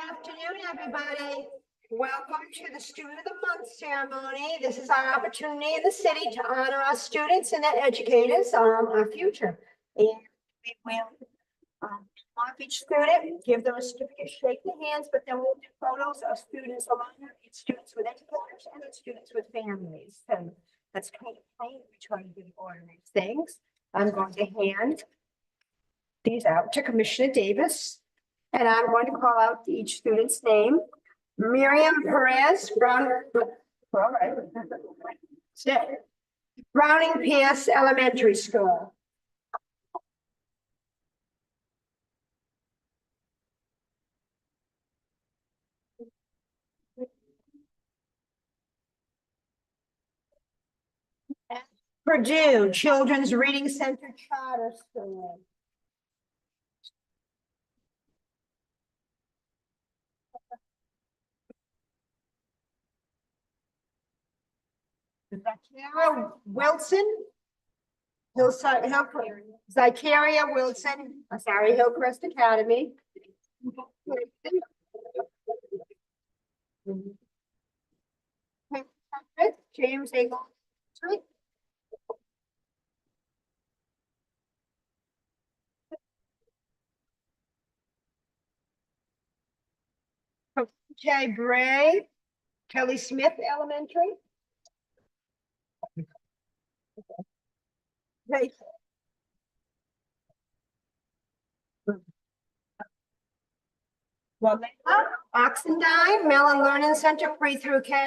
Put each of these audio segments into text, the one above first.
afternoon, everybody. Welcome to the Student of the Month ceremony. This is our opportunity in the city to honor our students and their educators, our future. And we will off each student, give them a certificate, shake their hands, but then we'll do photos of students alone, students with educators, and students with families. So that's kind of plain. We try to do order these things. I'm going to hand these out to Commissioner Davis. And I'm going to call out each student's name. Miriam Perez, Browning Pierce Elementary School. Purdue Children's Reading Center Charter School. Zachariah Wilson, Zachariah Wilson, Hillcrest Academy. James Eagle. Jay Bray, Kelly Smith Elementary. Right. Well, Oxendine, Mellon Learning Center, pre through K.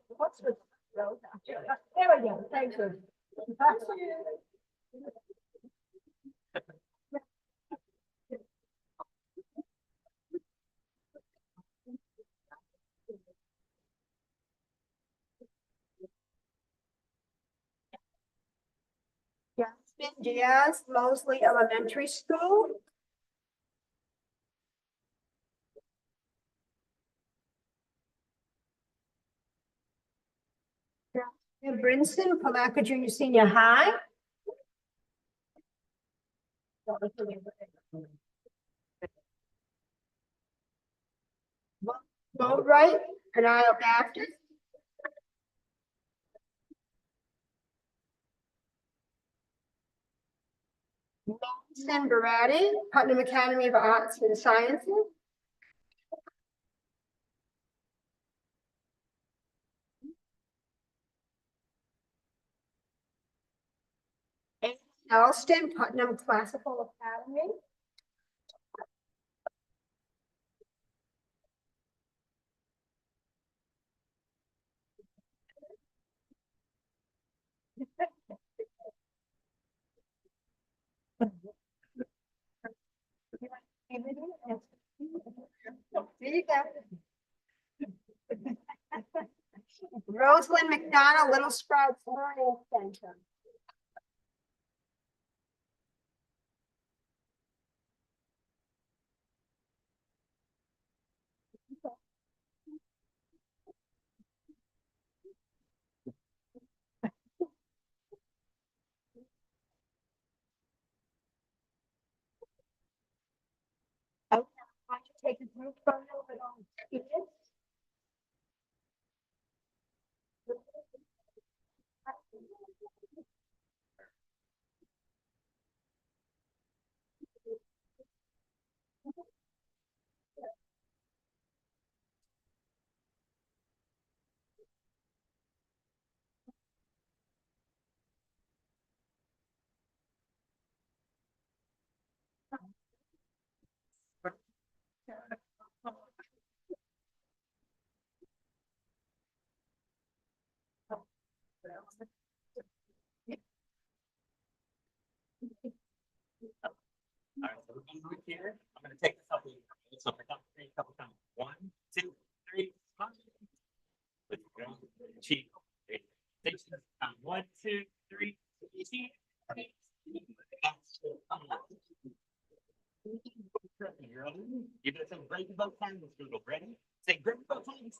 What's the there we go. Thank you. Jasmine Diaz, Mosley Elementary School. Brinson, Palatka Junior Senior High. Boatwright, Canal Baptist. Nelson Baratti, Putnam Academy of Arts and Sciences. Elston, Putnam Classical Academy. Rosalind McDonald, Little Sprouts Learning Center. Okay, I want to take a group photo with all the students. All right, so we're going to move here. I'm going to take this up. So if I count three, a couple times. 1, 2, 3, 5. Let's go. Cheek. 6. 1, 2, 3. You got some breaking both times. Ready? Say breaking both times.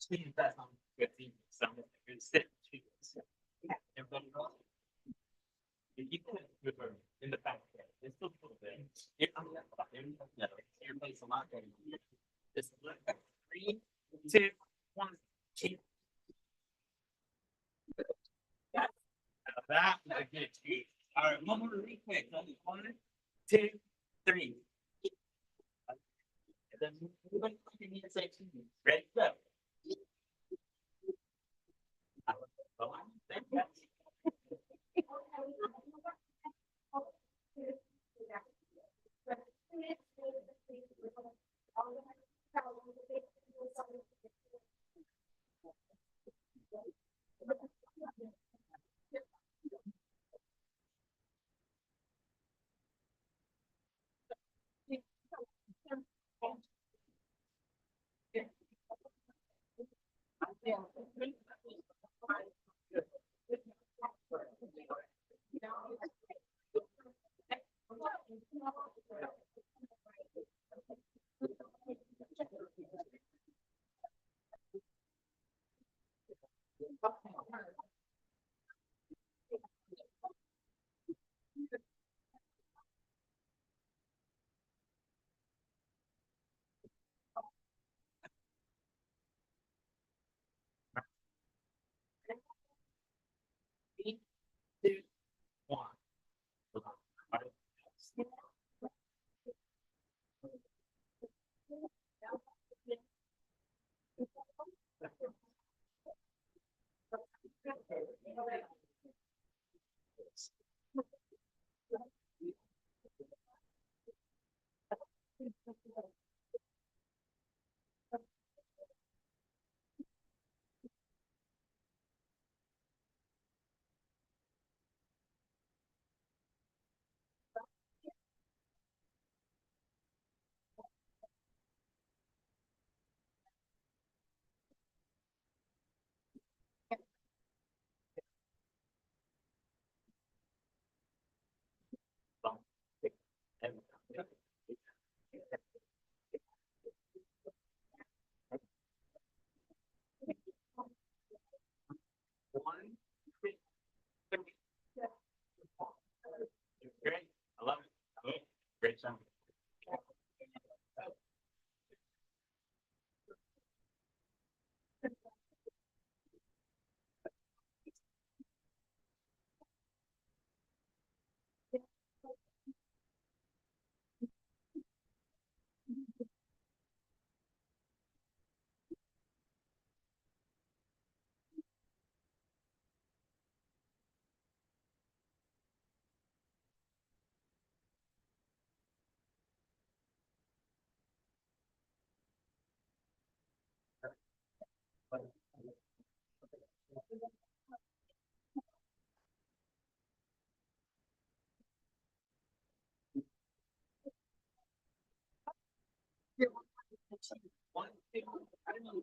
Team that's on good team. Some of the good sit. Everybody else. If you can move her in the back, it's still a little bit. Your place a lot better. Just look back. 3, 2, 1. Keep. That was a good team. All right, one more really quick. 1, 2, 3. And then everybody need to say 2. Ready? Go. Thank you. Three, 2, 1. Great. I love it. Great job. One, two, I don't know.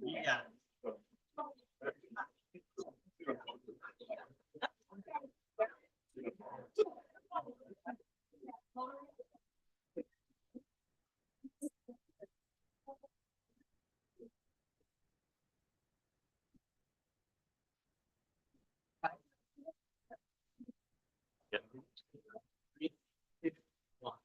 Yeah. Yeah. 3, 2, 1.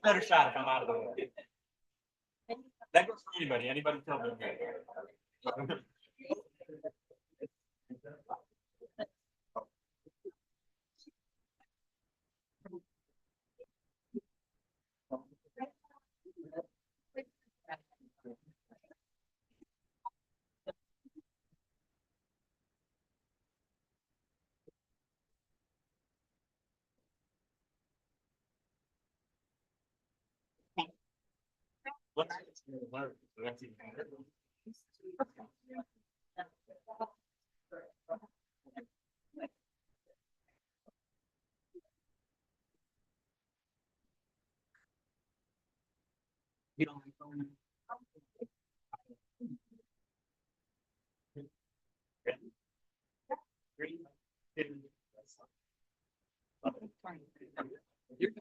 a better shot if I'm out of the way. That goes for anybody tell me. What's that's even better. You don't like going. Ready? 3, 2, you're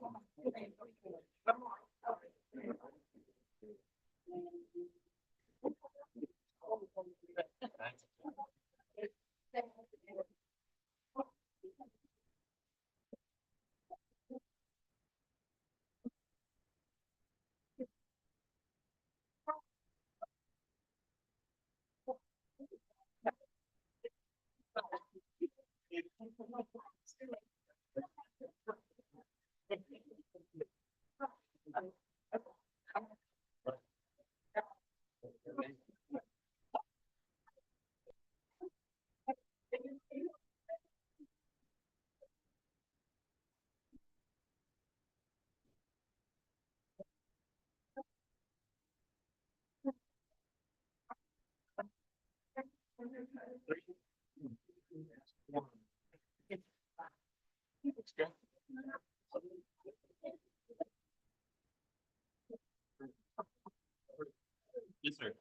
Yes, sir.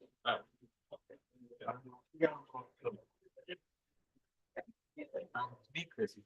Me, Chris, you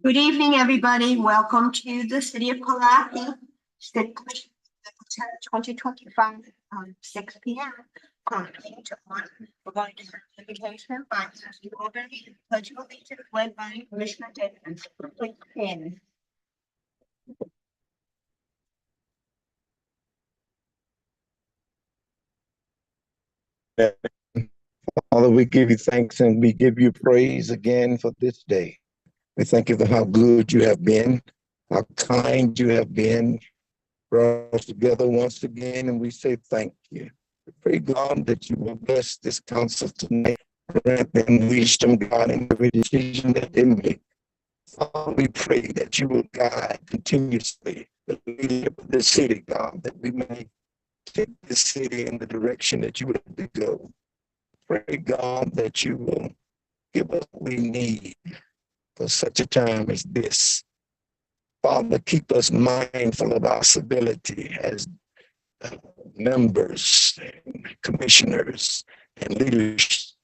Good evening, everybody. Welcome to the city of Palatka. State Commission, 2025, 6 p.m. We're going to have an invocation by Mr. Orban, Pledge of Allegiance led by Commissioner Davis. Please stand. Father, we give you thanks and we give you praise again for this day. We thank you for how good you have been, how kind you have been, brought us together once again, and we say thank you. We pray, God, that you will bless this council tonight, grant them wisdom, God, in every decision that they make. Father, we pray that you will guide continuously the leadership of this city, God, that we may take this city in the direction that you would have to go. Pray, God, that you will give us what we need for such a time as this. Father, keep us mindful of our civility as members, and commissioners, and leaders.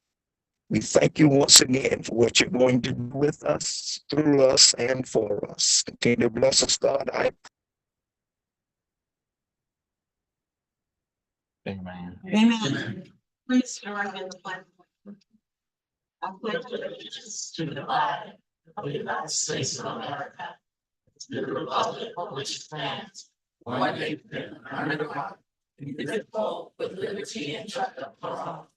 We thank you once again for what you're going to do with us, through us, and for us. Continue to bless us, God. Amen. Amen. Please join in the pledge. I pledge allegiance to the flag of the United States of America, to the republic for which it stands, one nation under God, indivisible, with liberty and justice for all.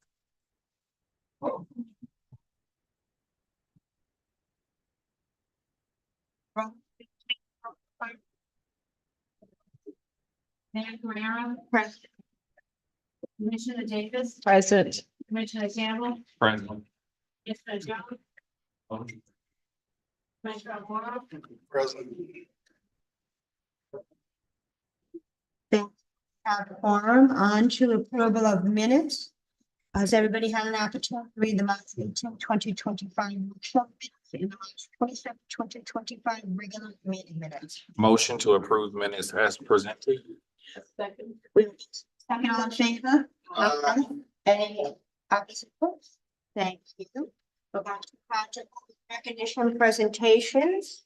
Mayor Guerrero, Present. Commissioner Davis, Present. Commissioner Campbell, Present. Commissioner Jones, Commissioner Warren, Have a quorum on to approval of minutes. Has everybody had an opportunity to read the March 18, 2025 workshop minutes and the March 27, 2025 regular meeting minutes? Motion to approve minutes as presented. second. Second, all in favor? Aye. Any opposite? Thank you. We're going to project recognition presentations.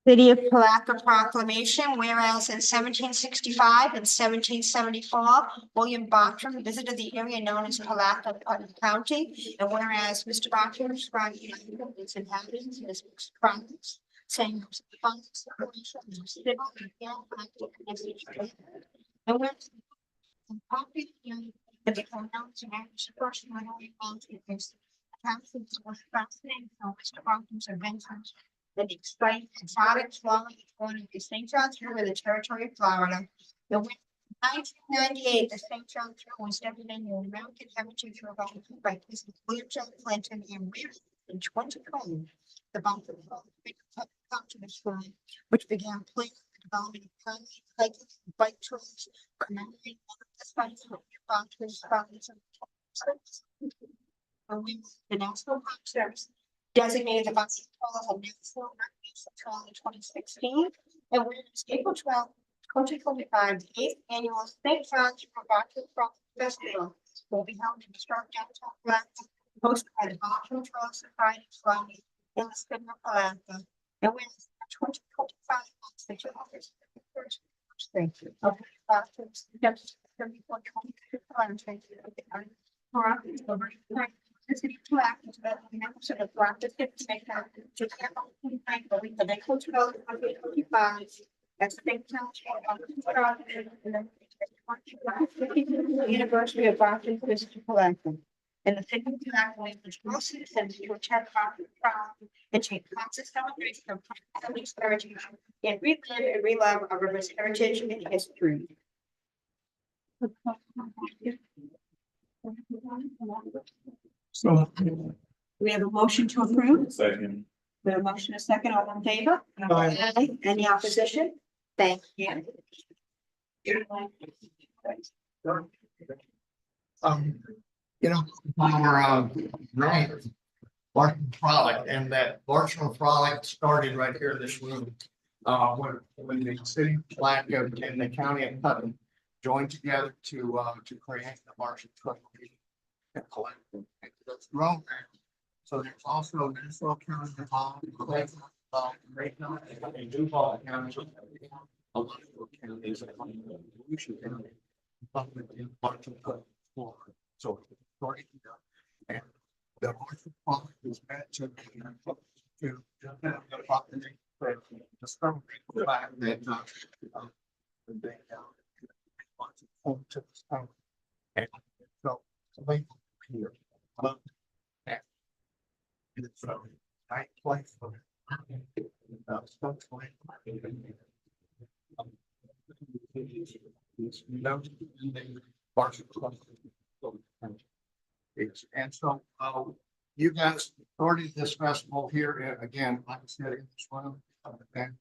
City of Palatka proclamation, whereas in 1765 and 1774, William Bartram visited the area known as Palatka, Putnam County, and whereas Mr. Bartram described its inhabitants as mixed tribes, saying the fun separation of civil and political administration. And when popular and become known to manage the first minority mountains, the council was fascinating for Mr. Bartram's adventures and explained exotic flora according to St. John's River in the territory of Florida. In 1998, the St. John's River was designated an American Heritage River by President William J. Clinton and in 2020. The Buffalo come to this line, which began planning the development of permanent hiking and bike trails, commemorating one of the sites of Bartram's founders of the National Park Service designated the Buffalo as a national recreation trail in 2016, and whereas April 12, 2025, the 8th annual St. John's River Bartram Festival will be held in historic downtown Palatka, hosted by the Bartram Trail Society Flowers in the city of Palatka, and whereas 2025 marks the 251st birthday of Bartram's 3422 the city of Palatka to the members of the Palatka City Maker to thank the week of April 12, 2025 as the St. John's University of Bartram Christian Palatka. And the city of Palatka was all citizens to attend the Bartram trial and take constant celebration of Palatka heritage and relive and relive our river's heritage and history. So, We have a motion to approve. second. We have a motion, a second, all in favor? Aye. Any opposition? Thank you. You know, our grant, Barton Frolic, and that Barton Frolic started right here in this room. When the city of Palatka and the county of Putnam joined together to create the Barton Frolic. It's grown. So there's also Nassau County involved, Great County, and Duval County. A lot of counties. Volusia County. Barton Frolic. So, sorry, and the Barton Frolic is meant to the property, but to celebrate the fact that they home to this town. And so they here. But it's a nice place for and so, you guys started this festival here again, like I said, in this room. And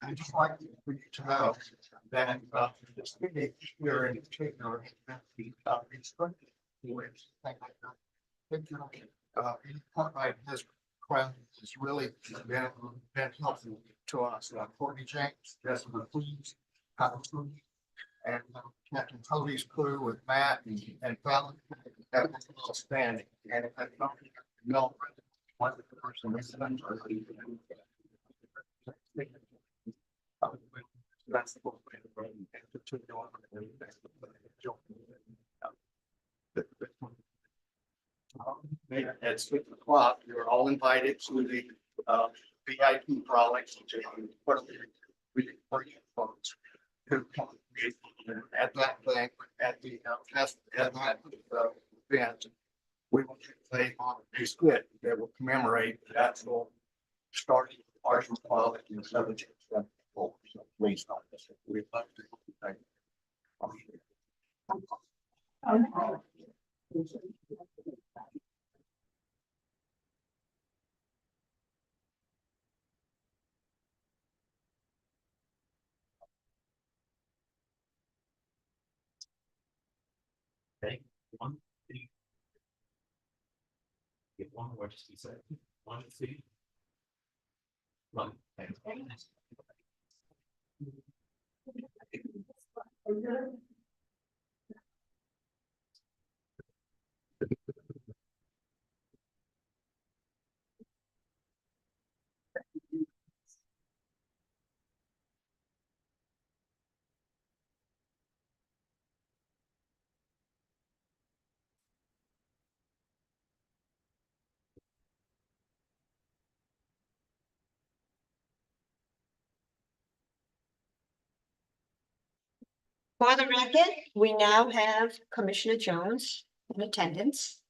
I'd just like for you to know that, the city here in particular, instructed with things like that. Part has crowd has really been helpful to us. Courtney James, Jessica Cleves, Kyle Cleves, and Captain Toby's crew with Matt and Fallon. That was outstanding. And I don't know one of the person that's the whole at 6 o'clock, you're all invited to the VIP frolics for you folks who come at that thing at the at that event. We will play on a skit that will commemorate the actual starting partial frolic in 1774. So please don't miss it. We'd love to thank you. Okay, one, two. Get one more just a second. One, two. One. Thanks. For the record, we now have Commissioner Jones in attendance.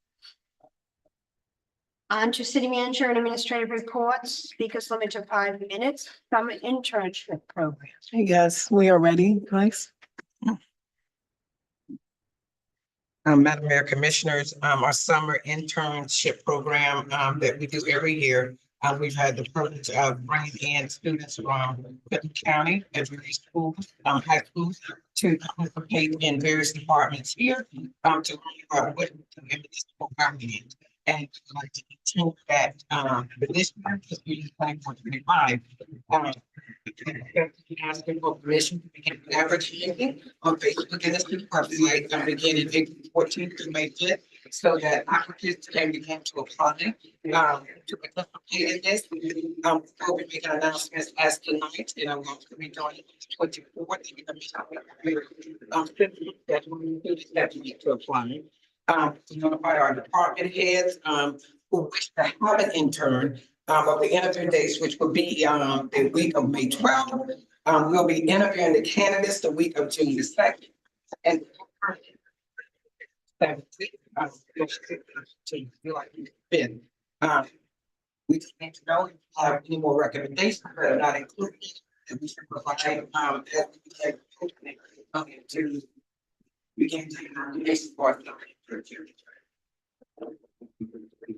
On to city manager and administrative reports, speakers limit to 5 minutes, summer internship program. Yes, we are ready, guys. Madam Mayor, Commissioners, our summer internship program that we do every year. We've had the privilege of bringing in students from Clinton County at various schools, high schools, to participate in various departments here to learn about what municipal government. And we'd like to continue that for this year, because we plan for 25. Asking for permission to begin advertising on Facebook and the website beginning April 14th to May 5th, so that applicants can begin to apply to participate in this. We'll be making announcements as tonight, and I'm going to be doing it 24th. That will include that we need to apply. To notify our department heads who wish to have an intern of the interview dates, which will be the week of May 12th. We'll be interviewing the candidates the week of June the 2nd. And we just need to know if you have any more recommendations that are not included, and we should provide to We can't take the next part.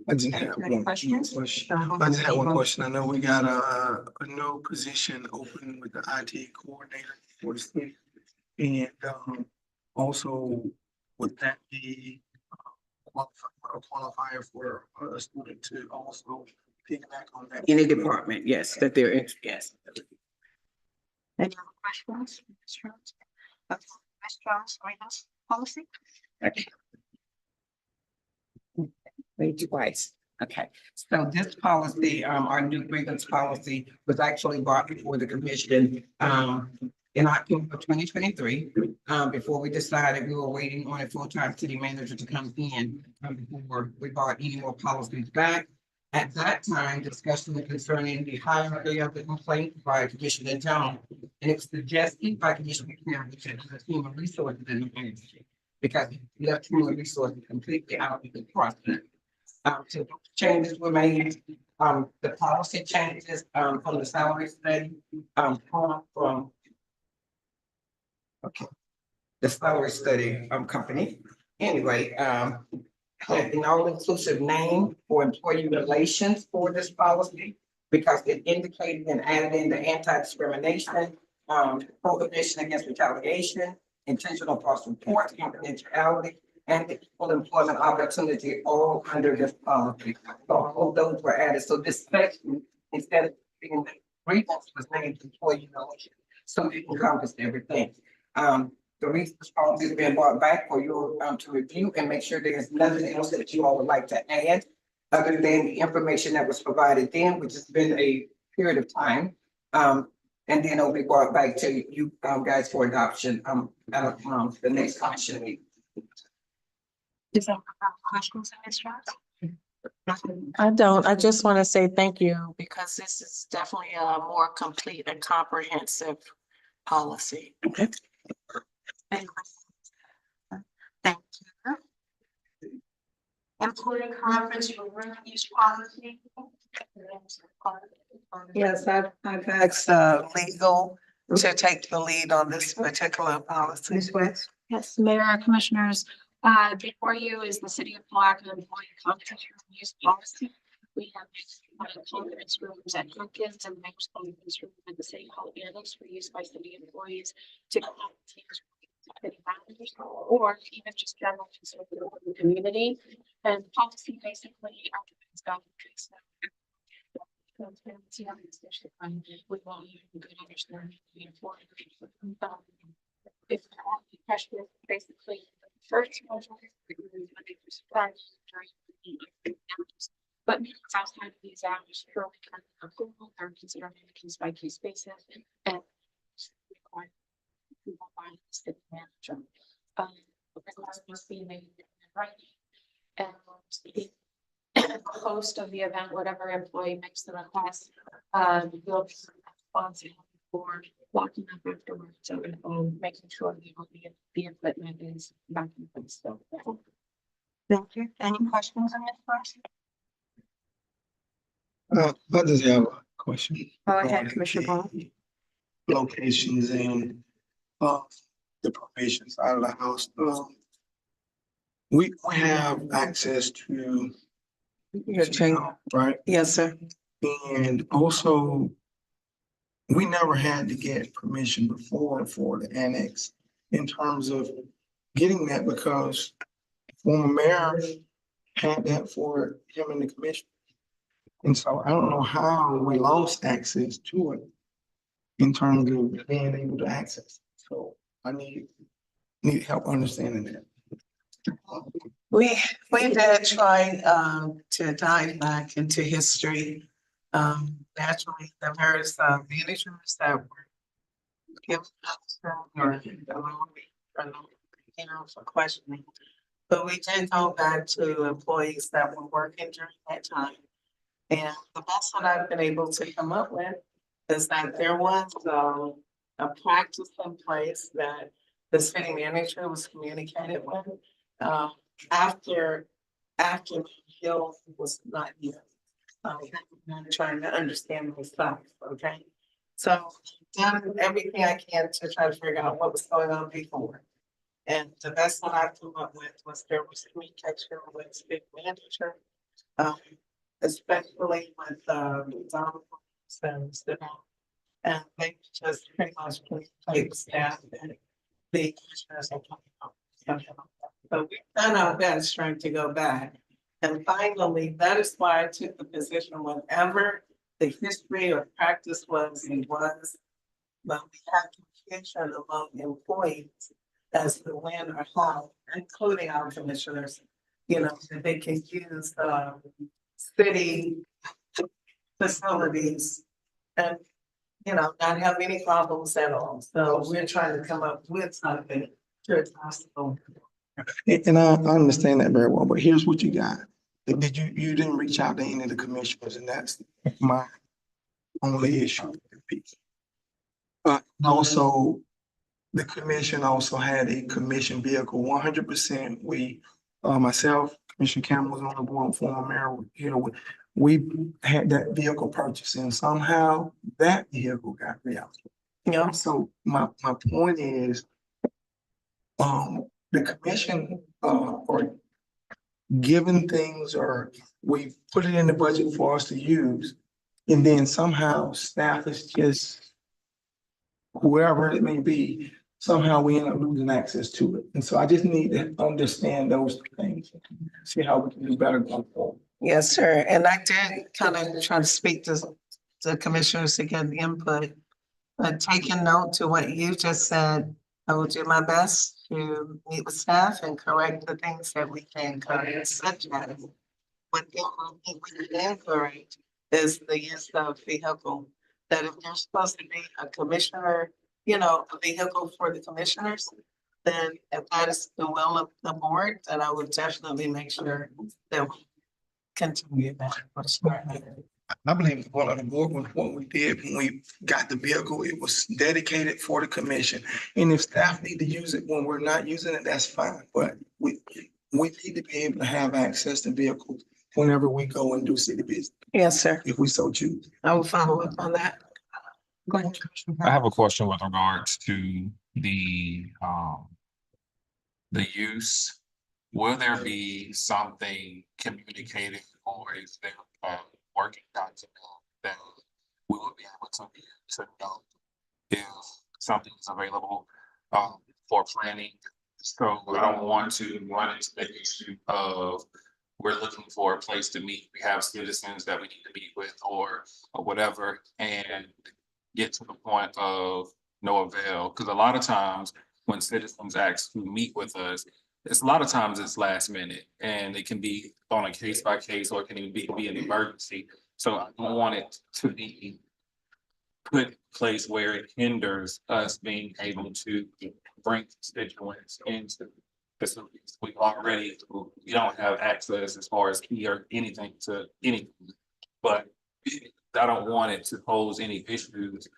I just have Any one questions? question. I just have one question. I know we got a new position open with the IT coordinator for the city. And also, would that be a qualifier for a student to also piggyback on that? Any department, yes, that they're in, yes. Any other questions? Ms. Jones? Okay, Ms. Jones, grievance policy? Okay. Wait, twice. Okay, so this policy, our new grievance policy was actually brought before the commission, in October 2023. Before we decided, we were waiting on a full-time city manager to come in, before we brought any more policies back. At that time, discussion concerning the hierarchy of the complaint by Commissioner Jones. And it was suggested by Commissioner Campbell to the human resources in the agency, because he left human resources completely out of the process. So those changes were made, the policy changes, from the salary study, from. Okay, the salary study, company, anyway, had an all-inclusive name for employee relations for this policy. Because it indicated and added in the anti-discrimination, prohibition against retaliation, intentional false report, confidentiality, and the equal employment opportunity all under this policy. So all those were added. So this section, instead of being the grievance, was named employee relations. So it encompassed everything. The reason this policy is being brought back for you to review and make sure there's nothing else that you all would like to add, other than the information that was provided then, which has been a period of time. And then it'll be brought back to you guys for adoption at the next commission meeting. Does anyone have questions of Ms. Jones? I don't. I just want to say thank you because this is definitely a more complete and comprehensive policy. Okay. Any questions? Thank you. Employee conference for room use policy. Yes, I've asked legal to take the lead on this particular policy. Ms. West? Yes, Mayor, Commissioners, before you is the City of Palatka Employee Conference Room Use Policy. We have conference rooms at Hopkins and next conference room at the City Hall Annex for use by city employees to conduct teams city managers, or even just general concern for the community. And policy basically outlines boundaries. Transparency on this issue, and we want you to good understanding of the employee. If the question is basically the first module, but meetings outside of these hours purely kind of approval or considered on a case by case basis and require approval by the city manager. The request must be made in writing, and the host of the event, whatever employee makes the request, will be responsible for locking up afterwards and making sure that all the equipment is back in place. So, Thank you. Any questions on this person? I just have a question. Go ahead, on Commissioner Ball. the Locations and the probation side of the house. We have access to, Your chamber. right? Yes, sir. And also, we never had to get permission before for the annex in terms of getting that, because former mayor had that for him and the commission. And so I don't know how we lost access to it in terms of being able to access. So I need help understanding that. We did try to dive back into history. Naturally, the various managers that were given us or for questioning. But we did go back to employees that were working during that time. And the best that I've been able to come up with is that there was a practice in place that the city manager was communicated with after the bill was not here. I'm trying to understand those facts, okay? So done everything I can to try to figure out what was going on before. And the best one I came up with was there was communication with city manager. Um, especially with, Donald and stuff. And they just pretty much communicate with staff and the commissioners are coming up. So we've done our best trying to go back. And finally, that is why I took the position whenever the history or practice was, it was. But we had communication among employees as to when or how, including our commissioners, you know, that they can use, city facilities and, you know, not have any problems at all. So we're trying to come up with something to address them. And I understand that very well, but here's what you got. Did you didn't reach out to any of the commissioners, and that's my only issue. And also, the commission also had a commission vehicle, 100%. We, myself, Commissioner Campbell was on the board, former mayor, you know, we had that vehicle purchased, and somehow that vehicle got reallotted. Yeah. So my point is, the commission, or given things, or we put it in the budget for us to use, and then somehow staff is just whoever it may be, somehow we end up losing access to it. And so I just need to understand those things, see how we can do better going forward. Yes, sir. And I did kind of try to speak to the commissioners to get input. But taking note to what you just said, I will do my best to meet with staff and correct the things that we can correct, such as what we can correct is the use of vehicle. That if there's supposed to be a commissioner, you know, a vehicle for the commissioners, then if that is the will of the board, then I would definitely make sure that we continue that. I believe one of the board was what we did when we got the vehicle, it was dedicated for the commission. And if staff need to use it when we're not using it, that's fine, but we need to be able to have access to vehicles whenever we go and do city business, Yes, sir. if we so choose. I will follow up on that. Go ahead. I have a question with regards to the use. Will there be something communicated, or is there a working document that we will be able to know if something is available for planning? So I don't want to run into the issue of we're looking for a place to meet. We have citizens that we need to meet with or whatever, and get to the point of no avail. Because a lot of times when citizens ask to meet with us, it's a lot of times it's last minute, and it can be on a case by case, or it can even be an emergency. So I don't want it to be put in a place where it hinders us being able to bring constituents into facilities. We don't have access as far as key or anything to anything, but I don't want it to pose any issues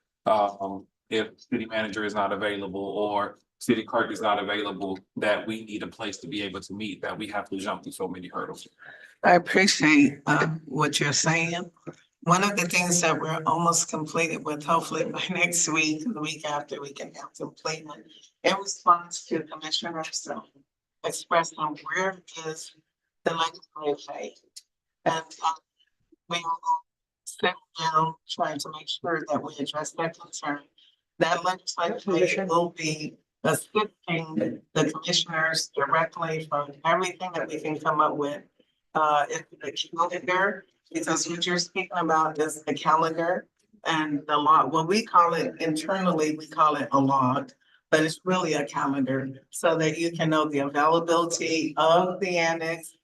if city manager is not available or city clerk is not available, that we need a place to be able to meet, that we have to jump through so many hurdles. I appreciate what you're saying. One of the things that we're almost completed with, hopefully by next week, the week after, we can have completement in response to commissioners express on where is the legislative aid. And we will sit down trying to make sure that we address that concern. That legislative aid will be assisting the commissioners directly from everything that we can come up with. If the calendar, because what you're speaking about is the calendar and the log. Well, we call it internally, we call it a log, but it's really a calendar so that you can know the availability of the annex,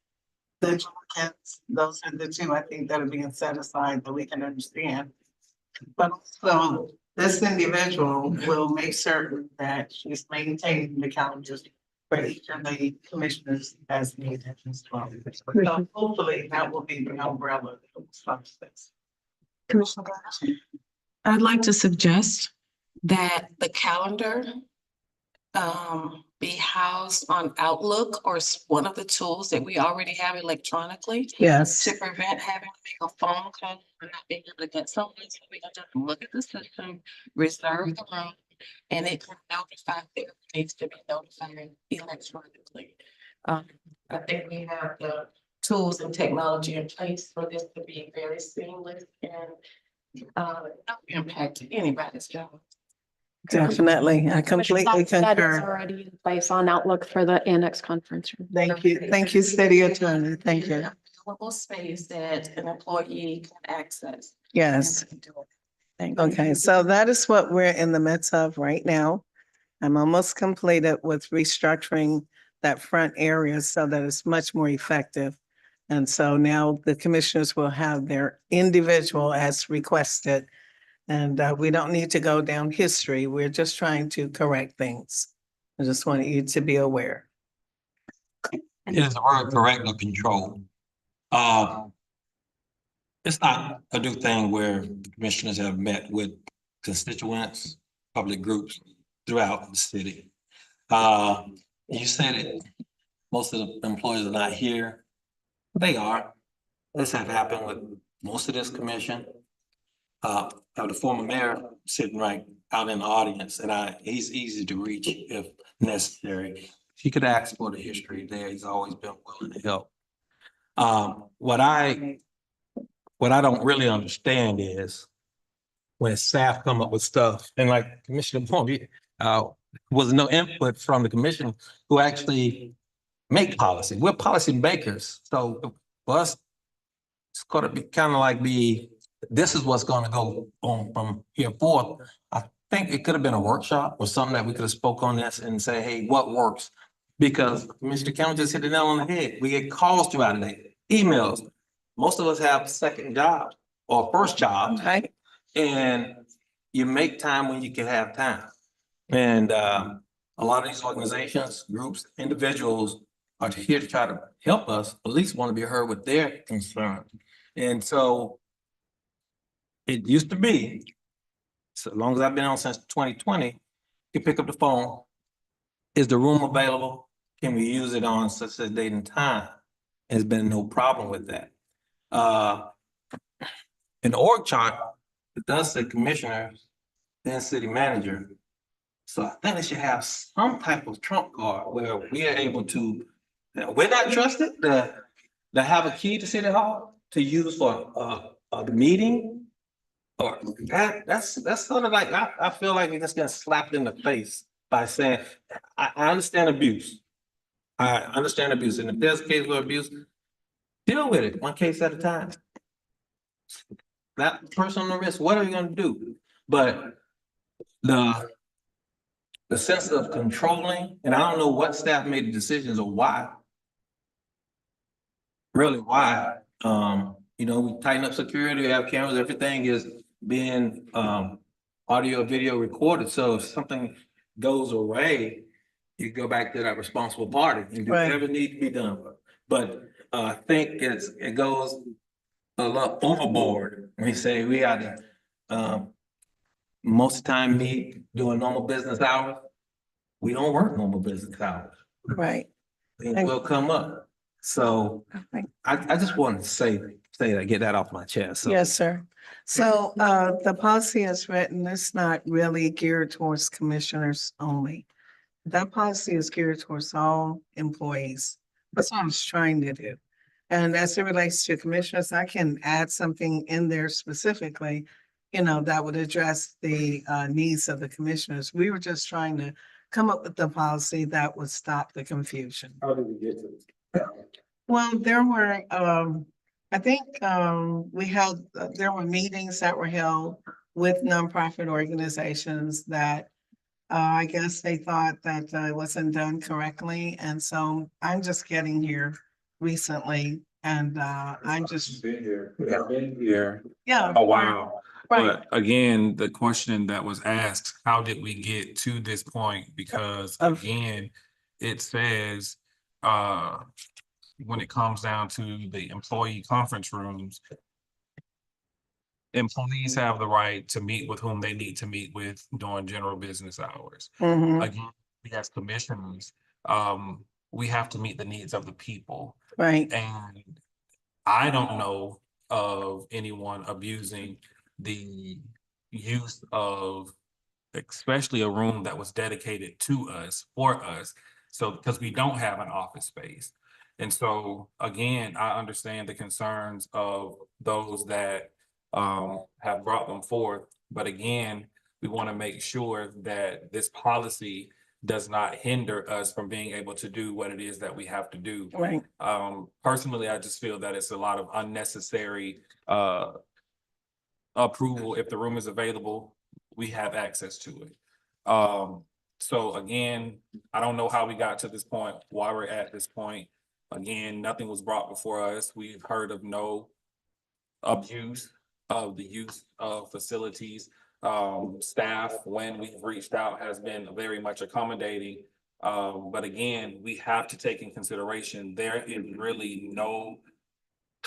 the jackets. Those are the two I think that are being set aside that we can understand. But also, this individual will make certain that she's maintaining the calendars for each of the commissioners as needed as well. So hopefully that will be the umbrella of substance. Commissioner Garrett? I'd like to suggest that the calendar be housed on Outlook or one of the tools that we already have electronically Yes. to prevent having to make a phone call or not being able to get someone. So we can just look at the system, reserve the room, and it can notify them, needs to be notified electronically. I think we have the tools and technology in place for this to be very seamless and not impact anybody's job. Definitely. I completely That is concur. already in place on Outlook for the annex conference room. Thank you. Thank you, City Attorney. Thank you. Available space that an employee can access. Yes. Thank you. Okay, so that is what we're in the midst of right now. I'm almost completed with restructuring that front area so that it's much more effective. And so now the commissioners will have their individual as requested. And we don't need to go down history. We're just trying to correct things. I just want you to be aware. It is a word correct or control. It's not a new thing where the commissioners have met with constituents, public groups throughout the city. You said it, most of the employees are not here. They are. This has happened with most of this commission. I have the former mayor sitting right out in the audience, and he's easy to reach if necessary. He could ask for the history there. He's always been willing to help. What I don't really understand is when staff come up with stuff, and like Commissioner Moore, was no input from the commission who actually make policy. We're policy makers. So for us, it's gonna be kind of like this is what's gonna go on from here forth. I think it could have been a workshop or something that we could have spoke on this and say, hey, what works? Because Mr. Cameron just hit the nail on the head. We get calls throughout the day, emails. Most of us have second jobs or first jobs, Right. and you make time when you can have time. And a lot of these organizations, groups, individuals are here to try to help us, at least want to be heard with their concerns. And so it used to be, so long as I've been on since 2020, you pick up the phone. Is the room available? Can we use it on such a date and time? There's been no problem with that. In the org chart, it does say commissioners, then city manager. So I think they should have some type of trump card where we are able to, we're not trusted to have a key to City Hall to use for a meeting. Or that's sort of like, I feel like we just got slapped in the face by saying, I understand abuse. I understand abuse. And if there's a case of abuse, deal with it one case at a time. That person on the risk, what are you gonna do? But the sense of controlling, and I don't know what staff made the decisions or why. Really, why? We tighten up security, we have cameras, everything is being audio, video recorded. So if something goes away, you go back to that responsible party and do Right. whatever needs to be done. But I think it goes a lot overboard. We say we got to most of the time meet doing normal business hours. We don't work normal business hours. Right. Things will come up. So I just wanted to say that, get that off my chest. So. Yes, sir. So the policy is written, it's not really geared towards commissioners only. That policy is geared towards all employees. That's what I was trying to do. And as it relates to commissioners, I can add something in there specifically, that would address the needs of the commissioners. We were just trying to come up with the policy that would stop the confusion. How did we get to this? Well, there were, I think there were meetings that were held with nonprofit organizations that I guess they thought that it wasn't done correctly. And so I'm just getting here recently and I'm just. Been here. I've been here Yeah. a while. Right. But again, the question that was asked, how did we get to this point? Because again, it says, when it comes down to the employee conference rooms, employees have the right to meet with whom they need to meet with during general business hours. Again, we as commissioners, we have to meet the needs of the people. Right. And I don't know of anyone abusing the use of especially a room that was dedicated to us, for us. So, because we don't have an office space. And so, again, I understand the concerns of those that have brought them forth. But again, we want to make sure that this policy does not hinder us from being able to do what it is that we have to do. Right. Personally, I just feel that it's a lot of unnecessary approval. If the room is available, we have access to it. So again, I don't know how we got to this point, why we're at this point. Again, nothing was brought before us. We've heard of no abuse of the use of facilities. Staff, when we've reached out, has been very much accommodating. But again, we have to take in consideration, there is really no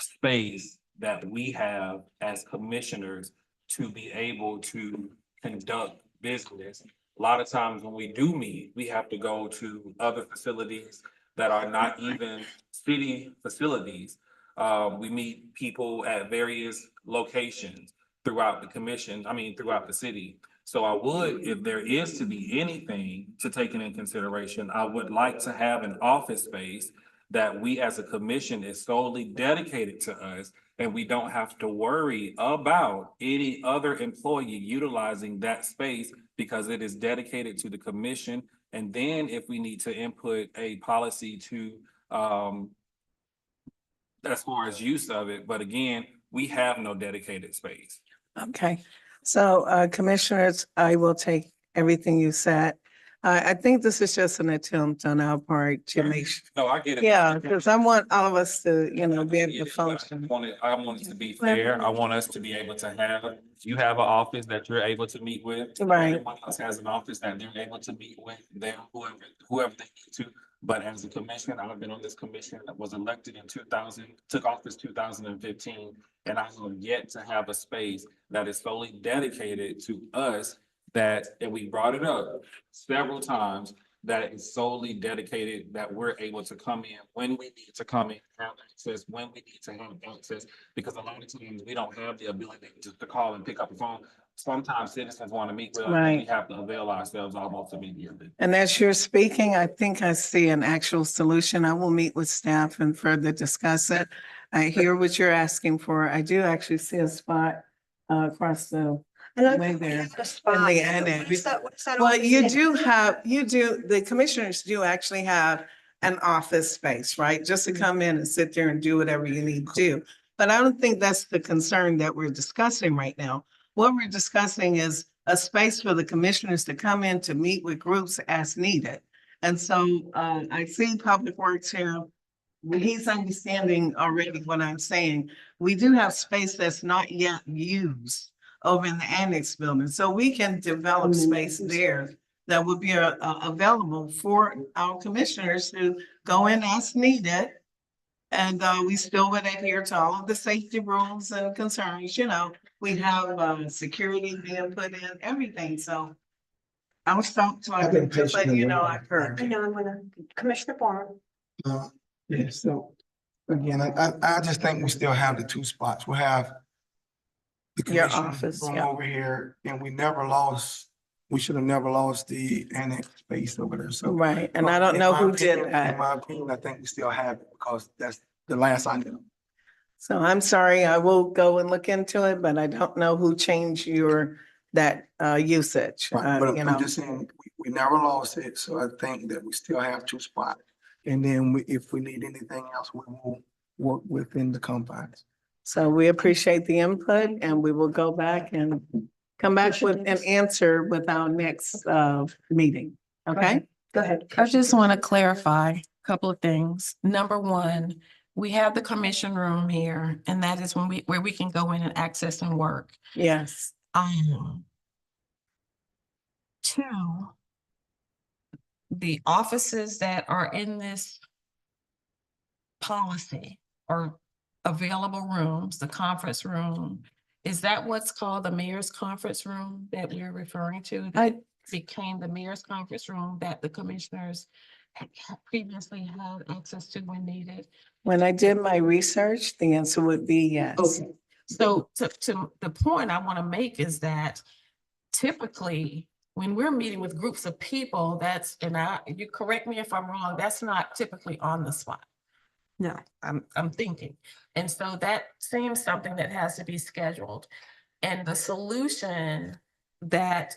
space that we have as commissioners to be able to conduct business. A lot of times when we do meet, we have to go to other facilities that are not even city facilities. We meet people at various locations throughout the throughout the city. So I would, if there is to be anything to take in consideration, I would like to have an office space that we as a commission is solely dedicated to us, and we don't have to worry about any other employee utilizing that space because it is dedicated to the commission. And then if we need to input a policy to, as far as use of it, but again, we have no dedicated space. Okay, so commissioners, I will take everything you said. I think this is just an attempt on our part to make sure. No, I get it. Yeah, because I want all of us to, be able to I function. want it to be fair. I want us to be able to have, you have an office that you're able to meet with. Right. Everyone else has an office that they're able to meet with, them, whoever they need to. But as a commissioner, I've been on this commission that was elected in 2000, took office 2015, and I have yet to have a space that is solely dedicated to us, and we brought it up several times, that is solely dedicated, that we're able to come in when we need to come in, have access when we need to have access, because a lot of times we don't have the ability to call and pick up the phone. Sometimes citizens want to meet with us, and we Right. have to avail ourselves almost immediately. And as you're speaking, I think I see an actual solution. I will meet with staff and further discuss it. I hear what you're asking for. I do actually see a spot across the And I way think we there. have a spot. In the What annex. is that- what's that Well, office you in? the commissioners do actually have an office space, right? Just to come in and sit there and do whatever you need to do. But I don't think that's the concern that we're discussing right now. What we're discussing is a space for the commissioners to come in to meet with groups as needed. And so I see Public Works here. He's understanding already what I'm saying. We do have space that's not yet used over in the annex building. So we can develop space there that would be available for our commissioners to go in as needed. And we still would adhere to all of the safety rules and concerns, we have security being put in, everything. So I was talking I've been to, but patiently I've heard. I know, I'm gonna, Commissioner Barr. Yeah, so again, I just think we still have the two spots. We'll have the Your commission office, room yeah. over here, and we should have never lost the annex space over there, so. Right, and I don't know who did In that. my opinion, I think we still have it because that's the last I knew. So I'm sorry, I will go and look into it, but I don't know who changed that usage. Right, but I'm just saying, we never lost it, so I think that we still have two spots. And then if we need anything else, we will work within the confines. So we appreciate the input and we will go back and come back with an answer with our next meeting. Okay? Go ahead. I just want to clarify a couple of things. Number one, we have the commission room here, and that is where we can go in and access and work. Yes. Two, the offices that are in this policy are available rooms, the conference room. Is that what's called the mayor's conference room that we're referring to? That became the mayor's conference room that the commissioners previously had access to when needed? When I did my research, the answer would be yes. Okay. So to the point I want to make is that typically when we're meeting with groups of people, that's, you correct me if I'm wrong, that's not typically on the spot. No. I'm thinking. And so that seems something that has to be scheduled. And the solution that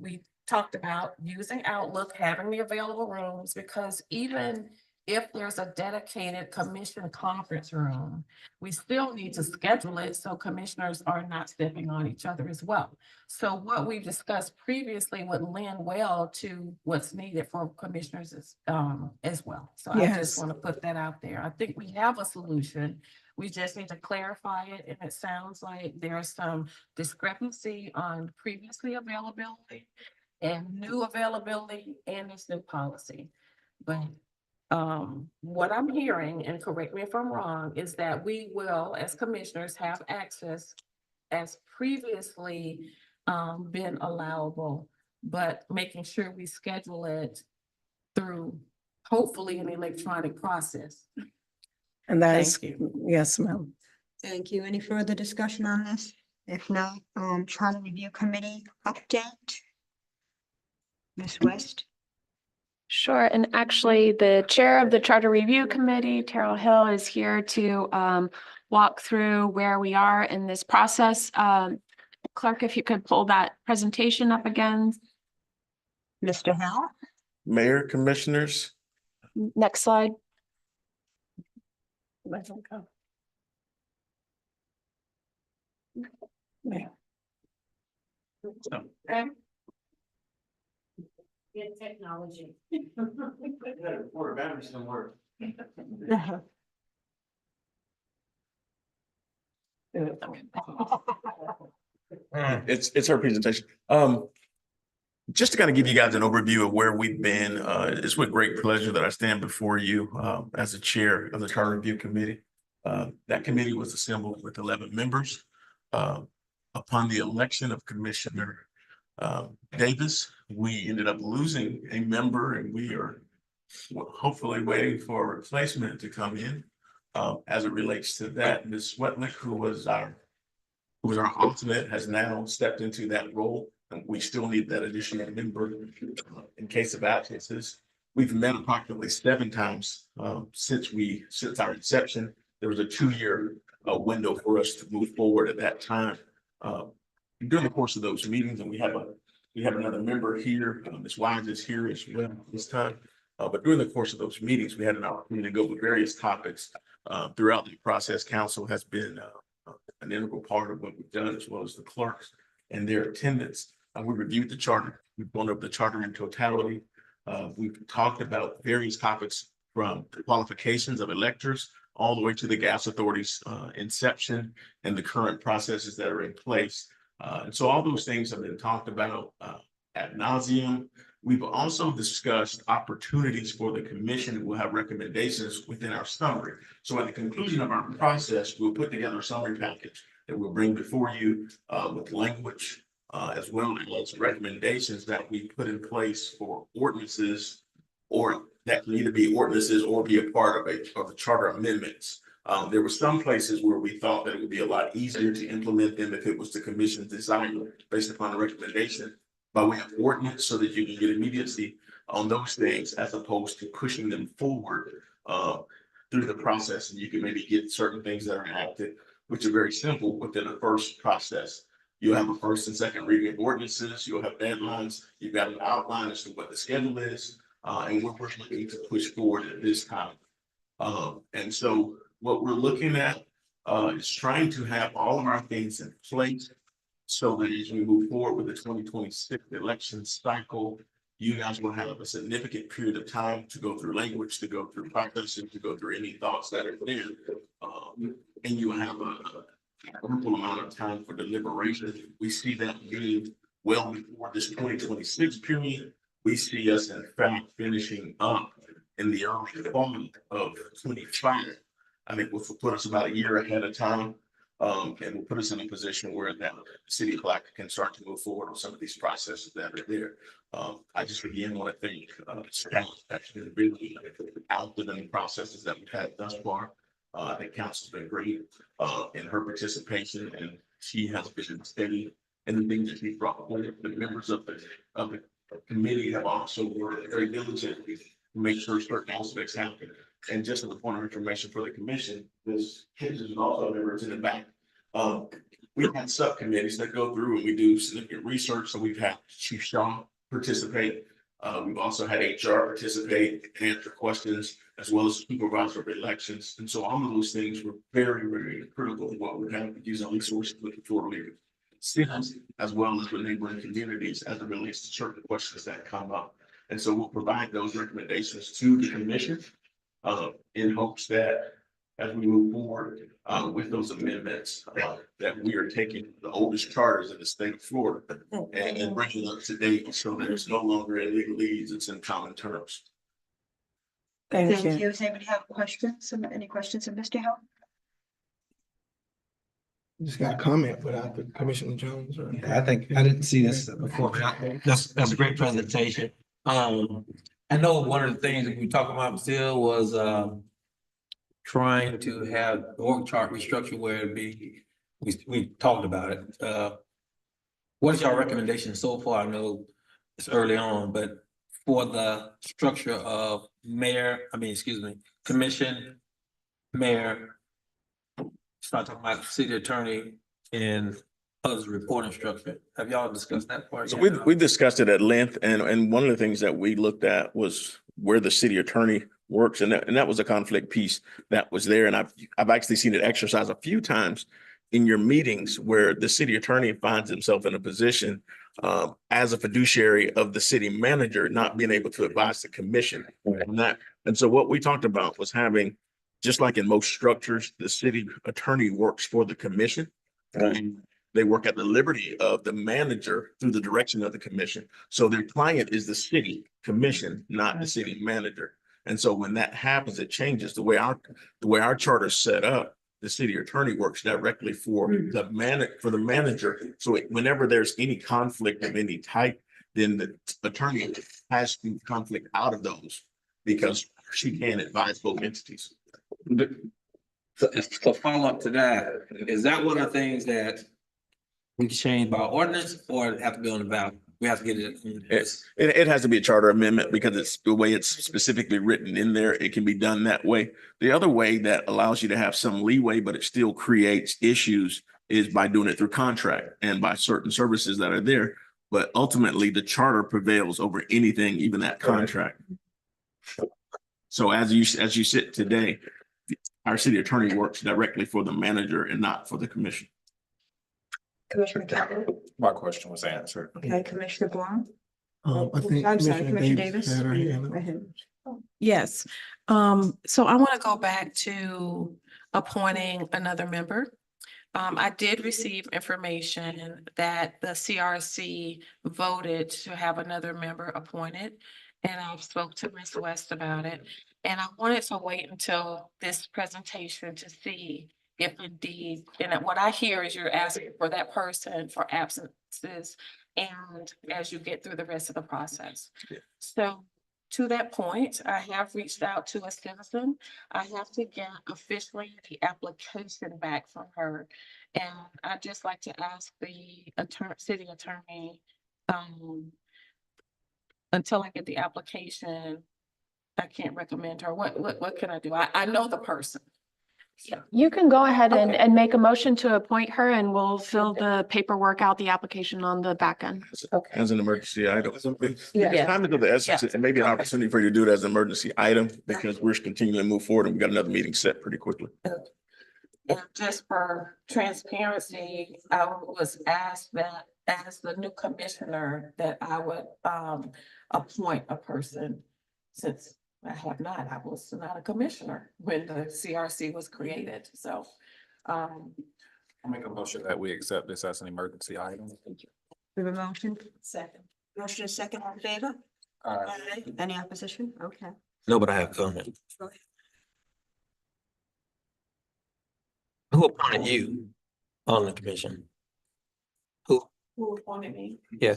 we talked about, using Outlook, having the available rooms, because even if there's a dedicated commission conference room, we still need to schedule it so commissioners are not stepping on each other as well. So what we've discussed previously would lend well to what's needed for commissioners as well. So I Yes. just want to put that out there. I think we have a solution. We just need to clarify it, and it sounds like there's some discrepancy on previously availability and new availability and this new policy. But what I'm hearing, and correct me if I'm wrong, is that we will, as commissioners, have access as previously been allowable, but making sure we schedule it through hopefully an electronic process. And that is, Thank you. yes, ma'am. Thank you. Any further discussion on this? If not, Charter Review Committee update? Ms. West? Sure, and actually, the chair of the Charter Review Committee, Terrell Hill, is here to walk through where we are in this process. Clerk, if you could pull that presentation up again. Mr. Hill? Mayor, commissioners, Next slide. Let them go. Okay. In technology. Report batteries don't work. it's her presentation. Just to kind of give you guys an overview of where we've been, it's with great pleasure that I stand before you as the chair of the Charter Review Committee. That committee was assembled with 11 members. Upon the election of Commissioner Davis, we ended up losing a member, and we are hopefully waiting for a replacement to come in. As it relates to that, Ms. Swetlick, who was our alternate, has now stepped into that role, and we still need that additional member in case of absences. We've met approximately 7 times since our inception. There was a 2-year window for us to move forward at that time. During the course of those meetings, and we have another member here, Ms. Wise is here as well this time. But during the course of those meetings, we had an opportunity to go with various topics throughout the process. Council has been an integral part of what we've done, as well as the clerks and their attendance. We reviewed the charter. We've gone over the charter in totality. We've talked about various topics from the qualifications of electors all the way to the gas authority's inception and the current processes that are in place. And so all those things have been talked about ad nauseum. We've also discussed opportunities for the commission. We'll have recommendations within our summary. So at the conclusion of our process, we'll put together a summary package that we'll bring before you with language as well as recommendations that we put in place for ordinances, or that can either be ordinances or be a part of the charter amendments. There were some places where we thought that it would be a lot easier to implement them if it was the commission's desire based upon the recommendation by way of ordinance, so that you can get immediacy on those things as opposed to pushing them forward through the process. And you can maybe get certain things that are enacted, which are very simple within the first process. You'll have a first and second reading of ordinances. You'll have deadlines. You've got an outline as to what the schedule is, and we're looking to push forward at this time. And so what we're looking at is trying to have all of our things in place so that as we move forward with the 2026 election cycle, you guys will have a significant period of time to go through language, to go through processing, to go through any thoughts that are there. And you will have a ample amount of time for deliberation. We see that being well before this 2026 period. We see us in fact finishing up in the early fall of 25. I think will put us about a year ahead of time. And will put us in a position where that the city of Palatka can start to move forward with some of these processes that are there. I just again want to thank staff that's been really active in the processes that we've had thus far. I think council's been great in her participation, and she has been steady and the things that he brought forward. The members of the committee have also worked very diligently to make sure certain aspects happen. And just as a point of information for the commission, this Kitchen is also a member in the back. We've had subcommittees that go through and we do significant research. So we've had Chief Shaw participate. We've also had HR participate and answer questions, as well as supervisor of elections. And so all of those things were very, very critical in what we're having to use on resources with the Florida league cities, as well as with neighboring communities as it relates to certain questions that come up. And so we'll provide those recommendations to the commission in hopes that as we move forward with those amendments, that we are taking the oldest charters in the state of Florida and bringing them up to date so that it's no longer in legalese, it's in common terms. Thank you. Does anybody have questions? Any questions of Mr. Hill? Just got a comment without the Commissioner Jones. Or... I think I didn't see this before, but that's a great presentation. I know one of the things that we talked about still was trying to have the org chart restructure where it'd be, we talked about it. What is your recommendation so far? I know it's early on, but for the structure of commission, mayor, start talking about city attorney and others reporting structure. Have y'all discussed that part? So we discussed it at length, and one of the things that we looked at was where the city attorney works, and that was a conflict piece that was there. And I've actually seen it exercised a few times in your meetings where the city attorney finds himself in a position as a fiduciary of the city manager, not being able to advise the commission on that. And so what we talked about was having, just like in most structures, the city attorney works for the commission. And they work at the liberty of the manager through the direction of the commission. So their client is the city commission, not the city manager. And so when that happens, it changes the way our charter is set up. The city attorney works directly for the manager. So whenever there's any conflict of any type, then the attorney has to conflict out of those because she can advise both entities. So follow up to that, is that one of the things that we can change by ordinance or have to be on the ballot? We have to get it. It has to be a charter amendment because it's the way it's specifically written in there. It can be done that way. The other way that allows you to have some leeway, but it still creates issues, is by doing it through contract and by certain services that are there. But ultimately, the charter prevails over anything, even that contract. So as you sit today, our city attorney works directly for the manager and not for the commission. Commissioner Campbell? My question was answered. Okay, Commissioner Brown? I think I'm sorry, Commissioner Commissioner Davis Davis? had her hand up. Go ahead. Yes, so I want to go back to appointing another member. I did receive information that the CRC voted to have another member appointed. And I spoke to Ms. West about it. And I wanted to wait until this presentation to see if indeed, and what I hear is you're asking for that person for absences and as you get through the rest of the process. Yeah. So to that point, I have reached out to a citizen. I have to get officially the application back from her. And I'd just like to ask the city attorney, until I get the application, I can't recommend her. What can I do? I know the person. You can go ahead Okay. and make a motion to appoint her and we'll fill the paperwork out, the application on the back end. As an emergency item. Yeah. Time is of the essence. It may be an opportunity for you to do it as an emergency item because we're continuing to move forward and we got another meeting set pretty quickly. And just for transparency, I was asked that as the new commissioner, that I would appoint a person since I was not a commissioner when the CRC was created, so. I'll make a motion that we accept this as an emergency item. We have a motion? Second. Motion is second, on favor? Aye. Any opposition? Okay. No, but I have a comment. Go ahead. Who appointed you on the commission? Who appointed me? Yeah.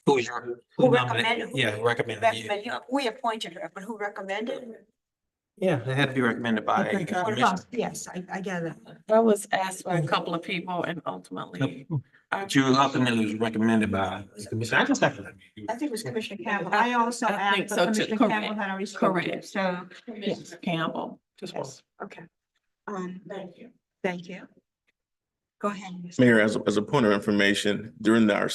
Who Who recommended? Yeah, recommended you. We appointed her, but who recommended? Yeah, it had to be recommended by a commission. Yes, I get it. I was asked by a couple of people and ultimately. But you ultimately was recommended by the commission. I just have. I think it was Commissioner Campbell. I also I think asked, so but too. Commissioner Campbell Correct. had already spoken, Correct. so, Commissioner Campbell. yes, okay. Thank you. Thank you. Go ahead. Ms. Mayor, as a point of information, during our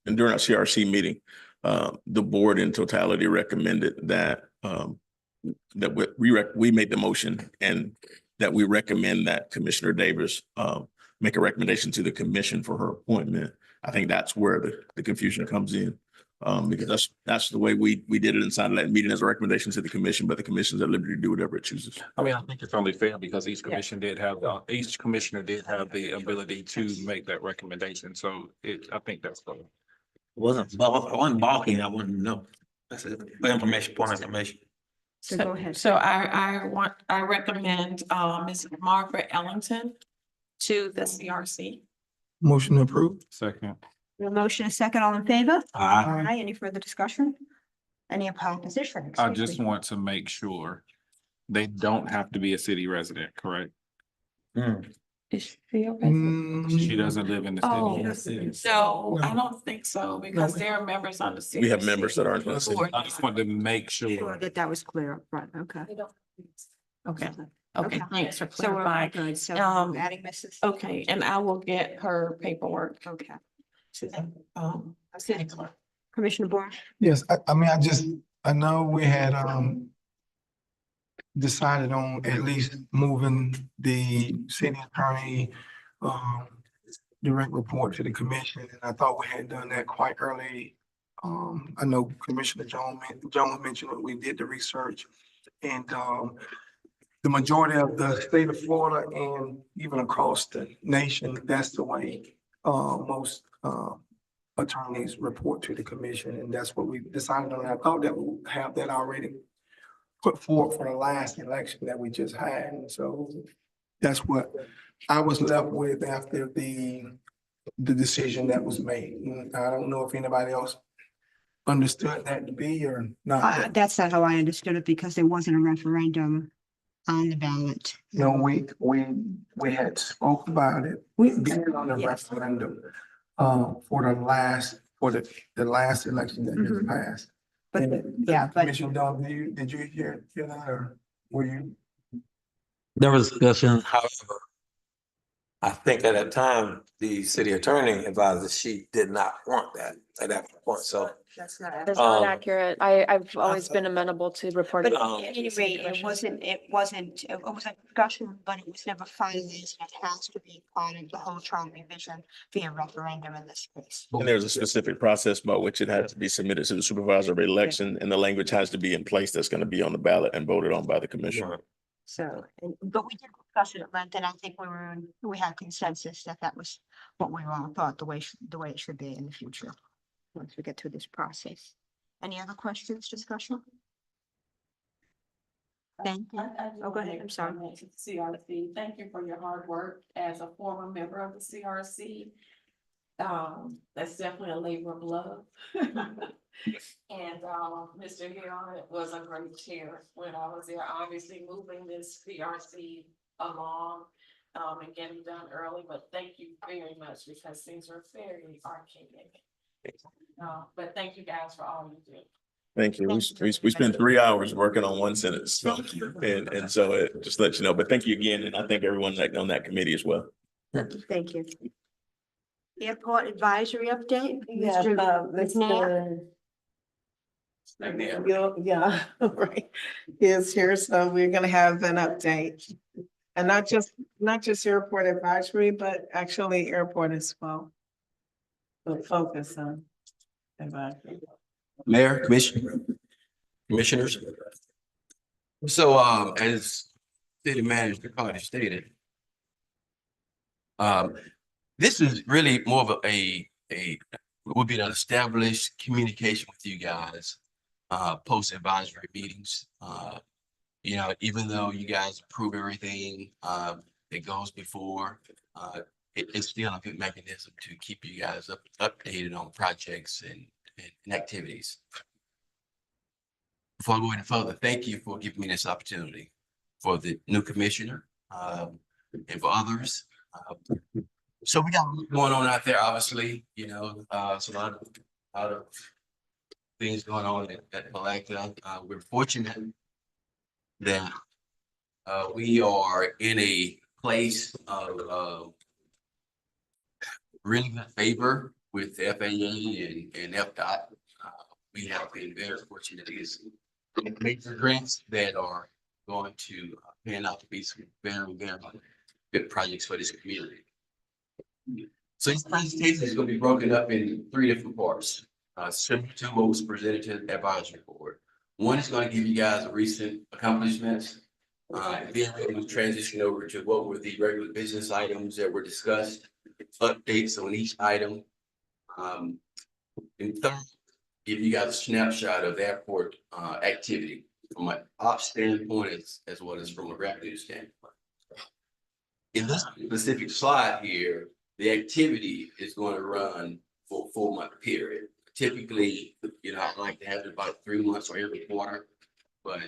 CRC meeting, the board in totality recommended that, that we made the motion and that we recommend that Commissioner Davis, make a recommendation to the commission for her appointment. I think that's where the confusion comes in. Because that's the way we did it inside of that meeting as a recommendation to the commission, but the commission's at liberty to do whatever it chooses. I mean, I think it's only fair because each commission did have, each commissioner did have the ability to make that recommendation. So I think that's fair. Wasn't balking, I wouldn't know. That's it, for information, point of information. So go ahead. So I recommend, Ms. Margaret Ellington to the CRC. Motion approved. Second. Your motion is second, all in favor? Aye. Aye, any further discussion? Any opposition? I Excuse just me. want to make sure they don't have to be a city resident, correct? Is she a resident? She doesn't live in the city. So I don't think so because there are members on the CRC. We have members that aren't. in the city. Who I just wanted to make Sure sure. that was clear up front, okay. Okay, okay, thanks for So we're all clarifying. good, so adding Mrs. Okay, and I will get her paperwork Okay. to city clerk. Commissioner Boyle? Yes, I mean, I know we had, decided on at least moving the city attorney, direct report to the commission, and I thought we had done that quite early. I know Commissioner Jones mentioned that we did the research, and, the majority of the state of Florida and even across the nation, that's the way, most, attorneys report to the commission, and that's what we decided on. I thought that we have that already put forward for the last election that we just had, and so that's what I was left with after the decision that was made. And I don't know if anybody else understood that to be or not. That's not how I understood it because there wasn't a referendum on the ballot. No, we had spoke about it. We did on the Yes. referendum, for the last election that just passed. But, yeah, but Commissioner Dawn, did you hear that, or were you? There was discussion, however, I think at that time, the city attorney advised that she did not want that at that point, so. that's not. That's not Um, accurate. I've always been amenable to reporting. But Um, at any rate, it was a discussion, but it was never finalized. It has to be part of the whole charter revision via referendum in this case. And there's a specific process by which it has to be submitted to the supervisor of election, and the language has to be in place that's going to be on the ballot and voted on by the commission. So, but we did discuss it at length, and I think we had consensus that that was what we all thought the way it should be in the future. Once we get through this process. Any other questions, discussion? Thank you. Oh, go ahead, I'm sorry. CRC, thank you for your hard work as a former member of the CRC. That's definitely a labor of love. And, Mr. Hill was a great chair when I was there, obviously moving this CRC along, and getting done early, but thank you very much because things were very archaic. But thank you guys for all you do. Thank you. We spent 3 hours working on one sentence. So, and so it just lets you know, but thank you again. And I thank everyone on that committee as well. Thank you. Airport advisory update? Yeah, McNair? Yeah, right. Is here, so we're gonna have an update. And not just airport advisory, but actually airport as well. We'll focus on advisory. Mayor, commissioners. So, as city manager Carter stated, this is really more of would be an established communication with you guys, post advisory meetings. You know, even though you guys approve everything, that goes before, it's still a good mechanism to keep you guys updated on projects and activities. Before I go any further, thank you for giving me this opportunity. for the new commissioner, and for others. So we got a lot going on out there, obviously, so a lot of things going on at Palatka. We're fortunate that we are in a place of really good favor with the FAA and FDOT. We have been very fortunate to get some major grants that are going to pan out to be some very, very good projects for this community. So this presentation is going to be broken up in 3 different parts, similar to what was presented to the advisory board. One is going to give you guys recent accomplishments. Then we're going to transition over to what were the regular business items that were discussed, updates on each item. And third, give you guys a snapshot of the airport activity from an ops standpoint as well as from a revenue standpoint. In this specific slide here, the activity is going to run for a 4-month period. Typically, I like to have it about 3 months or every quarter, but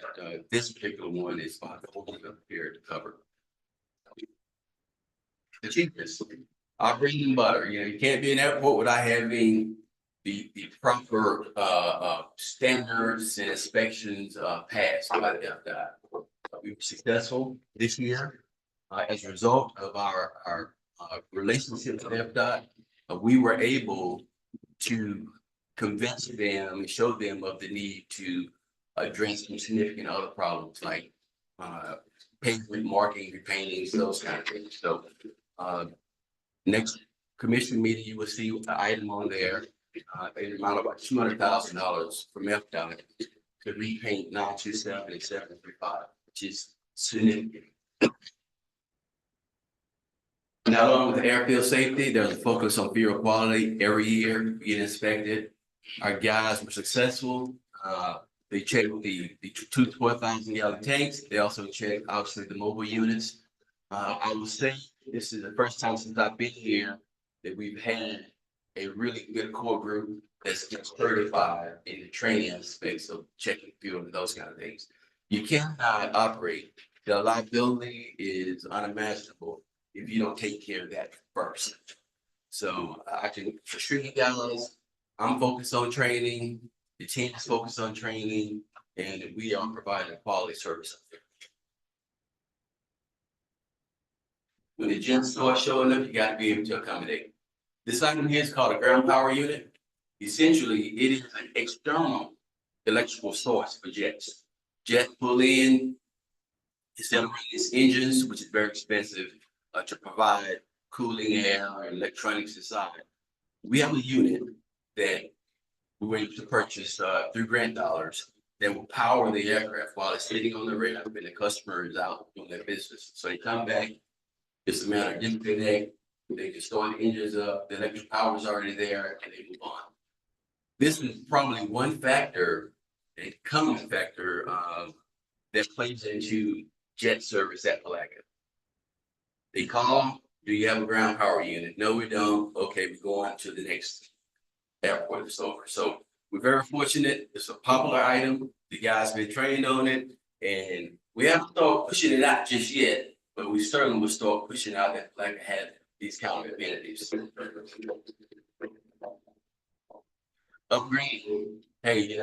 this particular one is about the whole period to cover. The cheapest, our bread and butter. You can't be an airport without having the proper standards and inspections passed by the FDOT. We were successful this year as a result of our relationship with FDOT. We were able to convince them and show them of the need to address some significant other problems like pavement marking, repainting, those kind of things. So next commission meeting, you will see the item on there, an amount of about $200,000 from FDOT to repaint 927 and 735, which is significant. Not only with airfield safety, there's a focus on fuel quality every year, being inspected. Our guys were successful. They checked the 2 12,000-gallon tanks. They also checked, obviously, the mobile units. I will say this is the first time since I've been here that we've had a really good core group that's certified in the training aspects of checking fuel and those kind of things. You cannot operate. The liability is unimaginable if you don't take care of that first. So I can assure you guys, I'm focused on training, the team is focused on training, and we are providing quality service. When the gym starts showing up, you got to be able to accommodate. This item here is called a ground power unit. Essentially, it is an external electrical source for jets. Jets pull in, accelerate its engines, which is very expensive to provide cooling air or electronics inside. We have a unit that we were able to purchase through grant dollars that will power the aircraft while it's sitting on the ramp and the customer is out doing their business. So they come back, it's a matter of disconnect, they can start the engines up, the electric power is already there, and they move on. This is probably one factor, a common factor that plays into jet service at Palatka. They call, do you have a ground power unit? No, we don't. Okay, we go on to the next airport, it's over. So we're very fortunate. It's a popular item. The guys been trained on it, and we haven't started pushing it out just yet, but we certainly will start pushing out that Palatka had these kind of amenities. Upgrade. Hey,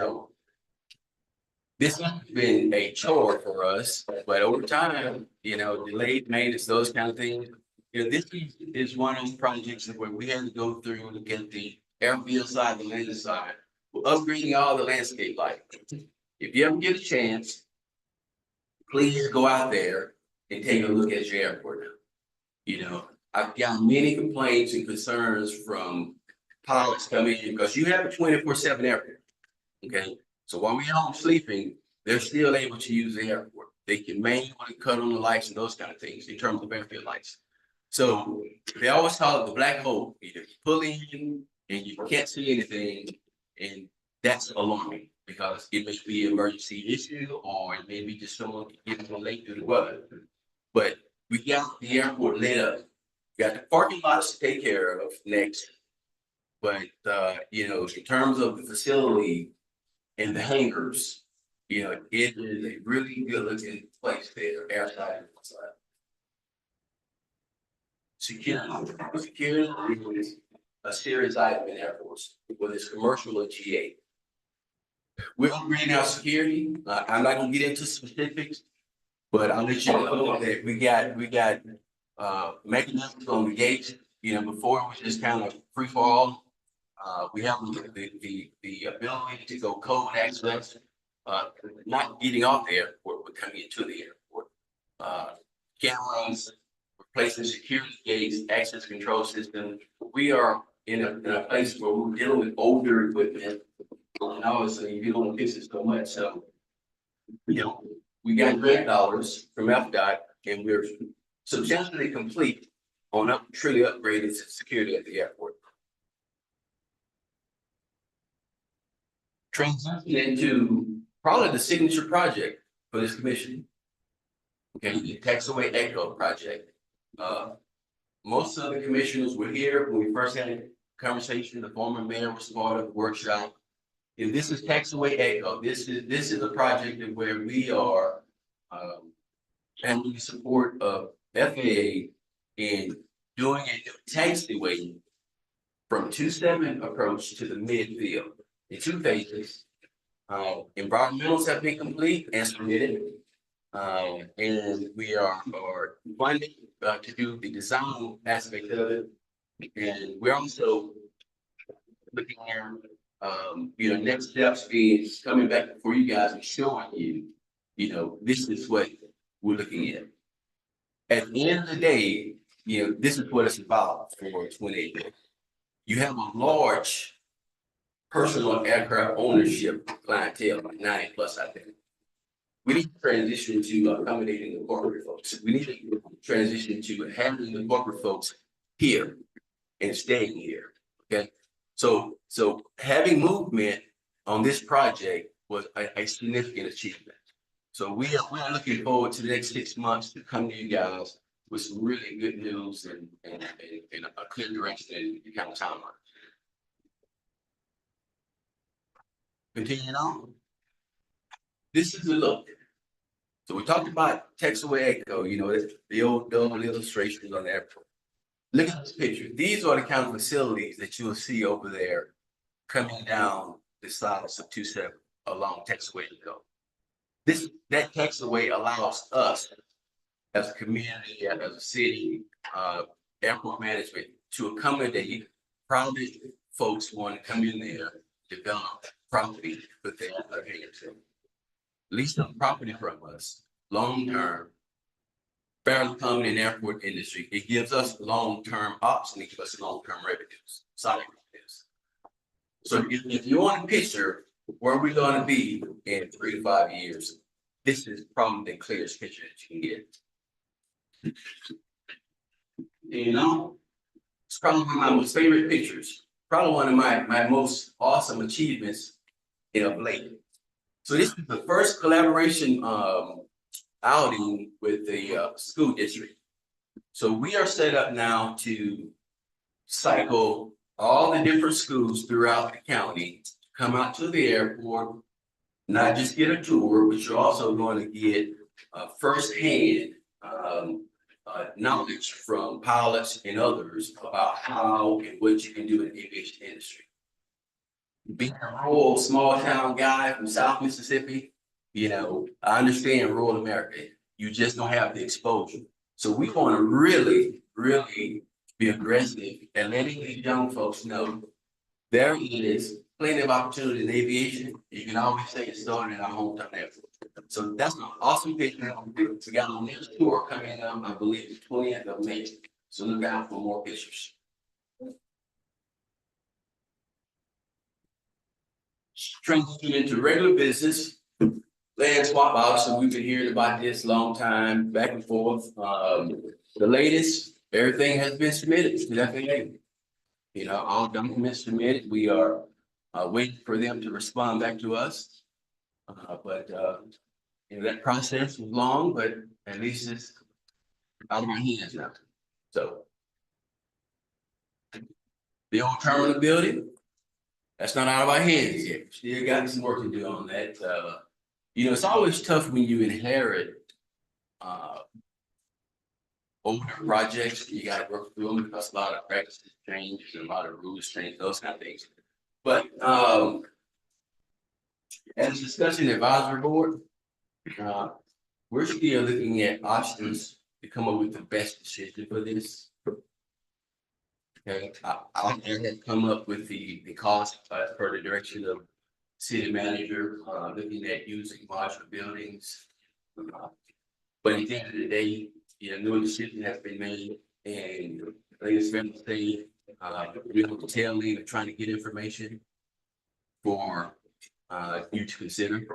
this has been a chore for us, but over time, delayed maintenance, those kind of things. This is one of those projects where we had to go through and look at the airfield side, the landing side. We're upgrading all the landscape lights. If you ever get a chance, please go out there and take a look at your airport now. I've got many complaints and concerns from pilots coming in because you have a 24/7 airport. Okay. So while we're home sleeping, they're still able to use the airport. They can manually cut on the lights and those kind of things in terms of airfield lights. So they always call it the black hole. You pull in and you can't see anything, and that's alarming because it may be an emergency issue or it may be just someone getting late due to weather. But we got the airport lit up. We got the parking lots to take care of next. But in terms of the facility and the hangars, You know, it is a really good looking place there, outside and inside. Security is a serious item in Air Force, whether it's commercial or GA. We're upgrading our security. I'm not gonna get into specifics, but I'll let you know that we got mechanisms on the gates. You know, before it was just kind of free for all. We have the ability to go code access, not getting off the airport, but coming into the airport. Cameras, replacing security gates, access control system. We are in a place where we're dealing with older equipment. And obviously, you don't fix it so much, so, you know, we got grant dollars from FDOT, and we're substantially complete on truly upgrading security at the airport. Transition into probably the signature project for this commission. Okay, the Taxaway Echo project. Most of the commissioners were here when we first had a conversation. The former mayor was part of the workshop. And this is Taxaway Echo. This is a project where we are having the support of FAA in doing a taxiway from 27 approach to the midfield in 2 phases. Environmentals have been complete and submitted. And we are funding to do the design aspect of it. And we're also looking at, you know, next steps being coming back before you guys and showing you, you know, this is what we're looking at. At the end of the day, you know, this is what it's about for 28. You have a large personal aircraft ownership clientele, like 90+, I think. We need to transition to accommodating the corporate folks. We need to transition to having the corporate folks here and staying here. Okay. So having movement on this project was a significant achievement. So we're looking forward to the next 6 months to come to you guys with some really good news and a clear direction and kind of timeline. Continuing on. This is the look. So we talked about Taxaway Echo, you know, the old illustrations on the airport. Look at this picture. These are the kind of facilities that you'll see over there coming down the sides of 27 along Taxaway Echo. That taxiway allows us as a community, as a city, airport management to accommodate private folks who want to come in there, develop property, put their hands in. Lease the property from us, long-term, fairly common in the airport industry. It gives us long-term ops and it gives us long-term revenues, solid revenues. So if you want a picture where we're going to be in 3 to 5 years, this is probably the clearest picture that you can get. You know, it's probably one of my most favorite pictures. Probably one of my most awesome achievements of late. So this is the first collaboration outing with the school district. So we are set up now to cycle all the different schools throughout the county, come out to the airport, not just get a tour, but you're also going to get firsthand knowledge from pilots and others about how and what you can do in the aviation industry. Being a rural, small town guy from South Mississippi, you know, I understand rural America. You just don't have the exposure. So we want to really, really be aggressive and letting these young folks know there is plenty of opportunity in aviation. You can always say it started in our hometown airport. So that's an awesome picture. We got our next tour coming up, I believe, the 20th of May. So look out for more pictures. Transition into regular business. Land swap, obviously, we've been hearing about this a long time, back and forth. The latest, everything has been submitted to the FAA. You know, all documents submitted. We are waiting for them to respond back to us. But you know, that process was long, but at least it's out of our hands now. So the old terminal building, that's not out of our hands yet. Still got some work to do on that. You know, it's always tough when you inherit older projects. You gotta work through them because a lot of practices change and a lot of rules change, those kind of things. But as discussing advisory board, we're still looking at options to come up with the best decision for this. Okay, I had come up with the cost per the direction of city manager, looking at using modular buildings. But at the end of the day, you know, no decision has been made, and I think it's fair to say, we're on the tail end of trying to get information for you to consider.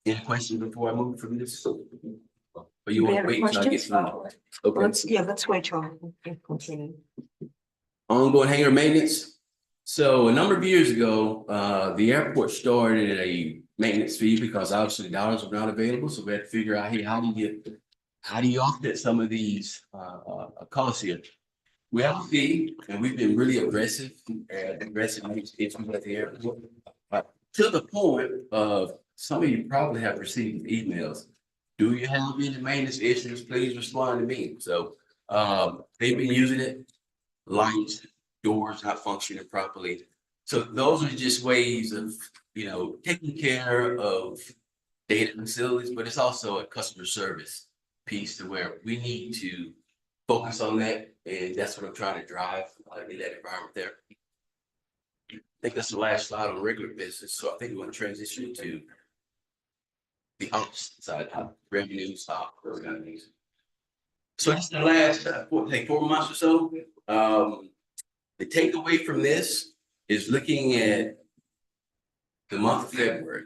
Any questions before I move from this? Or you want to wait till I get some? Okay. Let's wait till we continue. Ongoing hangar maintenance. So a number of years ago, the airport started a maintenance fee because obviously dollars were not available. So we had to figure out, hey, how do you offset some of these costs here? We have a fee, and we've been really aggressive at maintenance issues at the airport. To the point of some of you probably have received emails. Do you have any maintenance issues? Please respond to me. So they've been using it. Lights, doors not functioning properly. So those are just ways of, you know, taking care of data facilities, but it's also a customer service piece to where we need to focus on that. And that's what I'm trying to drive in that environment there. I think that's the last slide on regular business. So I think we want to transition to the ops side, revenues, those kind of things. So that's the last, 4 months or so. The takeaway from this is looking at the month of February.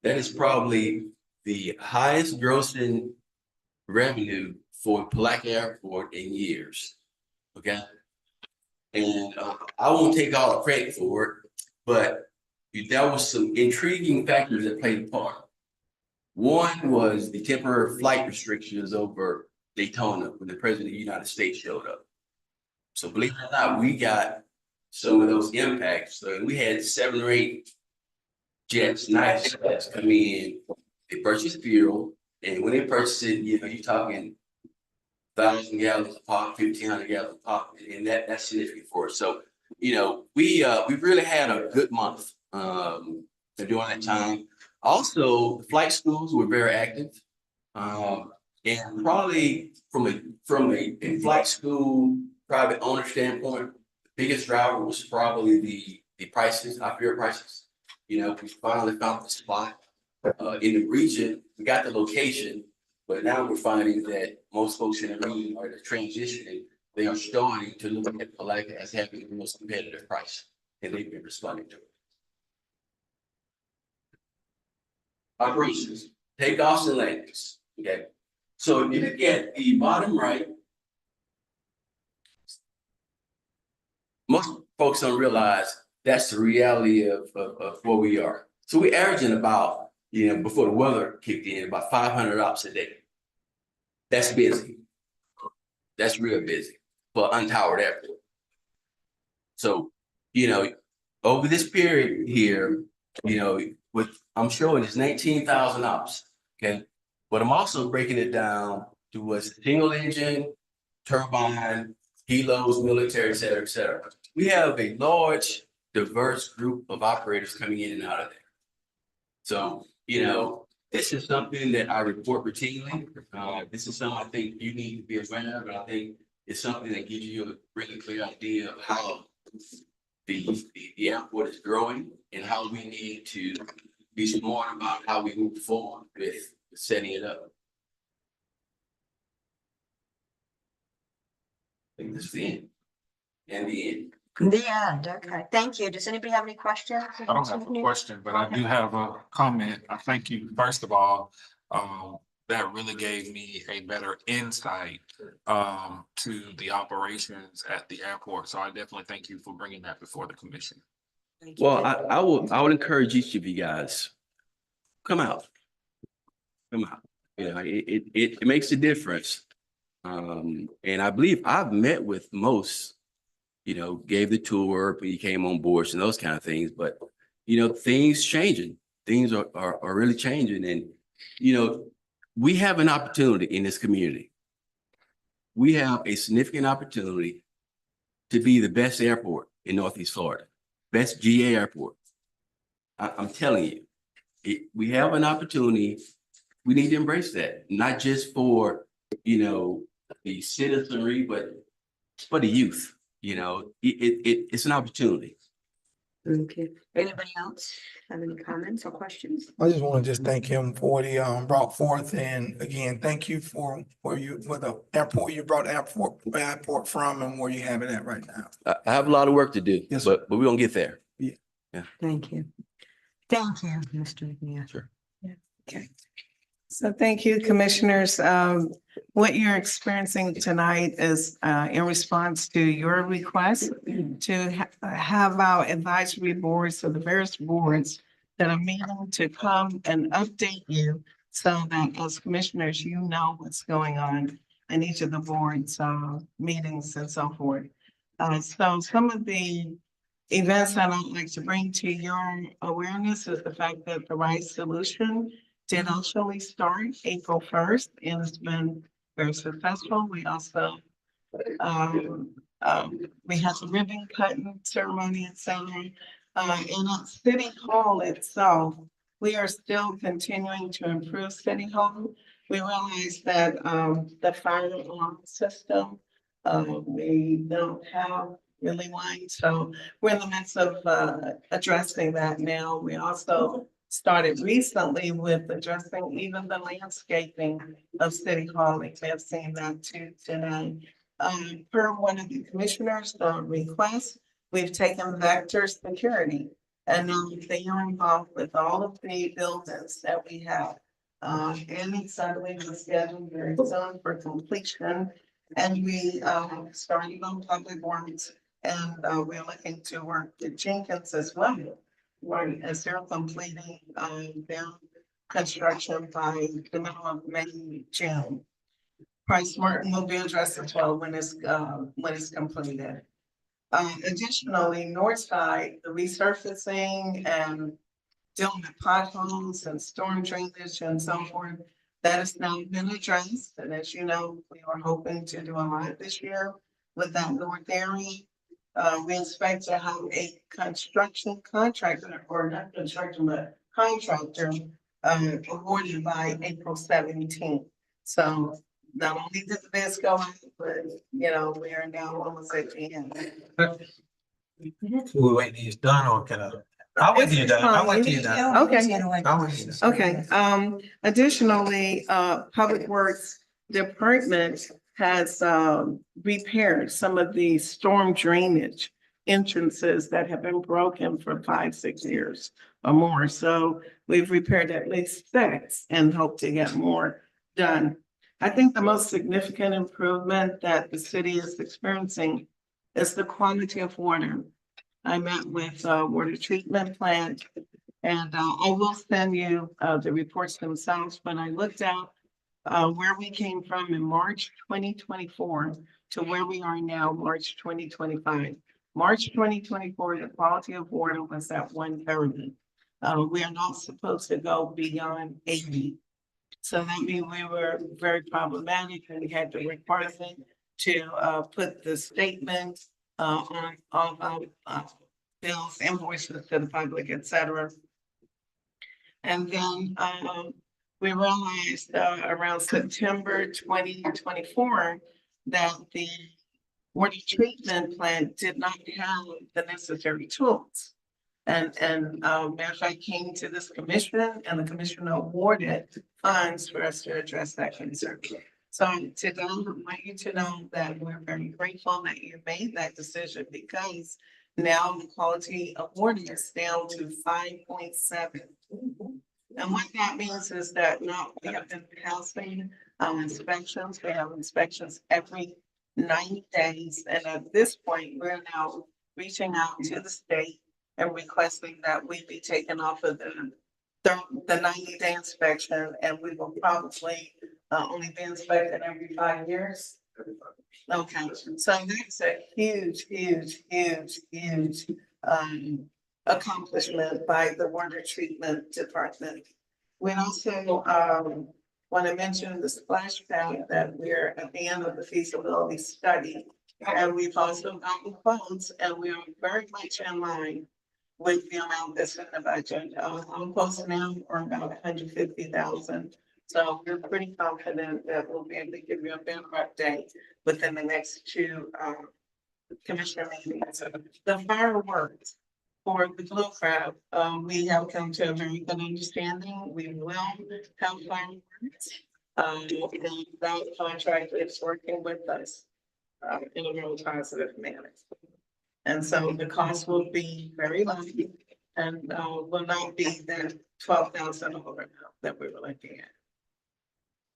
That is probably the highest grossing revenue for Palatka Airport in years. Okay. And I won't take all the credit for it, but there was some intriguing factors that played a part. One was the temporary flight restrictions over Daytona when the President of the United States showed up. So believe it or not, we got some of those impacts. So we had 7 or 8 jets, nice jets come in. They purchased fuel, and when they purchased it, you know, you're talking 1,000 gallons of pop, 1,500 gallons of pop, and that's significant for us. So, you know, we really had a good month during that time. Also, the flight schools were very active, and probably from a flight school private owner standpoint, the biggest driver was probably the prices, our fuel prices. You know, we finally found the spot in the region. We got the location, but now we're finding that most folks in the region are transitioning. They are starting to look at Palatka as having the most competitive price, and they've been responding to it. Operations, takeoffs and landings. Okay, so if you look at the bottom right, most folks don't realize that's the reality of where we are. So we're averaging about, you know, before the weather kicked in, about 500 ops a day. That's busy. That's real busy for untowered airport. So, you know, over this period here, you know, what I'm showing is 19,000 ops. Okay, but I'm also breaking it down to what's single engine, turbine, helos, military, et cetera, et cetera. We have a large, diverse group of operators coming in and out of there. So, you know, this is something that I report routinely. This is something I think you need to be aware of, and I think it's something that gives you a really clear idea of how the airport is growing and how we need to be smart about how we move forward with setting it up. I think this is the end. And the end. The end, okay, thank you. Does anybody have any questions? I don't have a question, but I do have a comment. I thank you, first of all. That really gave me a better insight to the operations at the airport. So I definitely thank you for bringing that before the commission. Well, I would encourage each of you guys, come out. Come out. You know, it makes a difference. And I believe I've met with most, you know, gave the tour, but he came on board and those kind of things. But things changing. Things are really changing. And, we have an opportunity in this community. We have a significant opportunity to be the best airport in Northeast Florida, best GA airport. I'm telling you, we have an opportunity. We need to embrace that, not just for, the citizenry, but for the youth. It's an opportunity. Okay, anybody else have any comments or questions? I just want to just thank him for the brought forth, and again, thank you for the airport you brought airport from and where you have it at right now. I have a lot of work to do, Yes, sir. but we're gonna get there. Thank you. Thank you, Mr. McNeil. Sure. Yeah, okay. So thank you, commissioners. What you're experiencing tonight is in response to your request to have our advisory boards, so the various boards that are meeting to come and update you so that as commissioners, you know what's going on in each of the boards, meetings and so forth. So some of the events that I'd like to bring to your awareness is the fact that the right solution did actually start April 1st and it's been very successful. We also, we had the ribbon cutting ceremony, etc. And at City Hall itself, we are still continuing to improve City Hall. We realize that, the fire alarm system, we don't have really one. So we're in the midst of, addressing that now. We also started recently with addressing even the landscaping of City Hall. You may have seen that too today. Per one of the commissioners' request, we've taken vector security. And now they are involved with all of the buildings that we have. And suddenly was scheduled very soon for completion. And we started on public works and we're looking to work with Jenkins as well. Right, as they're completing their construction by the middle of May, June. Price Martin will be addressed as well when it's completed. Additionally, north side, the resurfacing and dealing with potholes and storm drainage and so forth, that has now been addressed. And as you know, we are hoping to do a lot this year with that north area. We expect to have a construction contractor, or not construction, but contractor, awarded by April 17th. So not only did the bids go out, but we are now almost at the end. We're waiting, he's done or can I? I'll wait till you're done. I'll wait till you're done. Okay. I'll wait till you're done. Okay, additionally, Public Works Department has repaired some of the storm drainage entrances that have been broken for 5-6 years or more. So we've repaired at least 6 and hope to get more done. I think the most significant improvement that the city is experiencing is the quality of water. I met with water treatment plant and I will send you the reports themselves, but I looked at where we came from in March 2024 to where we are now, March 2025. March 2024, the quality of water was at 130. We are not supposed to go beyond 80. So that means we were very problematic and we had to require them to put the statement on all our bills, invoices to the public, etc. And then we realized around September 2024 that the water treatment plant did not have the necessary tools. And matter of fact, came to this commission and the commission awarded funds for us to address that concern. So today, I want you to know that we're very grateful that you made that decision because now the quality of water is down to 5.7. And what that means is that now we have been passing inspections. We have inspections every 90 days. And at this point, we're now reaching out to the state and requesting that we be taken off of the 90-day inspection, and we will probably only be inspected every 5 years. Okay, so that's a huge accomplishment by the water treatment department. We also want to mention the splash pad that we're at the end of the feasibility study. And we've also gotten funds and we are very much in line with the amount that's in the budget. I'm close now or about 150,000. So we're pretty confident that we'll be able to give you a better update within the next two commissioner meetings. The fireworks for the glow crab, we have come to a very good understanding. We will have fireworks. And that contract is working with us in a very positive manner. And so the cost will be very low and will not be the $12,000 that we were looking at.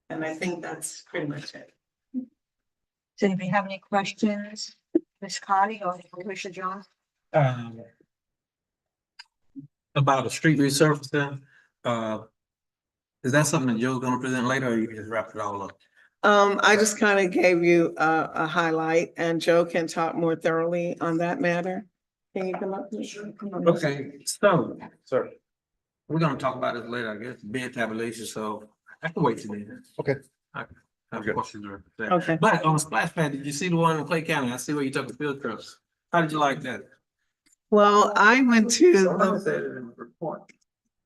And I think that's pretty much it. Does anybody have any questions, Ms. Connie or Commissioner John? About the street resurfacing, is that something that Joe's gonna present later, or you just wrap it all up? I just kind of gave you a highlight and Joe can talk more thoroughly on that matter. Can you come up? Okay, so, sir, we're gonna talk about this later, I guess, bid tabulation, so I can wait till then. Okay. I have questions or that. Okay. But on Splash Pad, did you see the one in Clay County? I see where you took the field trips. How did you like that? Well, I went to,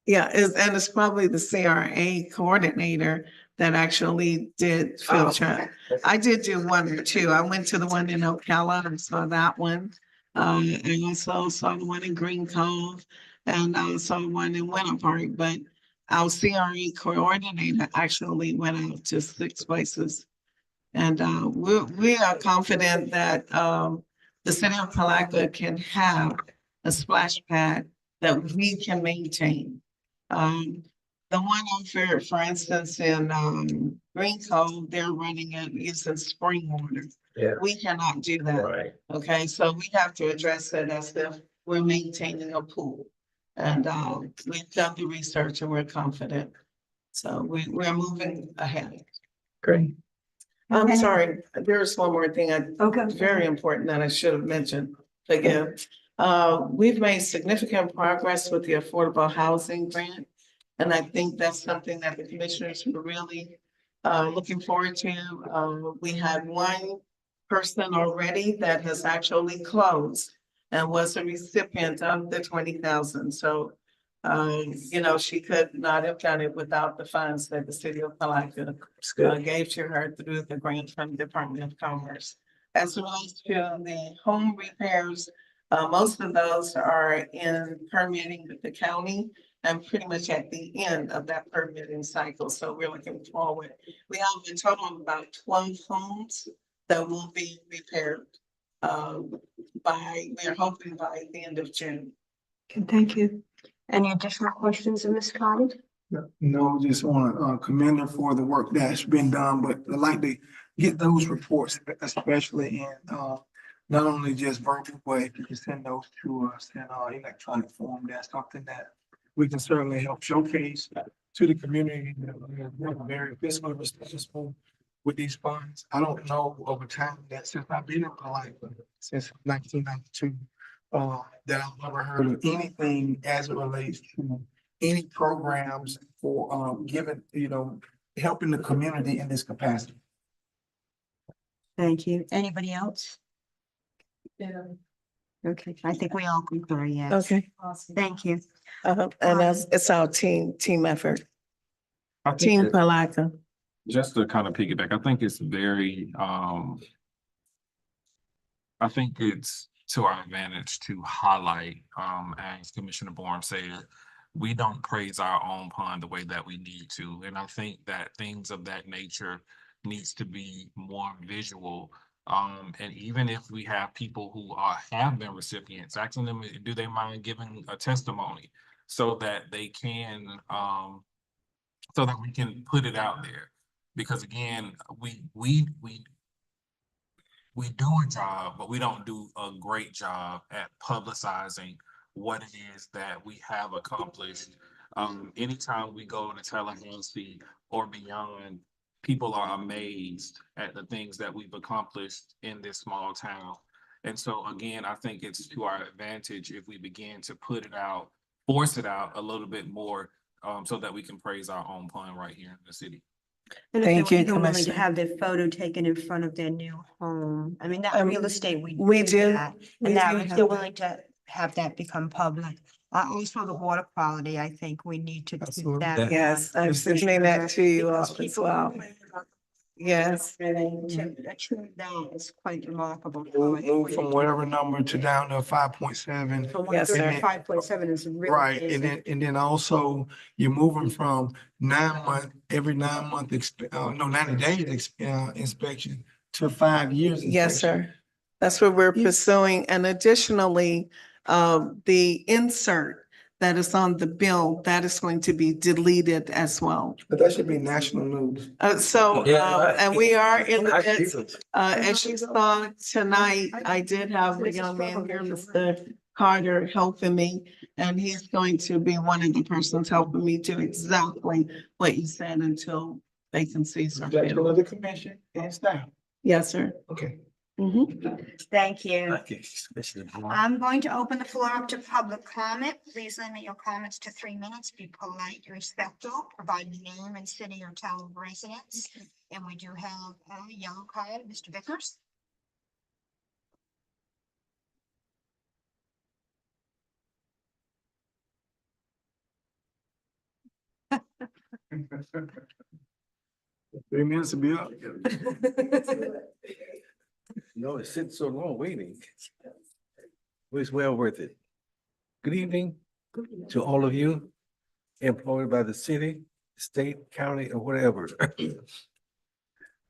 yeah, and it's probably the CRA coordinator that actually did field trip. I did do one or two. I went to the one in Ocala and saw that one. I also saw the one in Green Cove and I saw one in Winter Park, but our CRE coordinator actually went out to 6 places. And we are confident that the city of Palatka can have a splash pad that we can maintain. The one for instance, in Green Cove, they're running it using spring water. Yeah. We cannot do that. Right. Okay, so we have to address it as if we're maintaining a pool. And we've done the research and we're confident. So we're moving ahead. Great. I'm sorry, there's one more thing very important that I should have mentioned again. We've made significant progress with the affordable housing grant. And I think that's something that the commissioners were really looking forward to. We had one person already that has actually closed and was a recipient of the 20,000. So you know, she could not have done it without the funds that the city of Palatka gave to her through the grant from the Department of Commerce. As it relates to the home repairs, most of those are in permitting with the county and pretty much at the end of that permitting cycle. So we're looking forward. We have a total of about 12 homes that will be repaired we're hoping by the end of June. Okay, thank you. Any additional questions of Ms. Connie? No, just want to commend her for the work that's been done, but I'd like to get those reports, especially in not only just verbal, but if you can send those to us in electronic form, that's something that we can certainly help showcase to the community that we're very fiscally responsible with these funds. I don't know over time that since I've been in Palatka since 1992, that I've never heard of anything as it relates to any programs for giving, helping the community in this capacity. Thank you. Anybody else? Yeah. Okay, I think we all concur, yes. Okay. Thank you. And it's our team effort. I think Team that- Palatka. Just to kind of piggyback, I think it's very, I think it's to our advantage to highlight, as Commissioner Bourne said, we don't praise our own pond the way that we need to. And I think that things of that nature needs to be more visual. And even if we have people who have been recipients, asking them, do they mind giving a testimony so that they can, so that we can put it out there. Because again, we do a job, but we don't do a great job at publicizing what it is that we have accomplished. Anytime we go to Tallahassee or beyond, people are amazed at the things that we've accomplished in this small town. And so again, I think it's to our advantage if we begin to put it out, force it out a little bit more, so that we can praise our own pond right here in the city. And if they Thank were you, even willing to Commissioner. have their photo taken in front of their new home, I mean, that real estate, we we do- that. we And now do if have they're that. willing to have that become public. Also the water quality, I think we need to keep Absolutely. that. Yes, I'm sending that to you all as well. Yes. To achieve that is quite remarkable. Move from whatever number to down to 5.7. From Yes, sir. 5.7 is really. Right, amazing. and then also you're moving from 9 month, every 9 month, 90 days, inspection to 5 years. Yes, inspection. sir. That's what we're pursuing. And additionally, the insert that is on the bill, that is going to be deleted as well. But that should be national news. And we are in the I midst, see it. as you saw tonight, I did have the young man here, Mr. Carter, helping me. And he's going to be one of the persons helping me do exactly what you said until vacancies are Pleasure of filled. the commission and staff. Yes, sir. Okay. Thank you. Okay, Commissioner Brown. I'm going to open the floor up to public comment. Please limit your comments to 3 minutes. Be polite, respectful, provide your name and city or town of residence. And we do have a yellow card, Mr. Vickers. Three minutes to be up. No, it's sitting so long waiting. But it's well worth it. Good evening to all of you employed by the city, state, county, or whatever.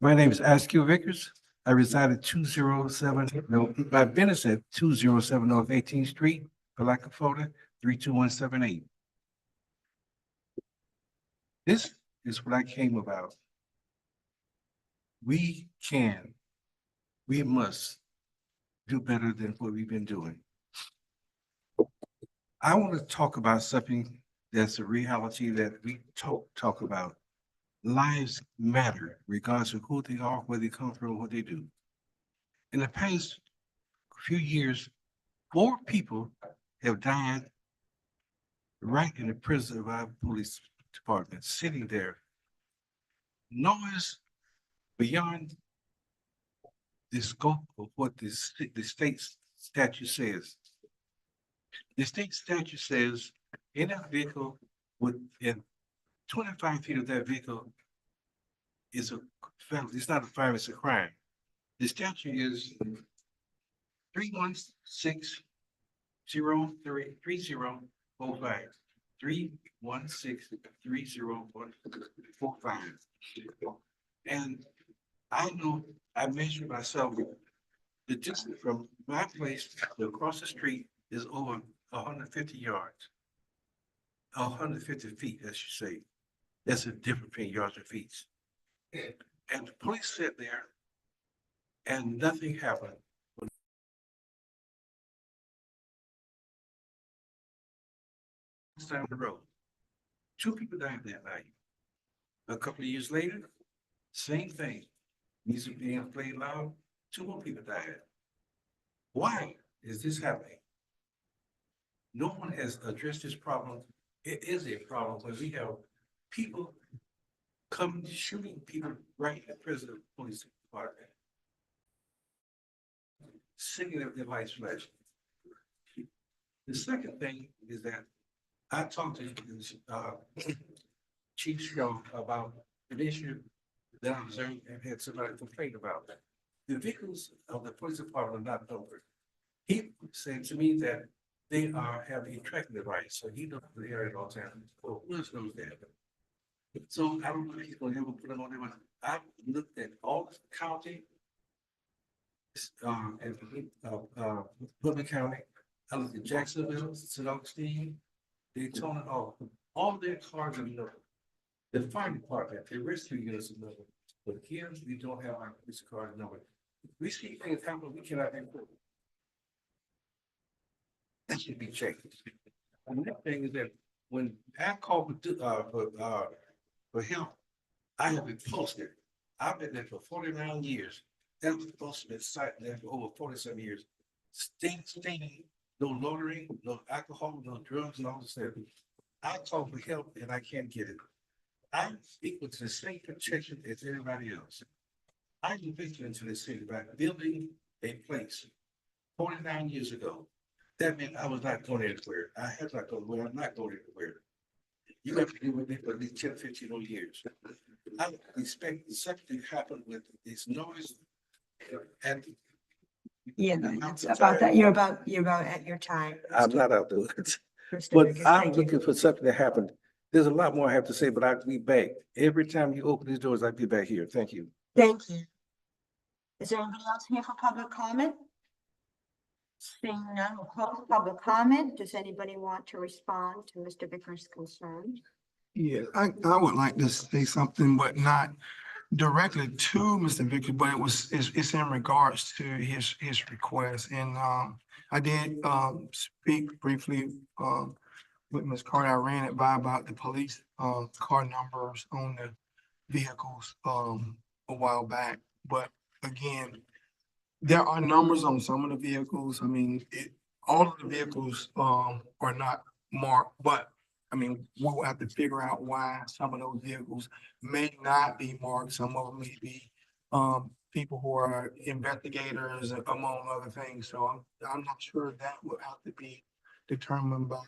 My name is Askew Vickers. I reside at 207, no, my business at 207 North 18th Street, Palatka, Florida, 32178. This is what I came about. We must do better than what we've been doing. I want to talk about something that's a reality that we talk about. Lives matter regardless of who they are, where they come from, what they do. In the past few years, 4 people have died right in the prison of our police department, sitting there. Noise beyond the scope of what the state statute says. The state statute says in a vehicle within 25 feet of that vehicle is a felony. It's not a crime, it's a crime. The statute is 316-030-3045. 316-30145. And I know I measured myself. The distance from my place to across the street is over 150 yards. 150 feet, as you say. That's a difference between yards and feet. And the police sat there and nothing happened. Down the road. 2 people died that night. A couple of years later, same thing. Music being played loud, 2 more people died. Why is this happening? No one has addressed this problem. It is a problem when we have people come shooting people right in prison police department. Singing their lights flash. The second thing is that I talked to Chief Strong about an issue that I observed and had somebody complain about. The vehicles of the police department are not numbered. He said to me that they have a tracking device, so he knows the area at all times. Well, who else knows that? So I don't know if he's gonna ever put them on there, but I looked at all the county, and Putnam County. I looked at Jacksonville, St. Augustine, Daytona, all their cars are numbered. The fire department, the rescue units are numbered, but here we don't have our police cars numbered. We see things happen, we cannot report. That should be changed. And the next thing is that when I call for help, I have been posted. I've been there for 49 years. That was supposed to be site there for over 47 years. stating no loitering, no alcohol, no drugs, and all this stuff. I call for help and I can't get it. I'm equal to the same protection as everybody else. I convicted into the city by building a place 49 years ago. That meant I was not going anywhere. I have not gone anywhere. I'm not going anywhere. You have to deal with me for at least 10, 15 more years. I expect something to happen with this noise and Yeah, it's about that. You're about at your time. I'm not out there. Mr. But Vickers, I'm thank you. looking for something to happen. There's a lot more I have to say, but I'll be back. Every time you open these doors, I'll be back here. Thank you. Thank you. Is there anybody else here for public comment? Seeing none, we'll close public comment. Does anybody want to respond to Mr. Vickers' concerns? Yeah, I would like to say something, but not directly to Mr. Vickers, but it's in regards to his request. And I did speak briefly with Ms. Carter. I ran it by about the police car numbers on the vehicles a while back. But again, there are numbers on some of the vehicles. I mean, all of the vehicles are not marked, but I mean, we'll have to figure out why some of those vehicles may not be marked. Some of them may be people who are investigators, among other things. So I'm not sure that will have to be determined by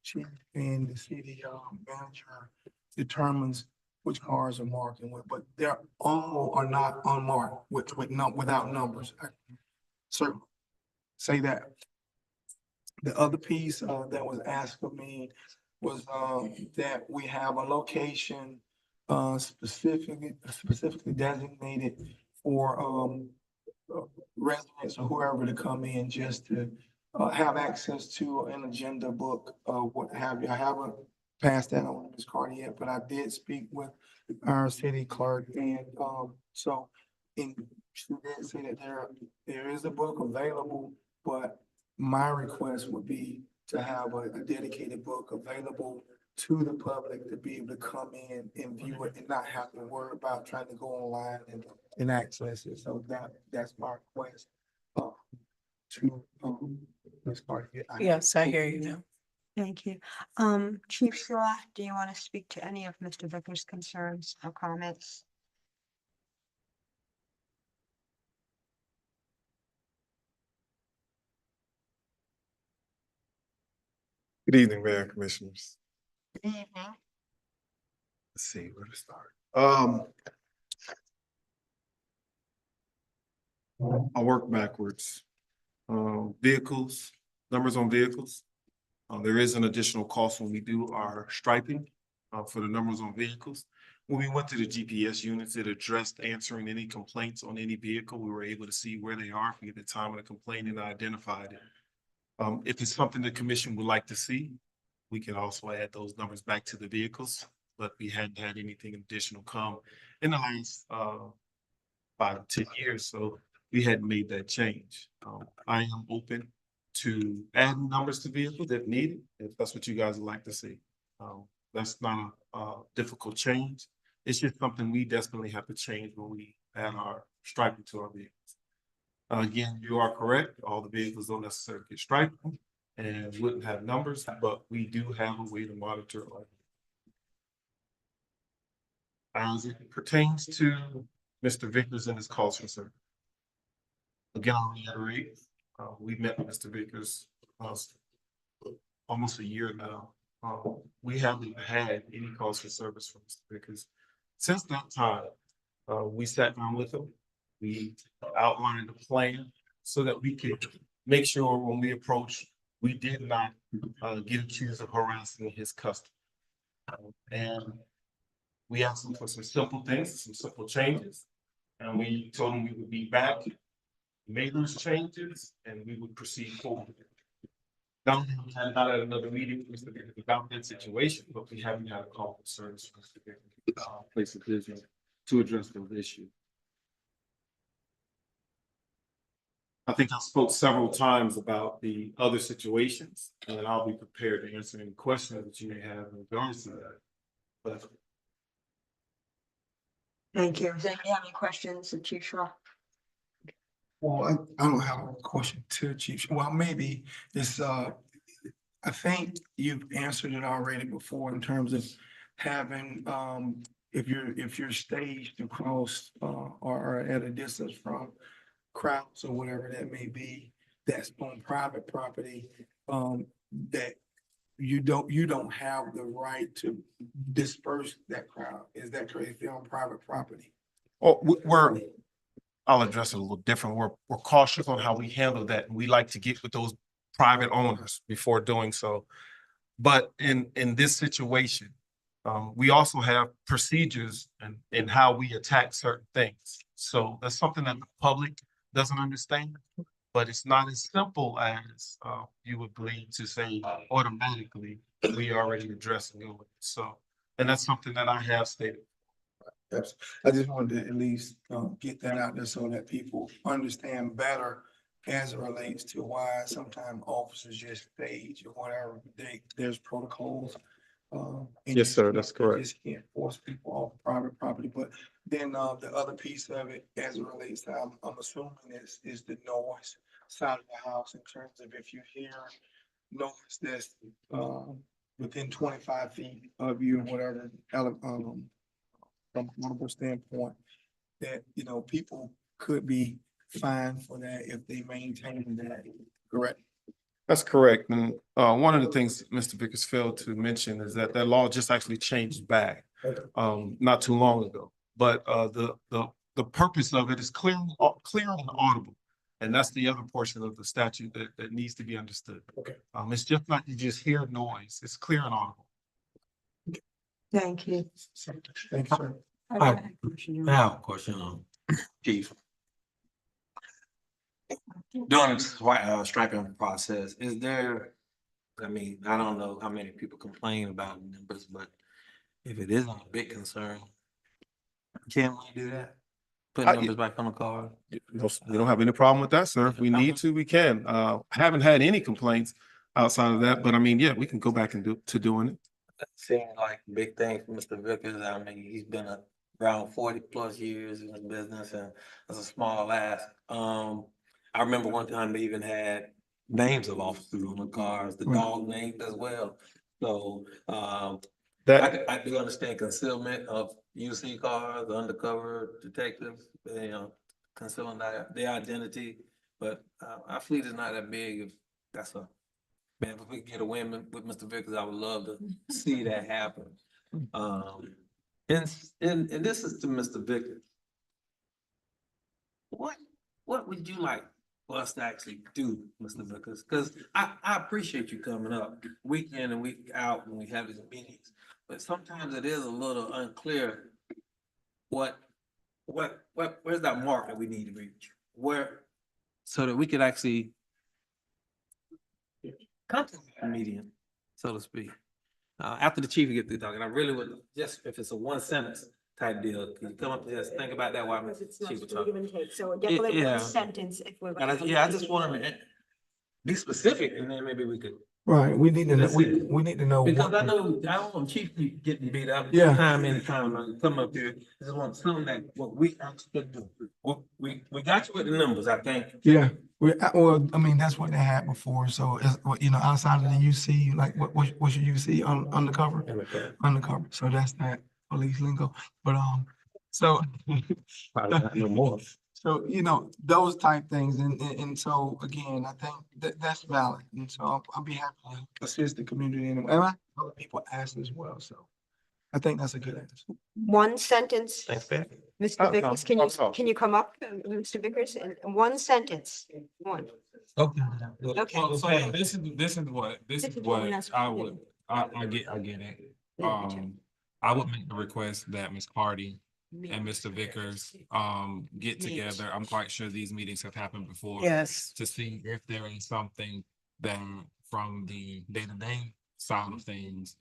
chief, and the city manager determines which cars are marked and what, but they're all are not unmarked without numbers. I certainly say that. The other piece that was asked of me was that we have a location specifically designated for residents or whoever to come in just to have access to an agenda book, what have you. I haven't passed that on to Ms. Carter yet, but I did speak with our city clerk, and so she did say that there is a book available, but my request would be to have a dedicated book available to the public to be able to come in and view it and not have to worry about trying to go online and access it. So that's my request to Ms. Carter. Yes, I hear you now. Thank you. Chief Shaw, do you want to speak to any of Mr. Vickers' concerns or comments? Good evening, Mayor and Commissioners. Good evening. Let's see where to start. I'll work backwards. Vehicles, numbers on vehicles. There is an additional cost when we do our striping for the numbers on vehicles. When we went to the GPS units, it addressed answering any complaints on any vehicle. We were able to see where they are, at the time of the complaint, and identified it. If it's something the commission would like to see, we can also add those numbers back to the vehicles, but we hadn't had anything additional come in the last 5 to 10 years, so we hadn't made that change. I am open to adding numbers to vehicles if needed, if that's what you guys would like to see. That's not a difficult change. It's just something we desperately have to change when we add our striping to our vehicles. Again, you are correct. All the vehicles don't necessarily get striped and wouldn't have numbers, but we do have a way to monitor it. As it pertains to Mr. Vickers and his calls for service. Again, I'll reiterate, we met with Mr. Vickers almost a year now. We haven't had any calls for service from Mr. Vickers. Since that time, we sat down with him. We outlined a plan so that we could make sure when we approach, we did not get accused of harassing his customer. And we asked him for some simple things, some simple changes. And we told him we would be back, made those changes, and we would proceed forward. Now, we had not had another meeting with Mr. Vickers about that situation, but we haven't had a call for service from Mr. Vickers, place of business to address those issues. I think I spoke several times about the other situations, and I'll be prepared to answer any questions that you may have in regards to that. But Thank you. Does anybody have any questions of Chief Shaw? Well, I don't have a question to Chief. Well, maybe it's, I think you've answered it already before in terms of having, if you're staged across, or at a distance from crowds or whatever that may be, that's on private property, that you don't have the right to disperse that crowd. Is that correct? If they're on private property? Oh, I'll address it a little different. We're cautious on how we handle that. We like to get with those private owners before doing so. But in this situation, we also have procedures in how we attack certain things. So that's something that the public doesn't understand, but it's not as simple as you would believe to say automatically we already addressing it. So, and that's something that I have stated. Yes, I just wanted to at least get that out there so that people understand better as it relates to why sometimes officers just stage or whatever. There's protocols. And Yes, sir, that's you correct. just can't force people off private property. But then the other piece of it, as it relates to, I'm assuming is the noise side of the house in terms of if you hear noise that's within 25 feet of you or whatever, from a multiple standpoint, that, you know, people could be fined for that if they maintain that, correct? That's correct. And one of the things Mr. Vickers failed to mention is that that law just actually changed back not too long ago. But the purpose of it is clear and audible. And that's the other portion of the statute that needs to be understood. Okay. It's just not you just hear noise. It's clear and audible. Thank you. Thank you, sir. I have a question on Chief. During the striping process, is there, I mean, I don't know how many people complain about numbers, but if it isn't a big concern, can we do that? Put numbers back on the card? We don't have any problem with that, sir. If we need to, we can. I haven't had any complaints outside of that, but I mean, yeah, we can go back and doing it. Seems like a big thing for Mr. Vickers. I mean, he's been around 40+ years in the business and as a small ask. I remember one time they even had names of officers on the cars, the dog named as well. So, I do understand concealment of UC cars, the undercover detectives, you know, concealing their identity. But our fleet is not that big. If that's a man, if we could get a win with Mr. Vickers, I would love to see that happen. And this is to Mr. Vickers. What would you like for us to actually do, Mr. Vickers? Because I appreciate you coming up week in and week out when we have these meetings, but sometimes it is a little unclear where's that mark that we need to reach? So that we could actually come to a median, so to speak. After the chief get through talking, I really would just, if it's a one sentence type deal, can you come up and just think about that while Because it's not chief such was a give talking? and take, so definitely Yeah. one sentence if we're. And I just want to be specific, and then maybe we could. Right, we need to know, That's it. we need to know. Because what- I don't want chief keep getting beat up. Yeah. Time and time, I come up here, I just want something that what we actually do. We got you with the numbers, I think. Yeah, well, I mean, that's what they had before, so it's, you know, outside of the UC, like, what's your UC undercover? Undercover, so that's that police lingo, but, so. Probably not no more. So, you know, those type things, and so, again, I think that's valid, and so I'll be happy to assist the community, and other people ask as well, so. I think that's a good answer. One sentence, Thanks, Ben. Mr. Vickers, can you come up, Mr. Vickers, in one sentence, one? Okay. Okay. So this is what I get it. I would make the request that Ms. Cardi and Mr. Vickers get together. I'm quite sure these meetings have happened before. Yes. To see if there is something that from the day-to-day side of things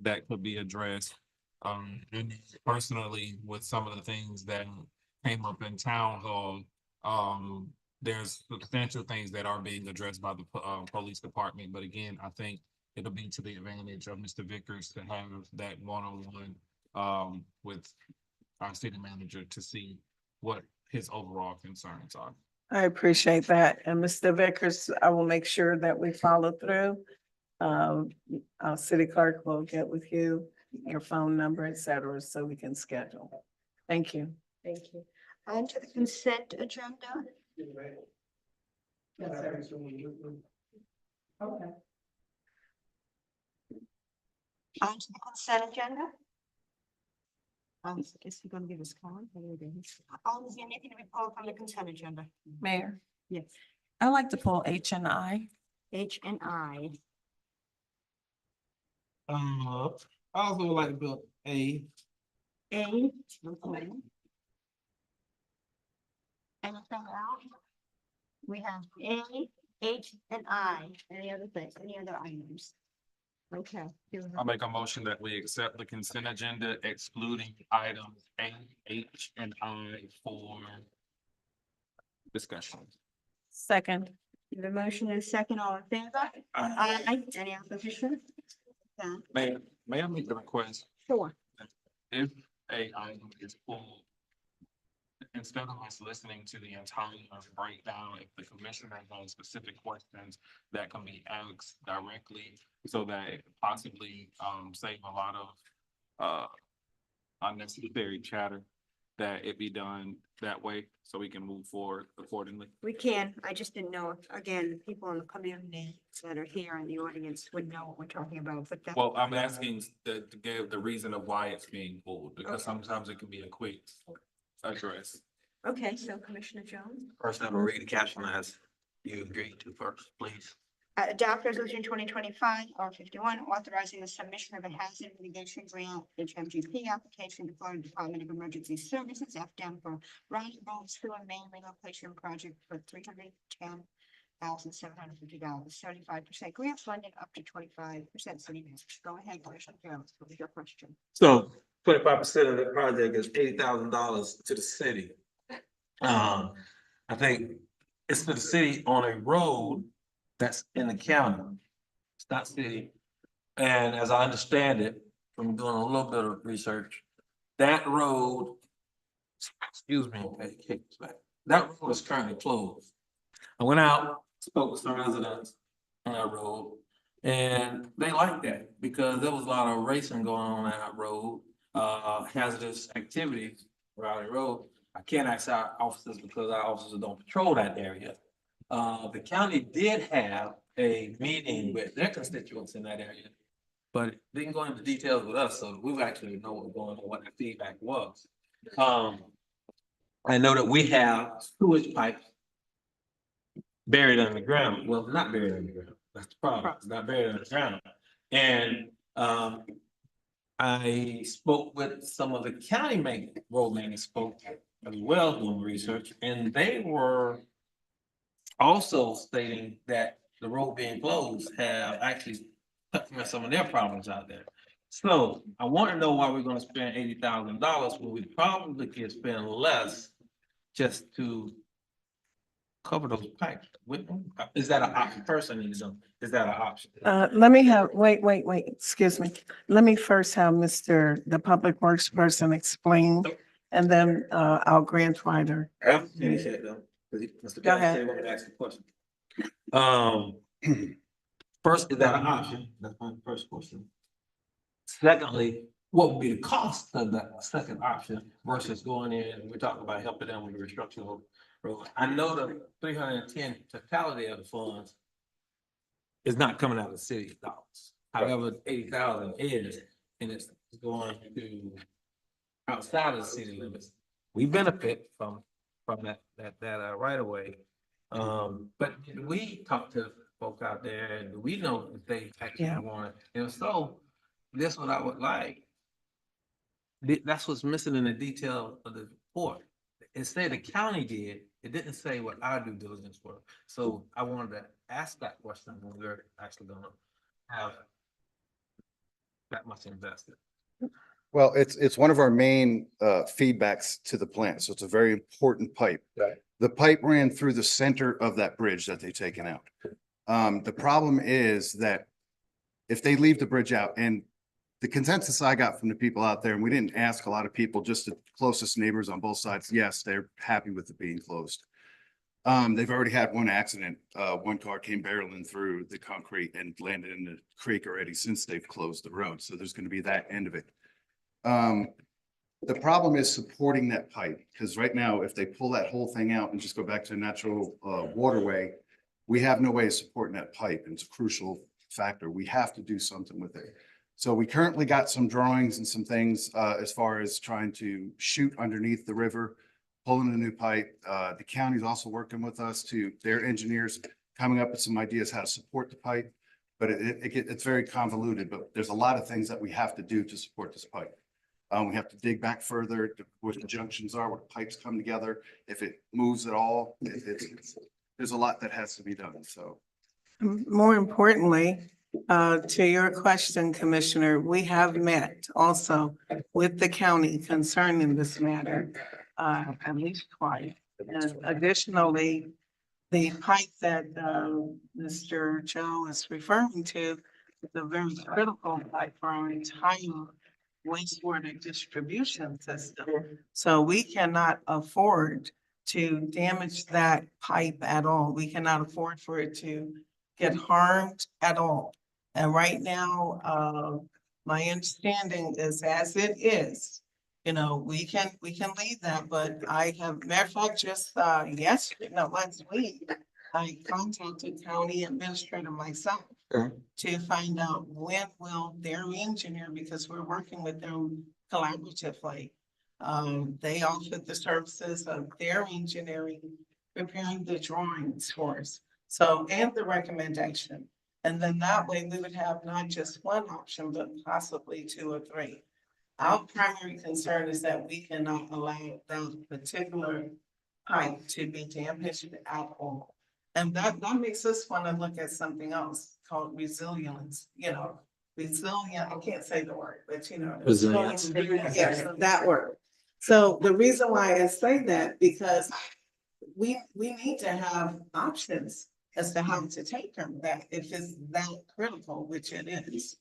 that could be addressed. And personally, with some of the things that came up in town hall, there's substantial things that are being addressed by the police department. But again, I think it'll be to the advantage of Mr. Vickers to have that one-on-one with our city manager to see what his overall concerns are. I appreciate that. And Mr. Vickers, I will make sure that we follow through. Our city clerk will get with you, your phone number, et cetera, so we can schedule. Thank you. Thank you. On to the consent agenda. Okay. On to the consent agenda. I guess you're gonna give us comment. Is there anything to be pulled from the consent agenda? Mayor, Yes. I like to pull H and I. H and I. I also would like to build A. A. Okay. Anything else? We have A, H, and I. Any other things, any other items? Okay. I'll make a motion that we accept the consent agenda excluding items A, H, and I for discussion. Second. The motion is second, all in favor? Aye. Any opposition? Okay. May I make the request? Sure. If a item is pulled, instead of us listening to the entire breakdown, if the commissioner has specific questions that can be asked directly so that it could possibly save a lot of unnecessary chatter, that it be done that way so we can move forward accordingly. We can. I just didn't know if, again, people in the community that are here in the audience would know what we're talking about, but that. Well, I'm asking to give the reason of why it's being pulled, because sometimes it can be a quick address. Okay, so Commissioner Jones. First, I'm gonna read the caption as you agreed to first, please. Adopt resolution 2025-R51, authorizing the submission of a hazard mitigation grant, HMGP application to Florida Department of Emergency Services, FDM, for Ronnie Road Sewer Main Relocation Project for $310,750, 75% grant funded, up to 25% city match. Go ahead, Commissioner Jones. What was your question? So 25% of the project is $80,000 to the city. I think it's to the city on a road that's in the county. It's not city. And as I understand it, from doing a little bit of research, that road, excuse me, that road is currently closed. I went out, spoke with some residents on that road, and they liked that because there was a lot of racing going on that road, hazardous activities around the road. I can't ask our officers because our officers don't patrol that area. The county did have a meeting with their constituents in that area, but didn't go into details with us, so we actually know what's going on, what the feedback was. I know that we have sewage pipes buried underground. Well, not buried underground. That's the problem. It's not buried underground. And I spoke with some of the county road maintenance folks as well doing research, and they were also stating that the road being closed have actually cut some of their problems out there. So I want to know why we're going to spend $80,000 when we probably could spend less just to cover those pipes. Is that an option? Personally, is that an option? Let me have, wait, excuse me. Let me first have the Public Works person explain, and then our grant writer. Finish it though. Go ahead. Say what, ask the question. First, is that an option? That's my first question. Secondly, what would be the cost of that second option versus going in, we're talking about helping them with the restructuring of road. I know the 310 totality of the funds is not coming out of the city dollars. However, 80,000 is, and it's going to outside of the city limits. We benefit from that right away. But did we talk to folks out there, and do we know if they actually want it? And so, this what I would like. That's what's missing in the detail of the report. It said the county did, it didn't say what our due diligence was. So I wanted to ask that question when we're actually gonna have that much invested. Well, it's one of our main feedbacks to the plant, so it's a very important pipe. Right. The pipe ran through the center of that bridge that they've taken out. The problem is that if they leave the bridge out, and the consensus I got from the people out there, and we didn't ask a lot of people, just the closest neighbors on both sides, yes, they're happy with it being closed. They've already had one accident. One car came barreling through the concrete and landed in the creek already since they've closed the road. So there's going to be that end of it. The problem is supporting that pipe, because right now, if they pull that whole thing out and just go back to a natural waterway, we have no way of supporting that pipe. And it's a crucial factor. We have to do something with it. So we currently got some drawings and some things as far as trying to shoot underneath the river, pulling a new pipe. The county's also working with us their engineers coming up with some ideas how to support the pipe. But it's very convoluted, but there's a lot of things that we have to do to support this pipe. We have to dig back further to where the junctions are, where the pipes come together. If it moves at all, there's a lot that has to be done, so. More importantly, to your question, Commissioner, we have met also with the county concerning this matter, at least twice. And additionally, the pipe that Mr. Joe is referring to is a very critical pipe for our entire wastewater distribution system. So we cannot afford to damage that pipe at all. We cannot afford for it to get harmed at all. And right now, my understanding is as it is, you know, we can leave that, but I have, matter of fact, just last week, I contacted county administrator myself to find out when will their engineer, because we're working with them collaboratively. They offered the services of their engineering, preparing the drawings for us. So, and the recommendation. And then that way we would have not just one option, but possibly 2 or 3. Our primary concern is that we cannot allow that particular pipe to be damaged at all. And that makes us want to look at something else called resilience, resilient, I can't say the word, but Resilience. Yes, that word. So the reason why I say that, because we need to have options as to how to take them, that if it's that critical, which it is.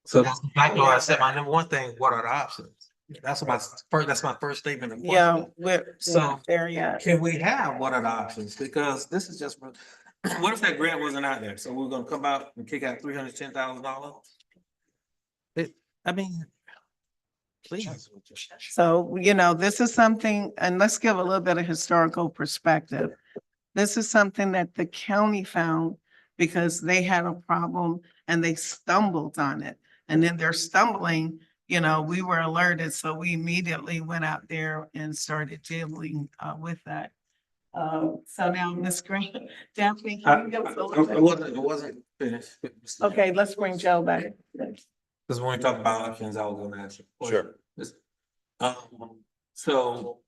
So that's exactly why I said my number one thing, what are the options? That's my first statement. Of Yeah, so there, yeah. can we have what are the options? Because this is just, what if that grant wasn't out there? So we're gonna come out and kick out $310,000? I mean, please. So, this is something, and let's give a little bit of historical perspective. This is something that the county found because they had a problem and they stumbled on it. And in their stumbling, we were alerted, so we immediately went out there and started dealing with that. So now, Ms. Green, Daphne, can you give us a little bit? It wasn't finished. Okay, let's bring Joe back. Because when we talk about options, I was gonna ask you. Sure. So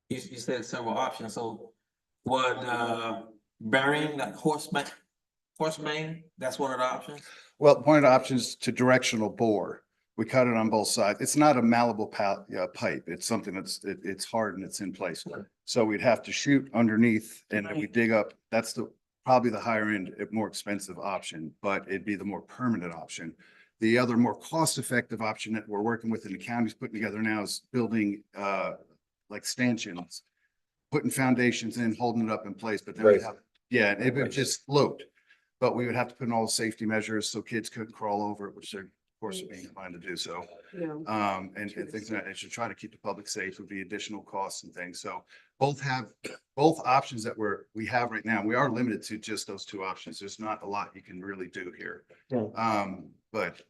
you said several options. So what, burying that horse main, that's one of the options? Well, one of the options to directional bore. We cut it on both sides. It's not a malleable pipe. It's something it's hard and it's in place. So we'd have to shoot underneath and then we dig up. That's probably the higher end, more expensive option, but it'd be the more permanent option. The other more cost-effective option that we're working with in the county's putting together now is building like stanchions, putting foundations in, holding it up in place, but then we have, it would just float. But we would have to put in all the safety measures so kids couldn't crawl over it, which they're, of course, being inclined to do so. And things like that, to try to keep the public safe would be additional costs and things. So both options that we have right now. We are limited to just those 2 options. There's not a lot you can really do here. But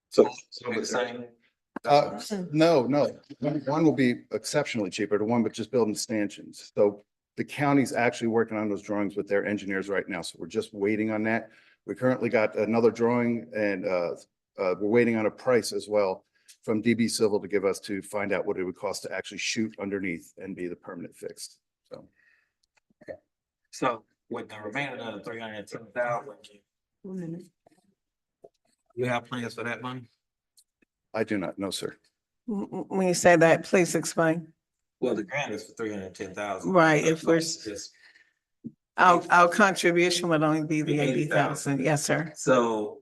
So the same. no, one will be exceptionally cheaper to one, but just building stanchions. So the county's actually working on those drawings with their engineers right now. So we're just waiting on that. We currently got another drawing and we're waiting on a price as well from DB Civil to give us to find out what it would cost to actually shoot underneath and be the permanent fixed. So with the remaining of the $310,000, you have plans for that money? I do not know, sir. When you say that, please explain. Well, the grant is for $310,000. Right, if we're, our contribution would only be the 80,000. Yes, sir. So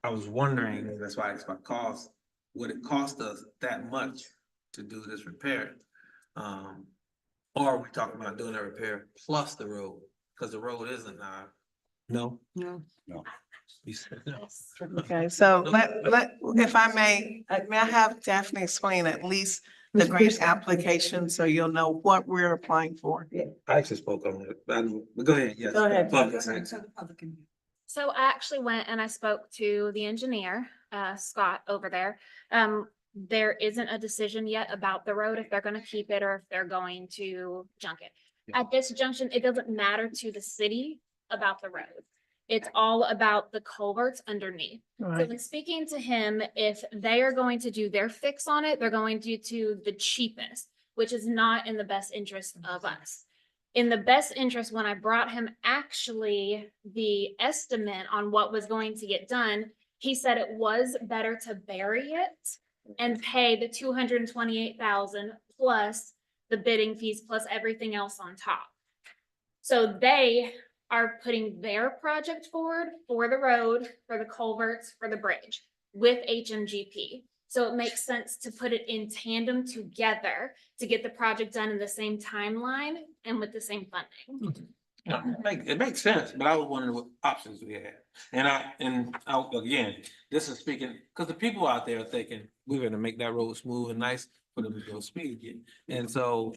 I was wondering, that's why it's my cost, would it cost us that much to do this repair? Or are we talking about doing a repair plus the road? Cause the road isn't, no? No. You said no. Okay, so if I may I have Daphne explain at least the grant application, so you'll know what we're applying for? I actually spoke on it, but go ahead, yes. Go ahead. Public sector. So I actually went and I spoke to the engineer, Scott over there. There isn't a decision yet about the road, if they're gonna keep it or if they're going to junk it. At this junction, it doesn't matter to the city about the road. It's all about the culverts underneath. So Right. in speaking to him, if they are going to do their fix on it, they're going to do the cheapest, which is not in the best interest of us. In the best interest, when I brought him actually the estimate on what was going to get done, he said it was better to bury it and pay the 228,000 plus the bidding fees plus everything else on top. So they are putting their project forward for the road, for the culverts, for the bridge with HMGP. So it makes sense to put it in tandem together to get the project done in the same timeline and with the same funding. No, it makes sense, but I was wondering what options we had. Again, this is speaking, because the people out there are thinking, we're gonna make that road smooth and nice for them to go speed again. And so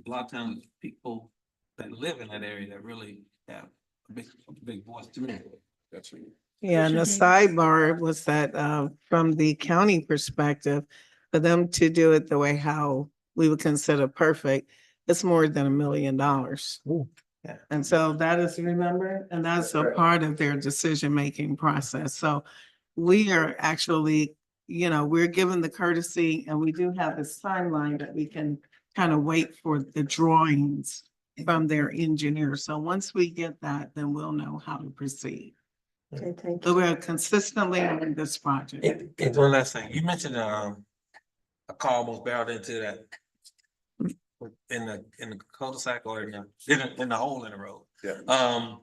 a lot of times people that live in that area that really have a big voice to me. That's right. Yeah, and the sidebar was that, from the county perspective, for them to do it the way how we would consider perfect, it's more than $1 million. Yeah. And so that is, remember, and that's a part of their decision-making process. So we are actually, we're given the courtesy and we do have this timeline that we can kind of wait for the drawings from their engineer. So once we get that, then we'll know how to proceed. Okay, thank So you. we're consistently on this project. And one last thing, you mentioned, a car almost barreled into that in the cul-de-sac or in the hole in the road. Yeah.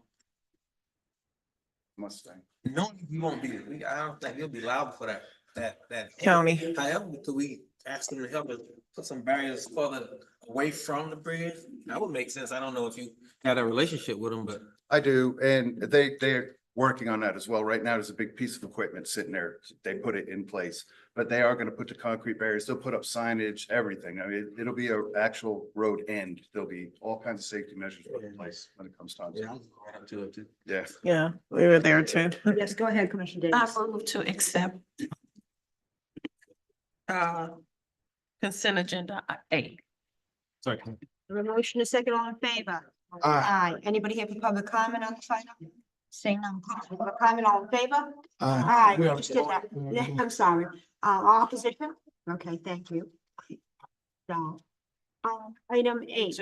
Mustang. No, you won't be, I don't think you'll be liable for that. County. However, could we ask them to help us put some barriers further away from the bridge? That would make sense. I don't know if you had a relationship with them, but. I do, and they're working on that as well. Right now, there's a big piece of equipment sitting there. They put it in place, but they are gonna put the concrete barriers. They'll put up signage, everything. I mean, it'll be an actual road end. There'll be all kinds of safety measures put in place when it comes time. Yeah, I was right up to it too. Yeah. Yeah, we were there too. Yes, go ahead, Commissioner I Davis. move to accept consent agenda A. Sorry. A motion, a second, all in favor? Aye. Anybody here for public comment on this item? Seeing none, public comment, all in favor? Aye. We We have just did that. I'm sorry. Opposition? Okay, thank you. So, item eight.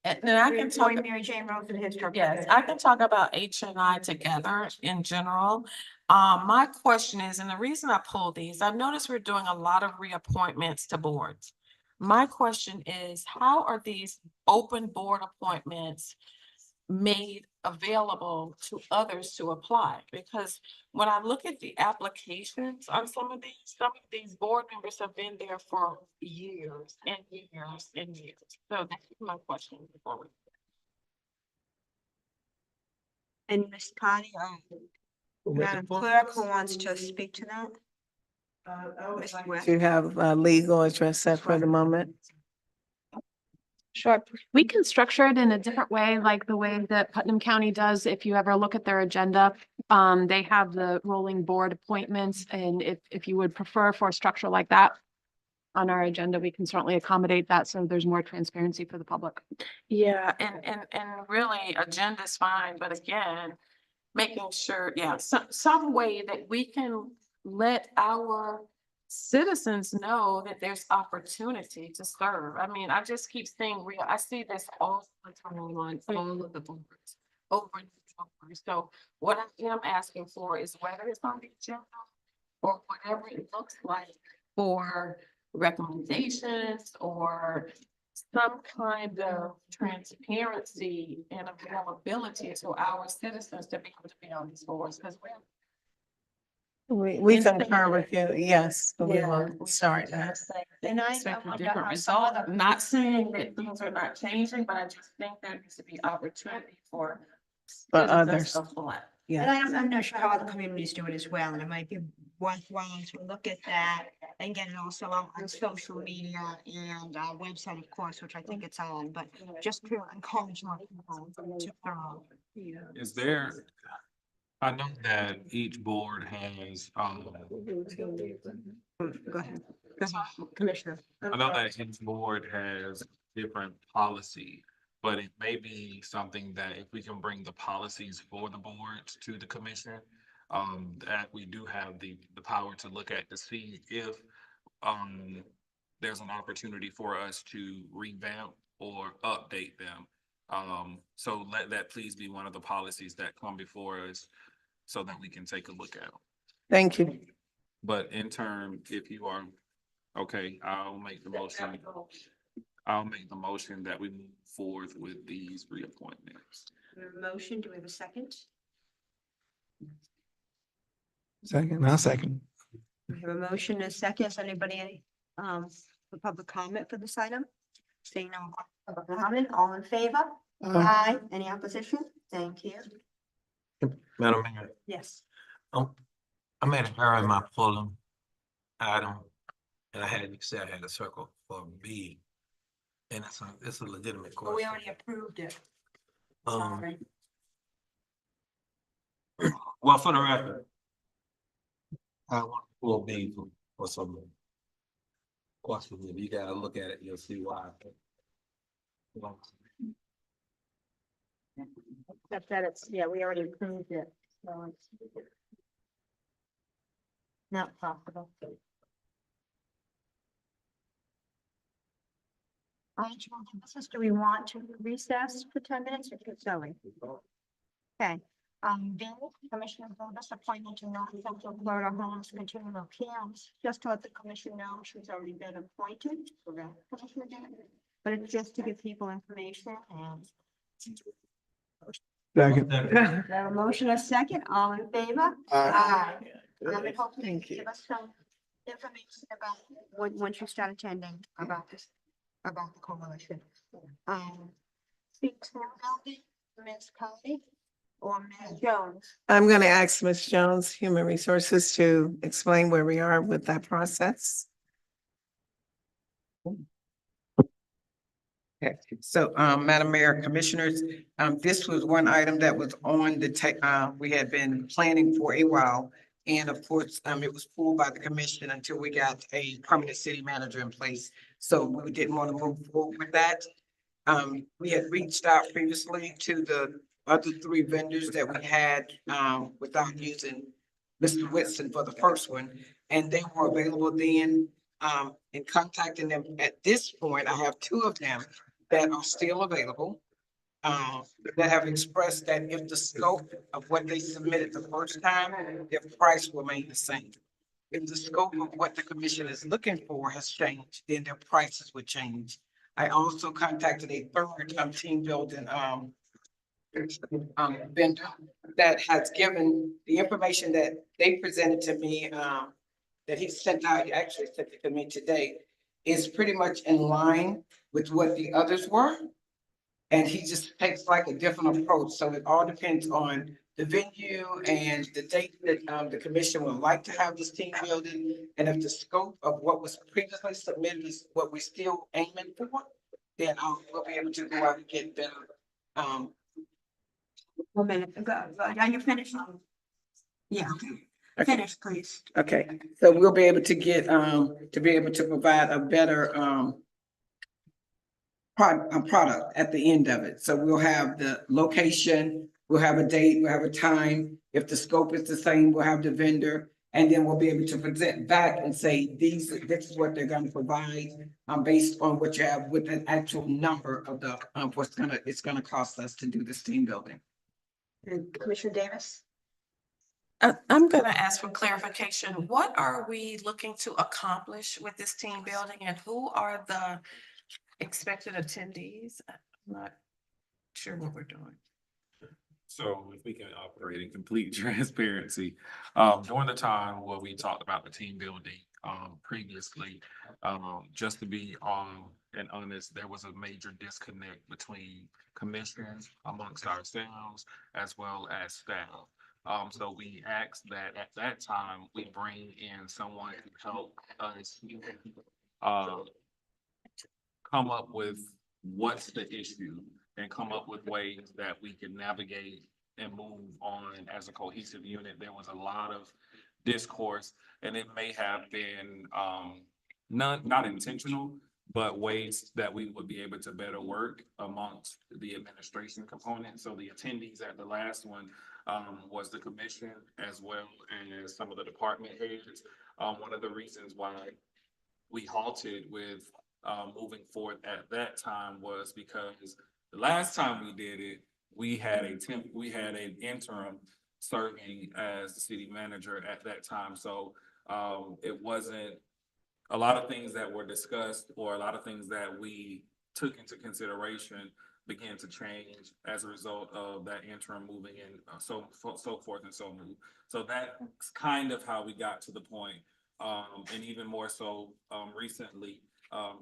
And I can talk, Mary Jane Rose and his. yes, I can talk about H and I together in general. My question is, and the reason I pulled these, I've noticed we're doing a lot of reappointments to boards. My question is, how are these open board appointments made available to others to apply? Because when I look at the applications on some of these board members have been there for years and years and years. So that's my question before we. And Ms. Connie, Madam Clerk, who wants to speak to that? Ms. West. To have legal address that for the moment. Sure. We can structure it in a different way, like the way that Putnam County does. If you ever look at their agenda, they have the rolling board appointments. And if you would prefer for a structure like that on our agenda, we can certainly accommodate that. So there's more transparency for the public. Yeah, and really agenda's fine, but again, making sure, yeah, some way that we can let our citizens know that there's opportunity to serve. I mean, I just keep saying I see this all the time on all of the boards, over and over. So what I am asking for is whether it's on the agenda or whatever it looks like for recommendations or some kind of transparency and availability to our citizens to be able to be on these boards, because We concur with you, yes, we will start that. And I Expect a wonder different how result. I'm not saying that things are not changing, but I just think there needs to be opportunity for Others. of the land. And I'm not sure how other communities do it as well, and it might be worthwhile to look at that and get it also on social media and our website, of course, which I think it's on, but just to encourage more people to throw. Is there, I know that each board has, Go ahead. Go ahead, Commissioner. I know that each board has different policy, but it may be something that if we can bring the policies for the boards to the commission, that we do have the power to look at to see if, there's an opportunity for us to revamp or update them. So let that please be one of the policies that come before us so that we can take a look at them. Thank you. But in turn, if you are, okay, I'll make the motion. I'll make the motion that we move forward with these reappointments. We have a motion, do we have a second? Second, I'll second. We have a motion and a second. Is anybody, for public comment for this item? Seeing no public comment, all in favor? Aye. Any opposition? Thank you. Madam Mayor, Yes. I made an error in my polling item, and I had, you said I had a circle for B. And it's a legitimate But we question. already approved it. Um, Sorry. well, for the record, I want to pull B for some questions. If you gotta look at it, you'll see why. Except that it's, yeah, we already approved it, so it's not possible. Do we want to recess for 10 minutes or keep going? Okay, Bill, Commissioner Davis appointment to North Central Florida Homes Continuum Appeals, just to let the commission know she's already been appointed for that, Commissioner Davis. But it's just to give people information and. Second. We have a motion, a second, all in favor? Aye. And hopefully Thank you. give us some information about once you start attending about this, about the coalition. Speak to Ms. Cody or Ms. Jones. I'm gonna ask Ms. Jones, Human Resources, to explain where we are with that process. Okay, so, Madam Mayor, Commissioners, this was one item that was on the we had been planning for a while. And of course, it was pulled by the commission until we got a permanent city manager in place. So we didn't want to move forward with that. We had reached out previously to the other three vendors that we had, without using Mr. Whitson for the first one, and they were available then. In contacting them at this point, I have two of them that are still available, that have expressed that if the scope of what they submitted the first time, their price will remain the same. If the scope of what the commission is looking for has changed, then their prices would change. I also contacted a third team building vendor that has given the information that they presented to me, that he sent out, he actually sent it to me today, is pretty much in line with what the others were. And he just takes like a different approach. So it all depends on the venue and the date that the commission would like to have this team building. And if the scope of what was previously submitted is what we're still aiming for, then we'll be able to go out and get better. 1 minute ago. Are you finished? Yeah, okay. Finish, please. Okay, so we'll be able to get, to be able to provide a better, product at the end of it. So we'll have the location, we'll have a date, we'll have a time. If the scope is the same, we'll have the vendor. And then we'll be able to present back and say, this is what they're gonna provide, based on what you have with an actual number of the, it's gonna cost us to do this team building. And Commissioner Davis? I'm gonna ask for clarification. What are we looking to accomplish with this team building and who are the expected attendees? I'm not sure what we're doing. So if we can operate in complete transparency, during the time where we talked about the team building, previously, just to be and honest, there was a major disconnect between commissioners amongst ourselves as well as staff. So we asked that at that time, we bring in someone to help us, uh, come up with what's the issue and come up with ways that we can navigate and move on as a cohesive unit. There was a lot of discourse, and it may have been not intentional, but ways that we would be able to better work amongst the administration component. So the attendees at the last one was the commission as well as some of the department heads. One of the reasons why we halted with moving forward at that time was because the last time we did it, we had an interim serving as the city manager at that time. So it wasn't a lot of things that were discussed or a lot of things that we took into consideration began to change as a result of that interim moving in, so forth and so on. So that's kind of how we got to the point. And even more so, recently, I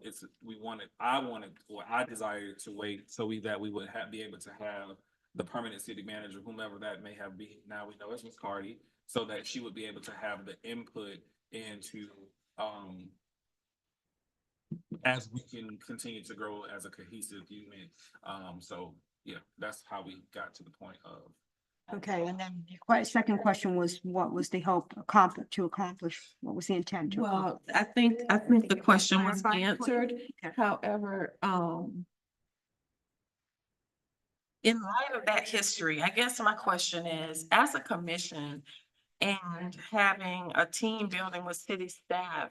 desired to wait so that we would be able to have the permanent city manager, whomever that may have been. Now we know it's Ms. Cardi, so that she would be able to have the input into, as we can continue to grow as a cohesive unit. So yeah, that's how we got to the point of. Okay, and then second question was, what was the hope to accomplish? What was the intent? to accomplish? Well, I think the question was Clarify, please. answered. Okay. However, in light of that history, I guess my question is, as a commission and having a team building with city staff,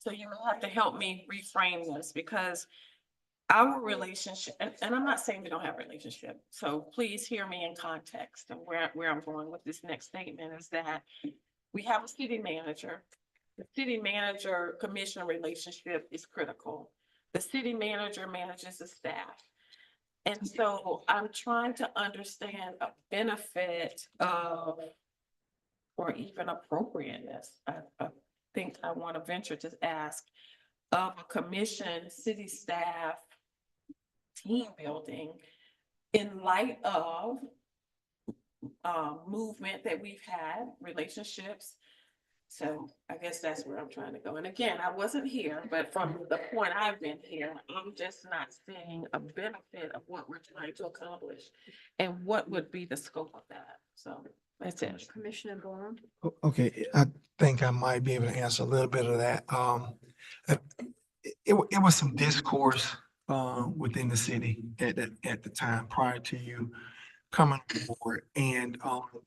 so you will have to help me reframe this, because our relationship, and I'm not saying we don't have a relationship, so please hear me in context, and where I'm going with this next statement is that we have a city manager. The city manager commissioner relationship is critical. The city manager manages the staff. And so I'm trying to understand a benefit of, or even appropriateness. I think I want to venture to ask of a commission, city staff, team building in light of movement that we've had, relationships. So I guess that's where I'm trying to go. And again, I wasn't here, but from the point I've been here, I'm just not seeing a benefit of what we're trying to accomplish and what would be the scope of that. So that's it. Commissioner Bond? Okay, I think I might be able to answer a little bit of that. It was some discourse within the city at the time prior to you coming forward. And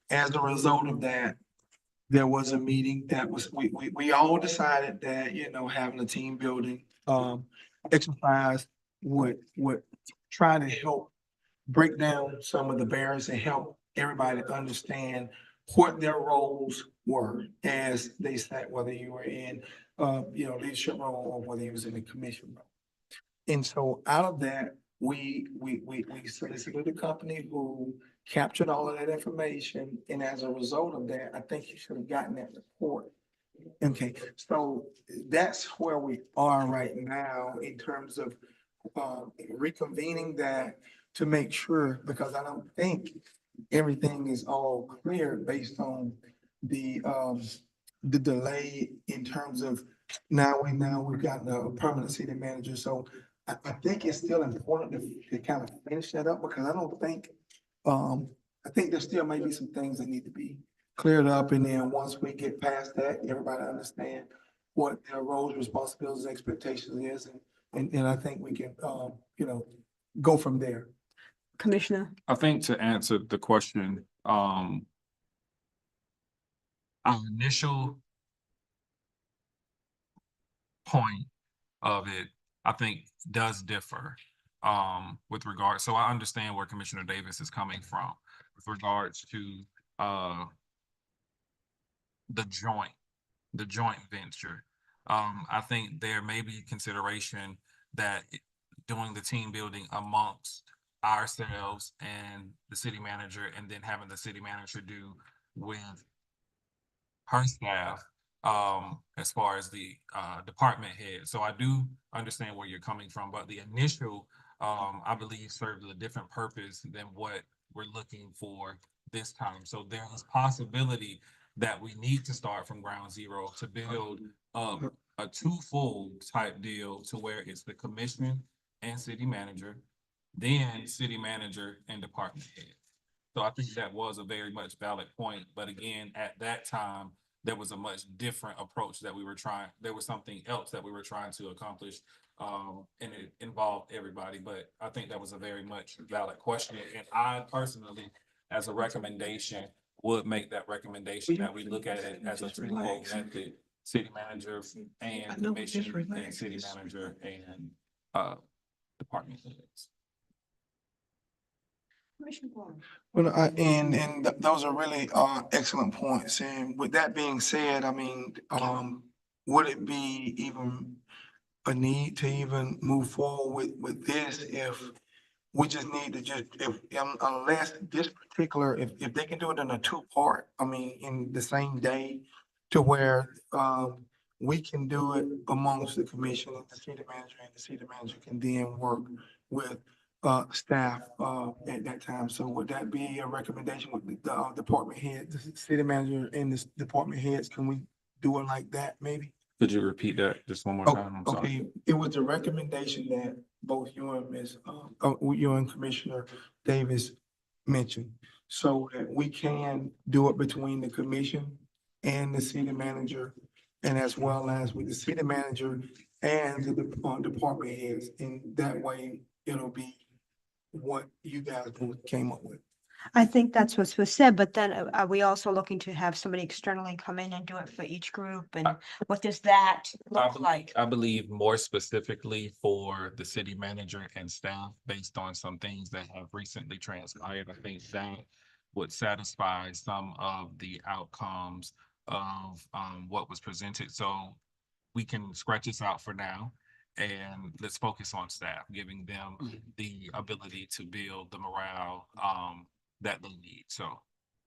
as a result of that, there was a meeting that was, we all decided that, having a team building exercise would try to help break down some of the barriers and help everybody understand what their roles were as they sat, whether you were in leadership role or whether you was in the commission role. And so out of that, we solicited a company who captured all of that information. And as a result of that, I think you should have gotten that report. Okay, so that's where we are right now in terms of reconvening that to make sure, because I don't think everything is all clear based on the delay in terms of now we've got a permanent city manager. So I think it's still important to kind of finish that up, because I don't think, I think there still may be some things that need to be cleared up. And then once we get past that, everybody understand what their roles, responsibilities, expectations is. And I think we can, go from there. Commissioner? I think to answer the question, our initial point of it, I think does differ with regard. So I understand where Commissioner Davis is coming from with regards to the joint venture. I think there may be consideration that doing the team building amongst ourselves and the city manager, and then having the city manager do with her staff, as far as the department head. So I do understand where you're coming from, but the initial, I believe, served a different purpose than what we're looking for this time. So there is possibility that we need to start from ground zero to build up a twofold type deal to where it's the commission and city manager, then city manager and department head. So I think that was a very much valid point. But again, at that time, there was a much different approach that we were trying, there was something else that we were trying to accomplish. And it involved everybody, but I think that was a very much valid question. And I personally, as a recommendation, would make that recommendation that we look at it as a twofold method, city manager and commission and city manager and department heads. Well, those are really, excellent points. And with that being said, I mean, would it be even a need to even move forward with this if we just need to just, unless this particular, if they can do it in a two-part, I mean, in the same day to where, we can do it amongst the commission and the city manager can then work with staff at that time. So would that be a recommendation with the department head, the city manager and the department heads? Can we do it like that maybe? Could you repeat that just one more time? I'm sorry. Okay, it was a recommendation that both you and you and Commissioner Davis mentioned. So that we can do it between the commission and the city manager, and as well as with the city manager and the department heads. And that way, it'll be what you guys both came up with. I think that's what's was said, but then are we also looking to have somebody externally come in and do it for each group? And what does that look like? I believe more specifically for the city manager and staff, based on some things that have recently transpired, I think that would satisfy some of the outcomes of what was presented. So we can scratch this out for now. And let's focus on staff, giving them the ability to build the morale that they need. So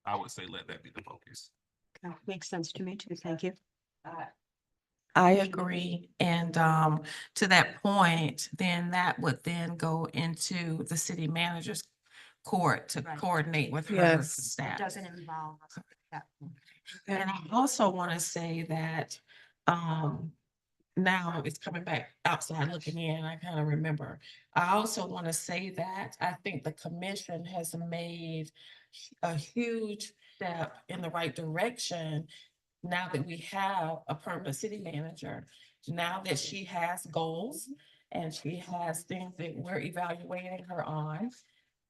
I would say let that be the focus. Okay, makes sense to me too. Thank you. I agree. And to that point, then that would then go into the city manager's court to Right. coordinate with her It staff. doesn't involve that. And I also want to say that now it's coming back outside looking in, I kind of remember. I also want to say that I think the commission has made a huge step in the right direction now that we have a permanent city manager, now that she has goals and she has things that we're evaluating her on.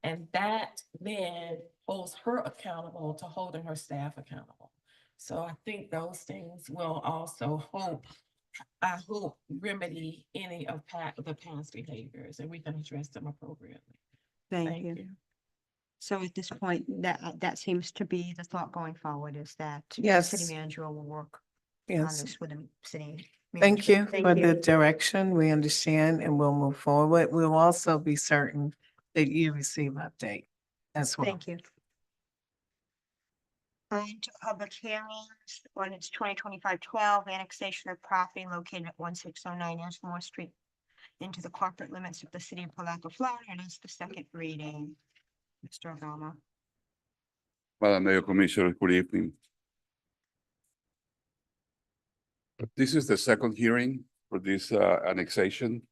And that then holds her accountable to holding her staff accountable. So I think those things will also I hope remedy any of the past behaviors and we can address them appropriately. Thank you. So at this point, that seems to be the thought going forward, is that the Yes. city manager will work on Yes. this with the city. Thank manager. you for the direction. We understand and we'll move forward. We'll also be certain that you receive update as well. Thank you. On to public hearings, ordinance 2025-12, annexation of property located at 1609 Ashmore Street into the corporate limits of the city of Palatka, Florida, and it's the second reading. Mr. Obama. Madam Mayor, Commissioner, good evening. This is the second hearing for this annexation,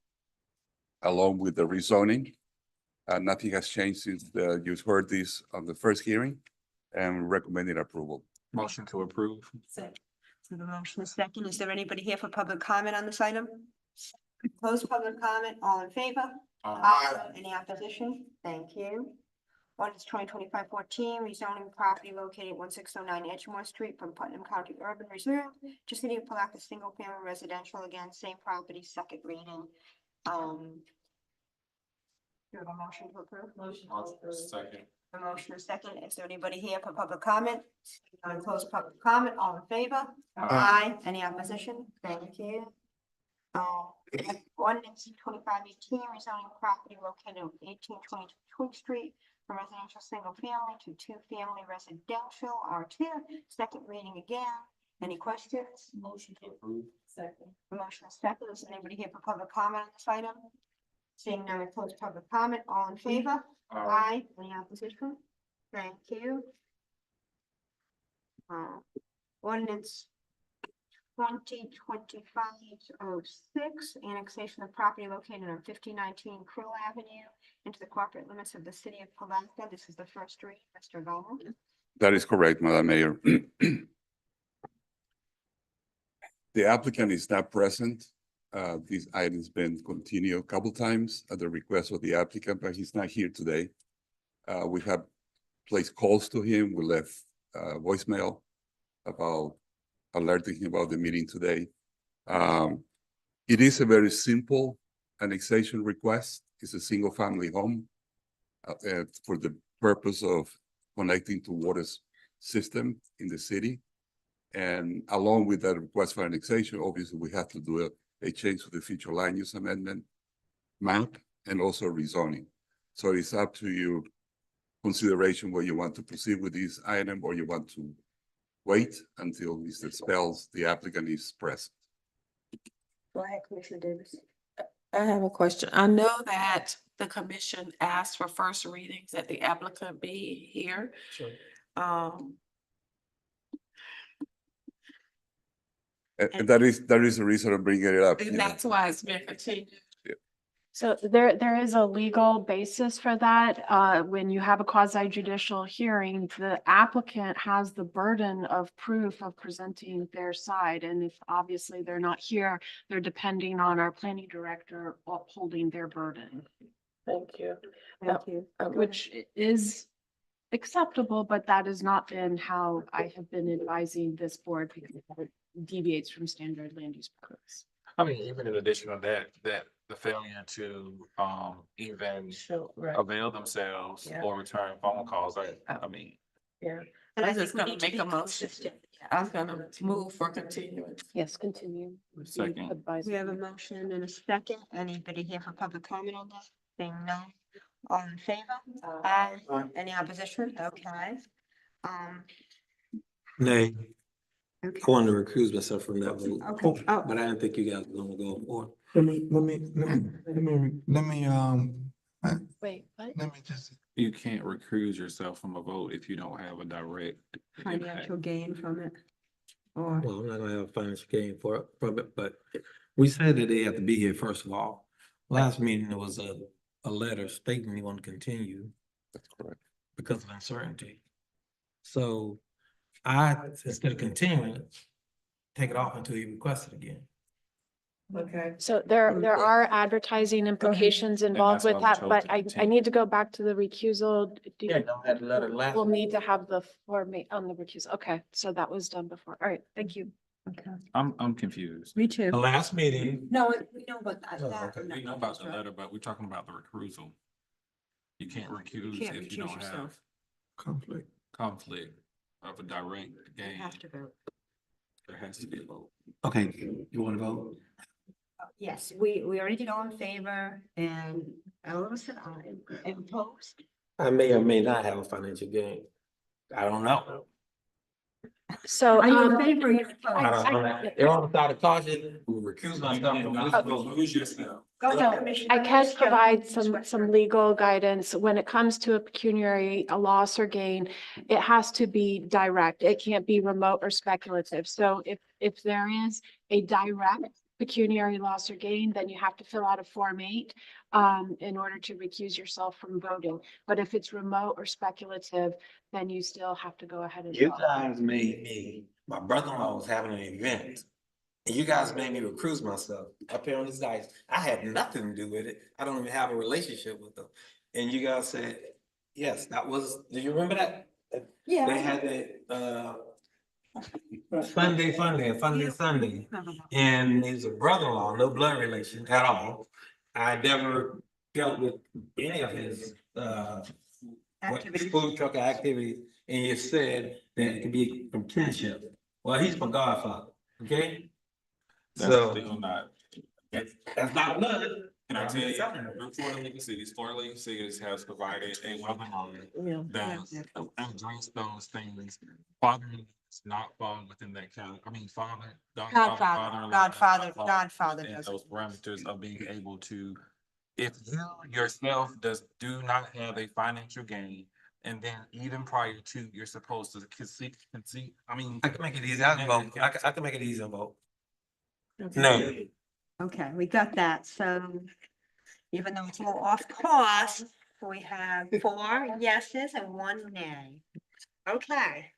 along with the rezoning. Nothing has changed since you heard this on the first hearing, and recommending approval. Motion to approve. So the motion is second. Is there anybody here for public comment on this item? Close public comment. All in favor? Aye. Any opposition? Thank you. Ordinance 2025-14, rezoning property located at 1609 Edgemore Street from Putnam County Urban Reserve to City of Palatka Single Family Residential. Again, same property, second reading. Do you have a motion to approve? Motion. Second. A motion is second. Is there anybody here for public comment? Close public comment. All in favor? Aye. Any opposition? Thank you. Ordinance 2518, rezoning property located on 1822 Twin Street from residential single family to two-family residential R2. Second reading again. Any questions? Motion to approve. Second. Motion is second. Is anybody here for public comment on this item? Seeing none, I close public comment. All in favor? Aye. Any opposition? Thank you. Ordinance 2025-06, annexation of property located on 5019 Krill Avenue into the corporate limits of the city of Palatka. This is the first read. Mr. Vogel. That is correct, Madam Mayor. The applicant is not present. This item's been continued a couple times at the request of the applicant, but he's not here today. We have placed calls to him. We left voicemail about alerting him about the meeting today. It is a very simple annexation request. It's a single family home for the purpose of connecting to water system in the city. And along with that request for annexation, obviously we have to do a change to the future land use amendment map and also rezoning. So it's up to you consideration whether you want to proceed with this item or you want to wait until Mr. Spells, the applicant, is present. Go ahead, Commissioner Davis. I have a question. I know that the commission asked for first readings that the applicant be here. Sure. And that is the reason I'm bringing it up. And that's why it's been continued. So there is a legal basis for that. When you have a quasi judicial hearing, the applicant has the burden of proof of presenting their side. And if obviously they're not here, they're depending on our planning director upholding their burden. Thank you. Thank you. Which is acceptable, but that has not been how I have been advising this board because it deviates from standard land use practice. I mean, even in addition to that the failure to even avail themselves or return phone calls, I mean. Yeah. And I I was just think we gonna need to make be a motion. consistent. I was gonna move for continuance. Yes, continue. Second. We have a motion and a second. Anybody here for public comment on that? Saying no. All in favor? Aye. Any opposition? Okay. Nay, Okay. I wanted to recuse myself from that vote. Okay. Oh. But I didn't think you guys were gonna go for. Let me, Wait, what? let me just, You can't recuse yourself from a vote if you don't have a direct impact. Financial gain from it. Or, Well, I'm not gonna have a financial gain from it, but we said that they have to be here first of all. Last meeting, there was a letter stating they want to continue That's correct. because of uncertainty. So instead of continuing, take it off until you request it again. Okay. So there are advertising implications involved that's with why we that, chose but to I continue. need to go back to the recusal. Do you- don't have the letter last. We'll need to have the form on the recusal. Okay, so that was done before. All right, thank you. okay. I'm confused. Me too. The last meeting. No, we know about that. Oh, that- okay. We know about the letter, but we're talking about the recusal. You can't recuse Can't if you recuse don't have yourself. conflict. conflict of a direct You gain. have to vote. There has to be a vote. Okay, you wanna vote? Yes, we already did all in favor and Ella said aye. And opposed? I may or may not have a financial gain. I don't know. So. Are you in favor or you I opposed? don't know. They're on the side of caution, we'll recuse myself from this vote. Lose yourself. Go So ahead, Commissioner. I can provide some legal guidance when it comes to a pecuniary, a loss or gain. It has to be direct. It can't be remote or speculative. So if there is a direct pecuniary loss or gain, then you have to fill out a Form 8 in order to recuse yourself from voting. But if it's remote or speculative, then you still have to go ahead and You vote. guys made my brother-in-law was having an event. And you guys made me recuse myself up here on this dice. I had nothing to do with it. I don't even have a relationship with them. And you guys said, yes, that was, do you remember that? Yeah. They had that, Sunday, Sunday. And he's a brother-in-law, no blood relation at all. I never dealt with any of his, Activities. food truck activities. And you said that it could be from kinship. Well, he's my godfather, okay? That's So, still not That's not blood. Can I tell you, Florida League of Cities, Florida League of Cities has provided a webinar that address those things. Father does not fall within that category. I mean, father. Godfather And does. those parameters of being able to, if you yourself do not have a financial gain, and then even prior to, you're supposed to concede, I mean. I can make it easy. I can vote. I can make it easy and vote. No. Okay, we got that. So even though it's a little off course, we have 4 yeses and 1 nay. Okay.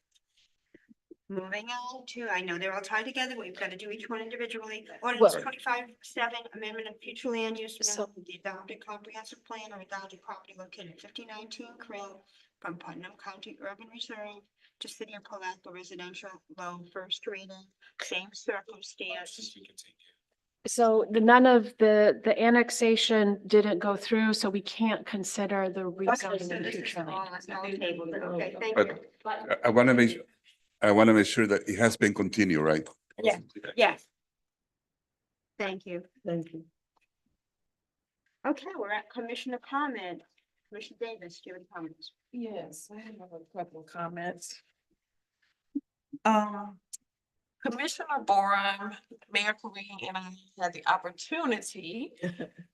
Moving on to, I know they're all tied together, we've got to do each one individually. Ordinance Well- 25-7, amendment of future land use map So- of the adopted comprehensive plan or adopted property located at 5019 Krill from Putnam County Urban Reserve to City of Palatka Residential Loan, first reading, same circumstance. So none of the annexation didn't go through, so we can't consider the Okay, rezoning so in the this is future. all tabled. Okay, thank But you. I want to make sure that it has been continued, right? Yeah, yes. Thank you. Thank you. Okay, we're at commissioner comment. Commissioner Davis, do you have any comments? Yes, I have a couple of comments. Commissioner Borum, Mayor Kareem, and I had the opportunity,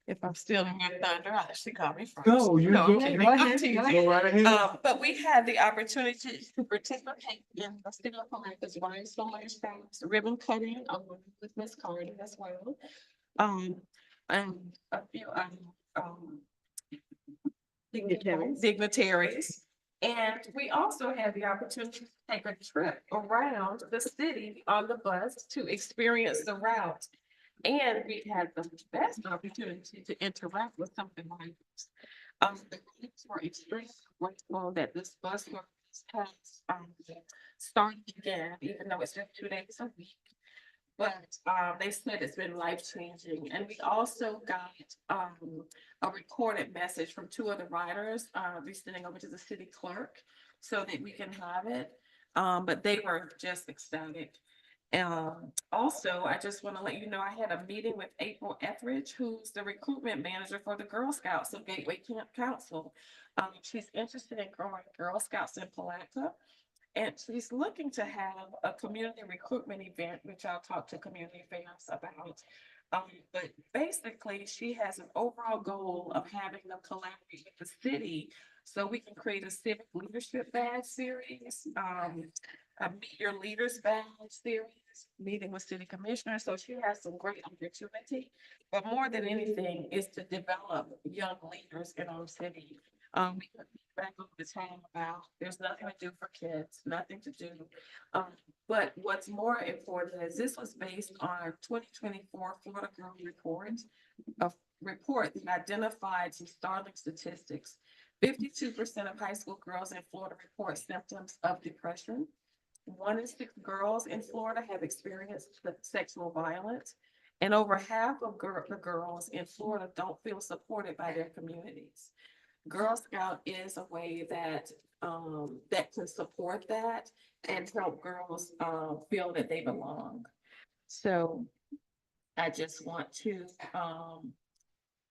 if I'm still in your thunder, I'll let you call me first. No, you No, I'm go. kidding. Go I'm ahead. teasing. Go right ahead. But we had the opportunity to participate in the City of Palatka's Rhinestone Landscapes ribbon cutting with Miss Carter as well. And a few dignitaries. And we also had the opportunity to take a trip around the city on the bus to experience the route. And we had the best opportunity to interact with some of the riders. The riders were extremely grateful that this bus service has started again, even though it's just 2 days a week. But they said it's been life-changing. And we also got a recorded message from 2 of the riders, be sending over to the city clerk so that we can have it. But they were just ecstatic. Also, I just want to let you know, I had a meeting with April Etheridge, who's the recruitment manager for the Girl Scouts of Gateway Camp Council. She's interested in growing Girl Scouts in Palatka. And she's looking to have a community recruitment event, which I'll talk to community fans about. But basically, she has an overall goal of having them collaborate with the city so we can create a civic leadership badge series, a Meet Your Leaders badge series, meeting with city commissioners. So she has some great opportunity. But more than anything is to develop young leaders in our city. We could back over the time about there's nothing to do for kids, nothing to do. But what's more important is this was based on our 2024 Florida Girl Report, a report that identified some startling statistics. 52% of high school girls in Florida report symptoms of depression. 1 in 6 girls in Florida have experienced sexual violence. And over half of the girls in Florida don't feel supported by their communities. Girl Scout is a way that that can support that and help girls feel that they belong. So I just want to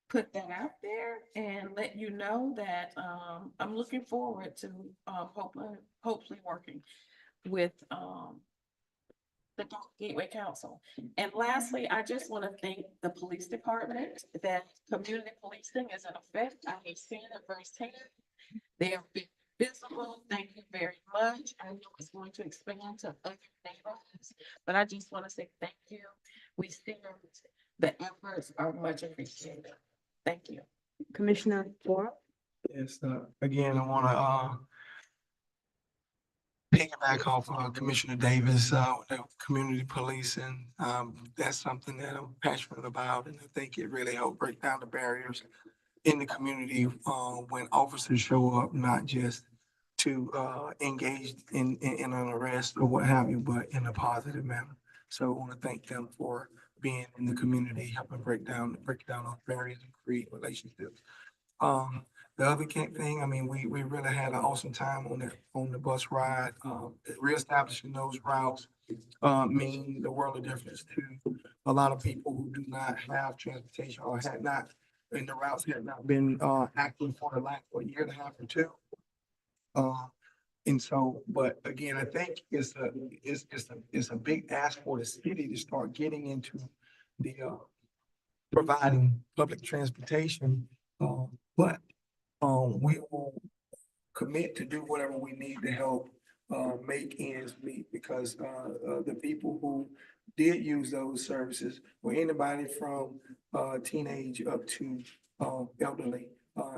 put that out there and let you know that I'm looking forward to hopefully working with the Gateway Council. And lastly, I just want to thank the police department that community policing is in effect. I have seen it firsthand. They have been visible. Thank you very much. I know it's going to expand to other neighborhoods, but I just want to say thank you. We see the efforts are much appreciated. Thank you. Commissioner Borum? Yes, again, I want to piggyback off Commissioner Davis, with the community policing. That's something that I'm passionate about, and I think it really helped break down the barriers in the community when officers show up, not just to engage in an arrest or what have you, but in a positive manner. So I want to thank them for being in the community, helping break down those barriers and create relationships. The other thing, I mean, we really had an awesome time on the bus ride, reestablishing those routes mean the world of difference to a lot of people who do not have transportation or had not, and the routes had not been, active for the last, what, year and a half or two. And so, but again, I think it's a big ask for the city to start getting into the, providing public transportation. But, we will commit to do whatever we need to help, make ends meet because, the people who did use those services were anybody from, teenage up to, elderly.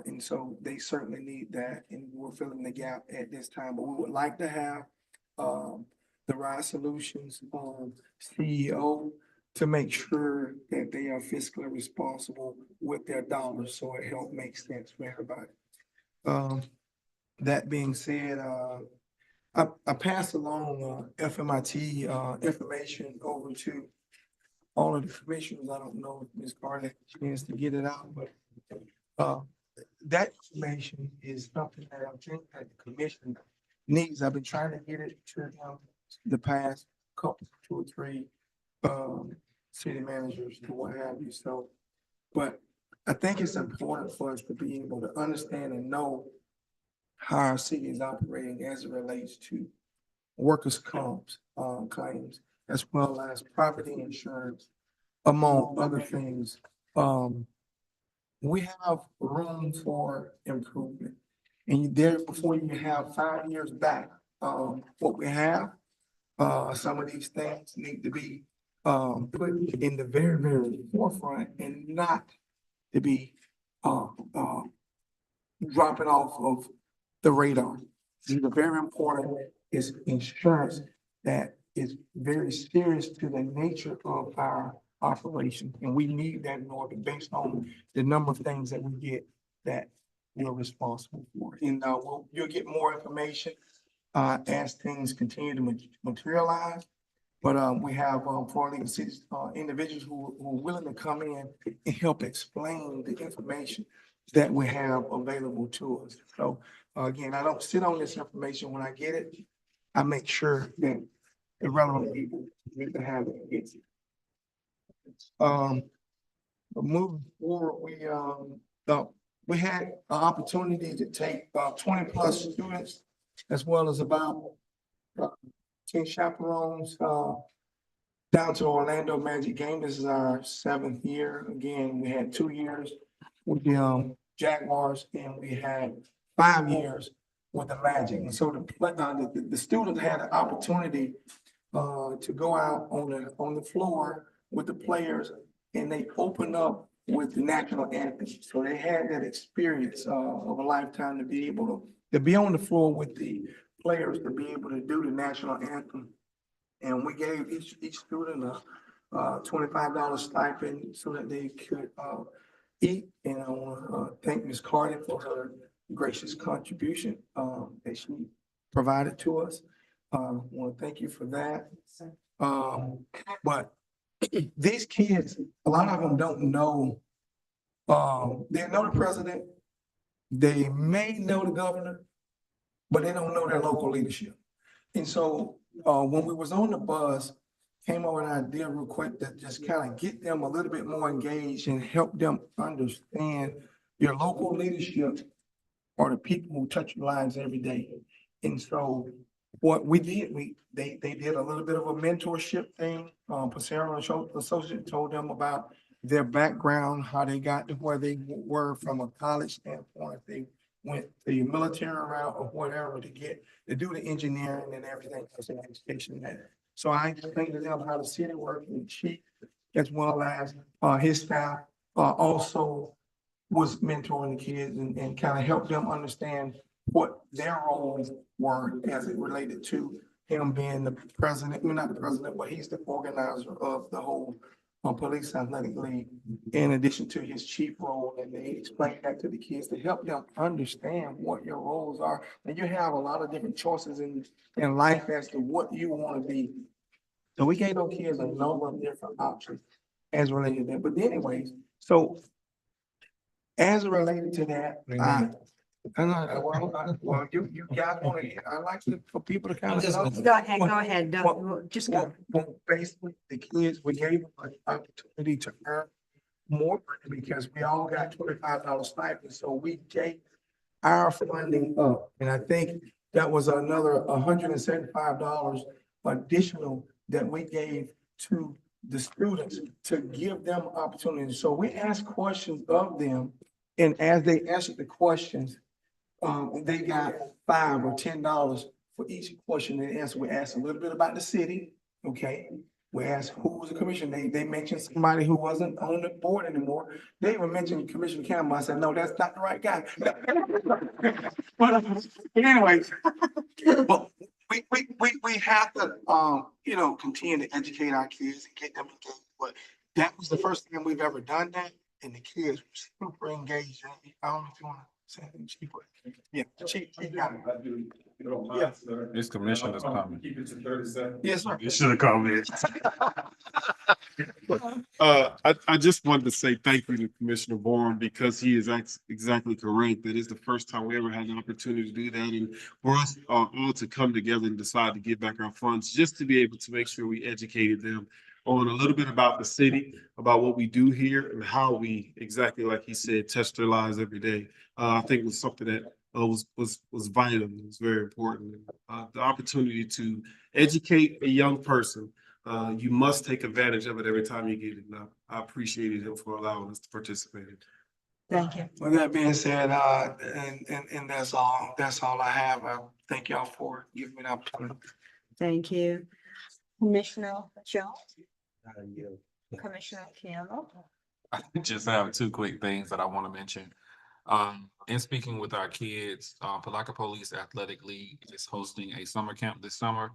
And so they certainly need that, and we're filling the gap at this time, but we would like to have, the Ride Solutions, CEO to make sure that they are fiscally responsible with their dollars, so it help make sense for everybody. That being said, I passed along, FMIT, information over to all of the commissioners. I don't know if Ms. Carter had a chance to get it out, but, that information is something that I think that the commission needs. I've been trying to get it to them the past couple, 2 or 3, city managers or what have you, so. But I think it's important for us to be able to understand and know how our city is operating as it relates to workers' comps, claims, as well as property insurance, among other things. We have room for improvement. And there, before you have 5 years back, what we have, some of these things need to be, put in the very, very forefront and not to be, dropping off of the radar. These are very important. Is insurance that is very serious to the nature of our operation. And we need that in order based on the number of things that we get that we're responsible for. And, you'll get more information, as things continue to materialize. But, we have, for legal cities, individuals who are willing to come in and help explain the information that we have available to us. So, again, I don't sit on this information. When I get it, I make sure that the relevant people need to have it. But moving forward, we had an opportunity to take 20+ students, as well as about 10 chaperones, down to Orlando Magic Game. This is our 7th year. Again, we had 2 years with the Jaguars, and we had 5 years with the Magic. And so the students had an opportunity to go out on the floor with the players, and they opened up with the national anthem. So they had that experience of a lifetime to be able to be on the floor with the players, to be able to do the national anthem. And we gave each student a $25 stipend so that they could eat. And I want to thank Ms. Carter for her gracious contribution that she provided to us. I want to thank you for that. But these kids, a lot of them don't know. They know the president. They may know the governor, but they don't know their local leadership. And so when we was on the bus, came over an idea real quick that just kind of get them a little bit more engaged and help them understand your local leadership are the people who touch your lives every day. And so what we did, they did a little bit of a mentorship thing. Passero Associate told them about their background, how they got to where they were from a college standpoint. They went the military route or whatever to do the engineering and everything else in education there. So I explained to them how the city worked, and chief, as well as his staff, also was mentoring the kids and kind of helped them understand what their roles were as it related to him being the president. Well, not the president, but he's the organizer of the whole police athletic league, in addition to his chief role. And they explained that to the kids to help them understand what your roles are. And you have a lot of different choices in life as to what you want to be. So we gave those kids a number of different options as related to that. But anyways, so as it related to that, Well, you got on it. I like for people to kind of. Go ahead, just go. Well, basically, the kids, we gave them an opportunity to earn more money because we all got $25 stipend, so we gave our funding up. And I think that was another $175 additional that we gave to the students to give them opportunities. So we asked questions of them, and as they answered the questions, they got $5 or $10 for each question they answered. We asked a little bit about the city, okay? We asked who was the commissioner. They mentioned somebody who wasn't on the board anymore. They even mentioned Commissioner Campbell. I said, no, that's not the right guy. But anyways, but we have to, continue to educate our kids and get them engaged. But that was the first time we've ever done that, and the kids were super engaged. I don't know if you want to say anything, Chief, but yeah, Chief got it. Yeah. This commissioner's coming. Keep it to 30 seconds. Yes, sir. You should have come in. I just wanted to say thank you to Commissioner Bourne because he is exactly correct. That is the first time we ever had an opportunity to do that. And for us all to come together and decide to give back our funds, just to be able to make sure we educated them on a little bit about the city, about what we do here and how we exactly, like he said, touch their lives every day. I think it was something that was vital. It was very important. The opportunity to educate a young person, you must take advantage of it every time you get it. And I appreciated him for allowing us to participate. Thank you. With that being said, and that's all I have. I thank y'all for giving me the opportunity. Thank you. Commissioner Jones, Commissioner Campbell. I just have two quick things that I want to mention. In speaking with our kids, Palatka Police Athletic League is hosting a summer camp this summer.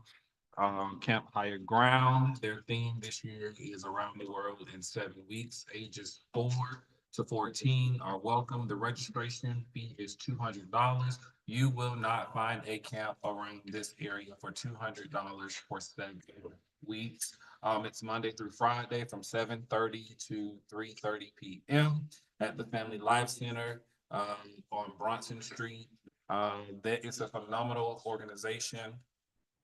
Camp Higher Ground, their theme this year is Around the World in 7 weeks. Ages 4 to 14 are welcome. The registration fee is $200. You will not find a camp around this area for $200 for 7 weeks. It's Monday through Friday from 7:30 to 3:30 p.m. at the Family Life Center on Bronson Street. That is a phenomenal organization,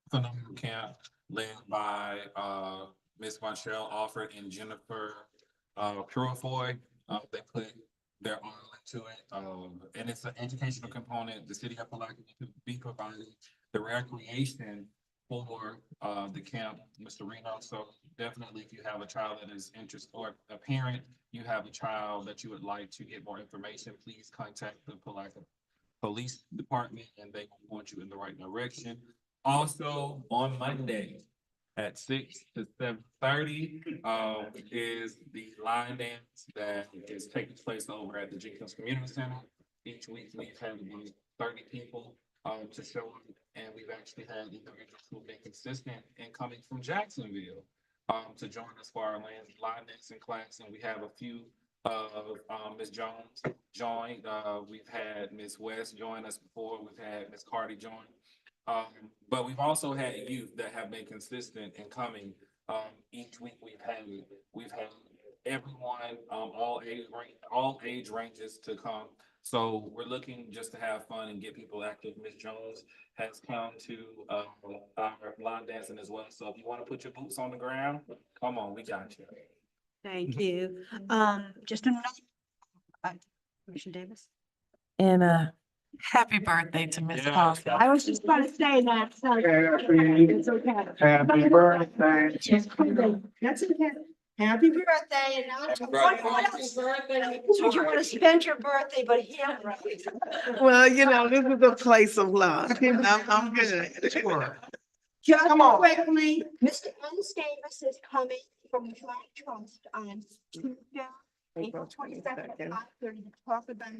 phenomenal camp led by Ms. Monchelle Alford and Jennifer Purifoy. They put their all into it, and it's an educational component. The city of Palatka will be providing the recreation for the camp, Mr. Reno. So definitely, if you have a child that is interested, or a parent, you have a child that you would like to get more information, please contact the Palatka Police Department, and they will point you in the right direction. Also, on Monday at 6 to 7:30 is the line dance that is taking place over at the Jenkins Community Center. Each week we've had about 30 people to show up, and we've actually had individuals who've been consistent in coming from Jacksonville to join us for our line dancing class, and we have a few of Ms. Jones joined. We've had Ms. West join us before. We've had Ms. Cardi join. But we've also had youth that have been consistent in coming. Each week we've had everyone, all age ranges to come. So we're looking just to have fun and get people active. Ms. Jones has come to our line dancing as well. So if you want to put your boots on the ground, come on, we got you. Thank you. Just another, Commissioner Davis. And happy birthday to Miss Costa. I was just about to say that, sorry. It's okay. Happy birthday. That's okay. Happy birthday, and now would you want to spend your birthday, but here. Well, this is a place of love. I'm good. Sure. Just Come on. quickly, Mr. Ennis Davis is coming from the Flag Trust on Tuesday, April 22nd at 5:30 to talk about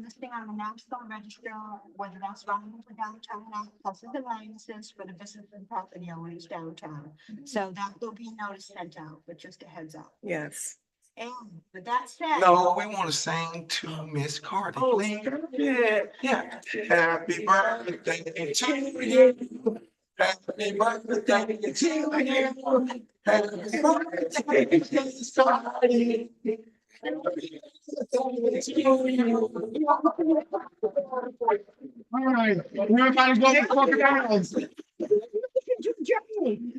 listing on the National Register, whether that's running for downtown pluses and minuses for the business and property owners downtown. So that will be notice sent out, but just a heads up. Yes. And with that said. No, we want to sing to Miss Cardi. Oh, please. yeah. Yeah. Happy birthday to you. Happy birthday to you. Happy birthday to Cardi. Happy birthday to you. right, everybody go to crocodiles. Journey.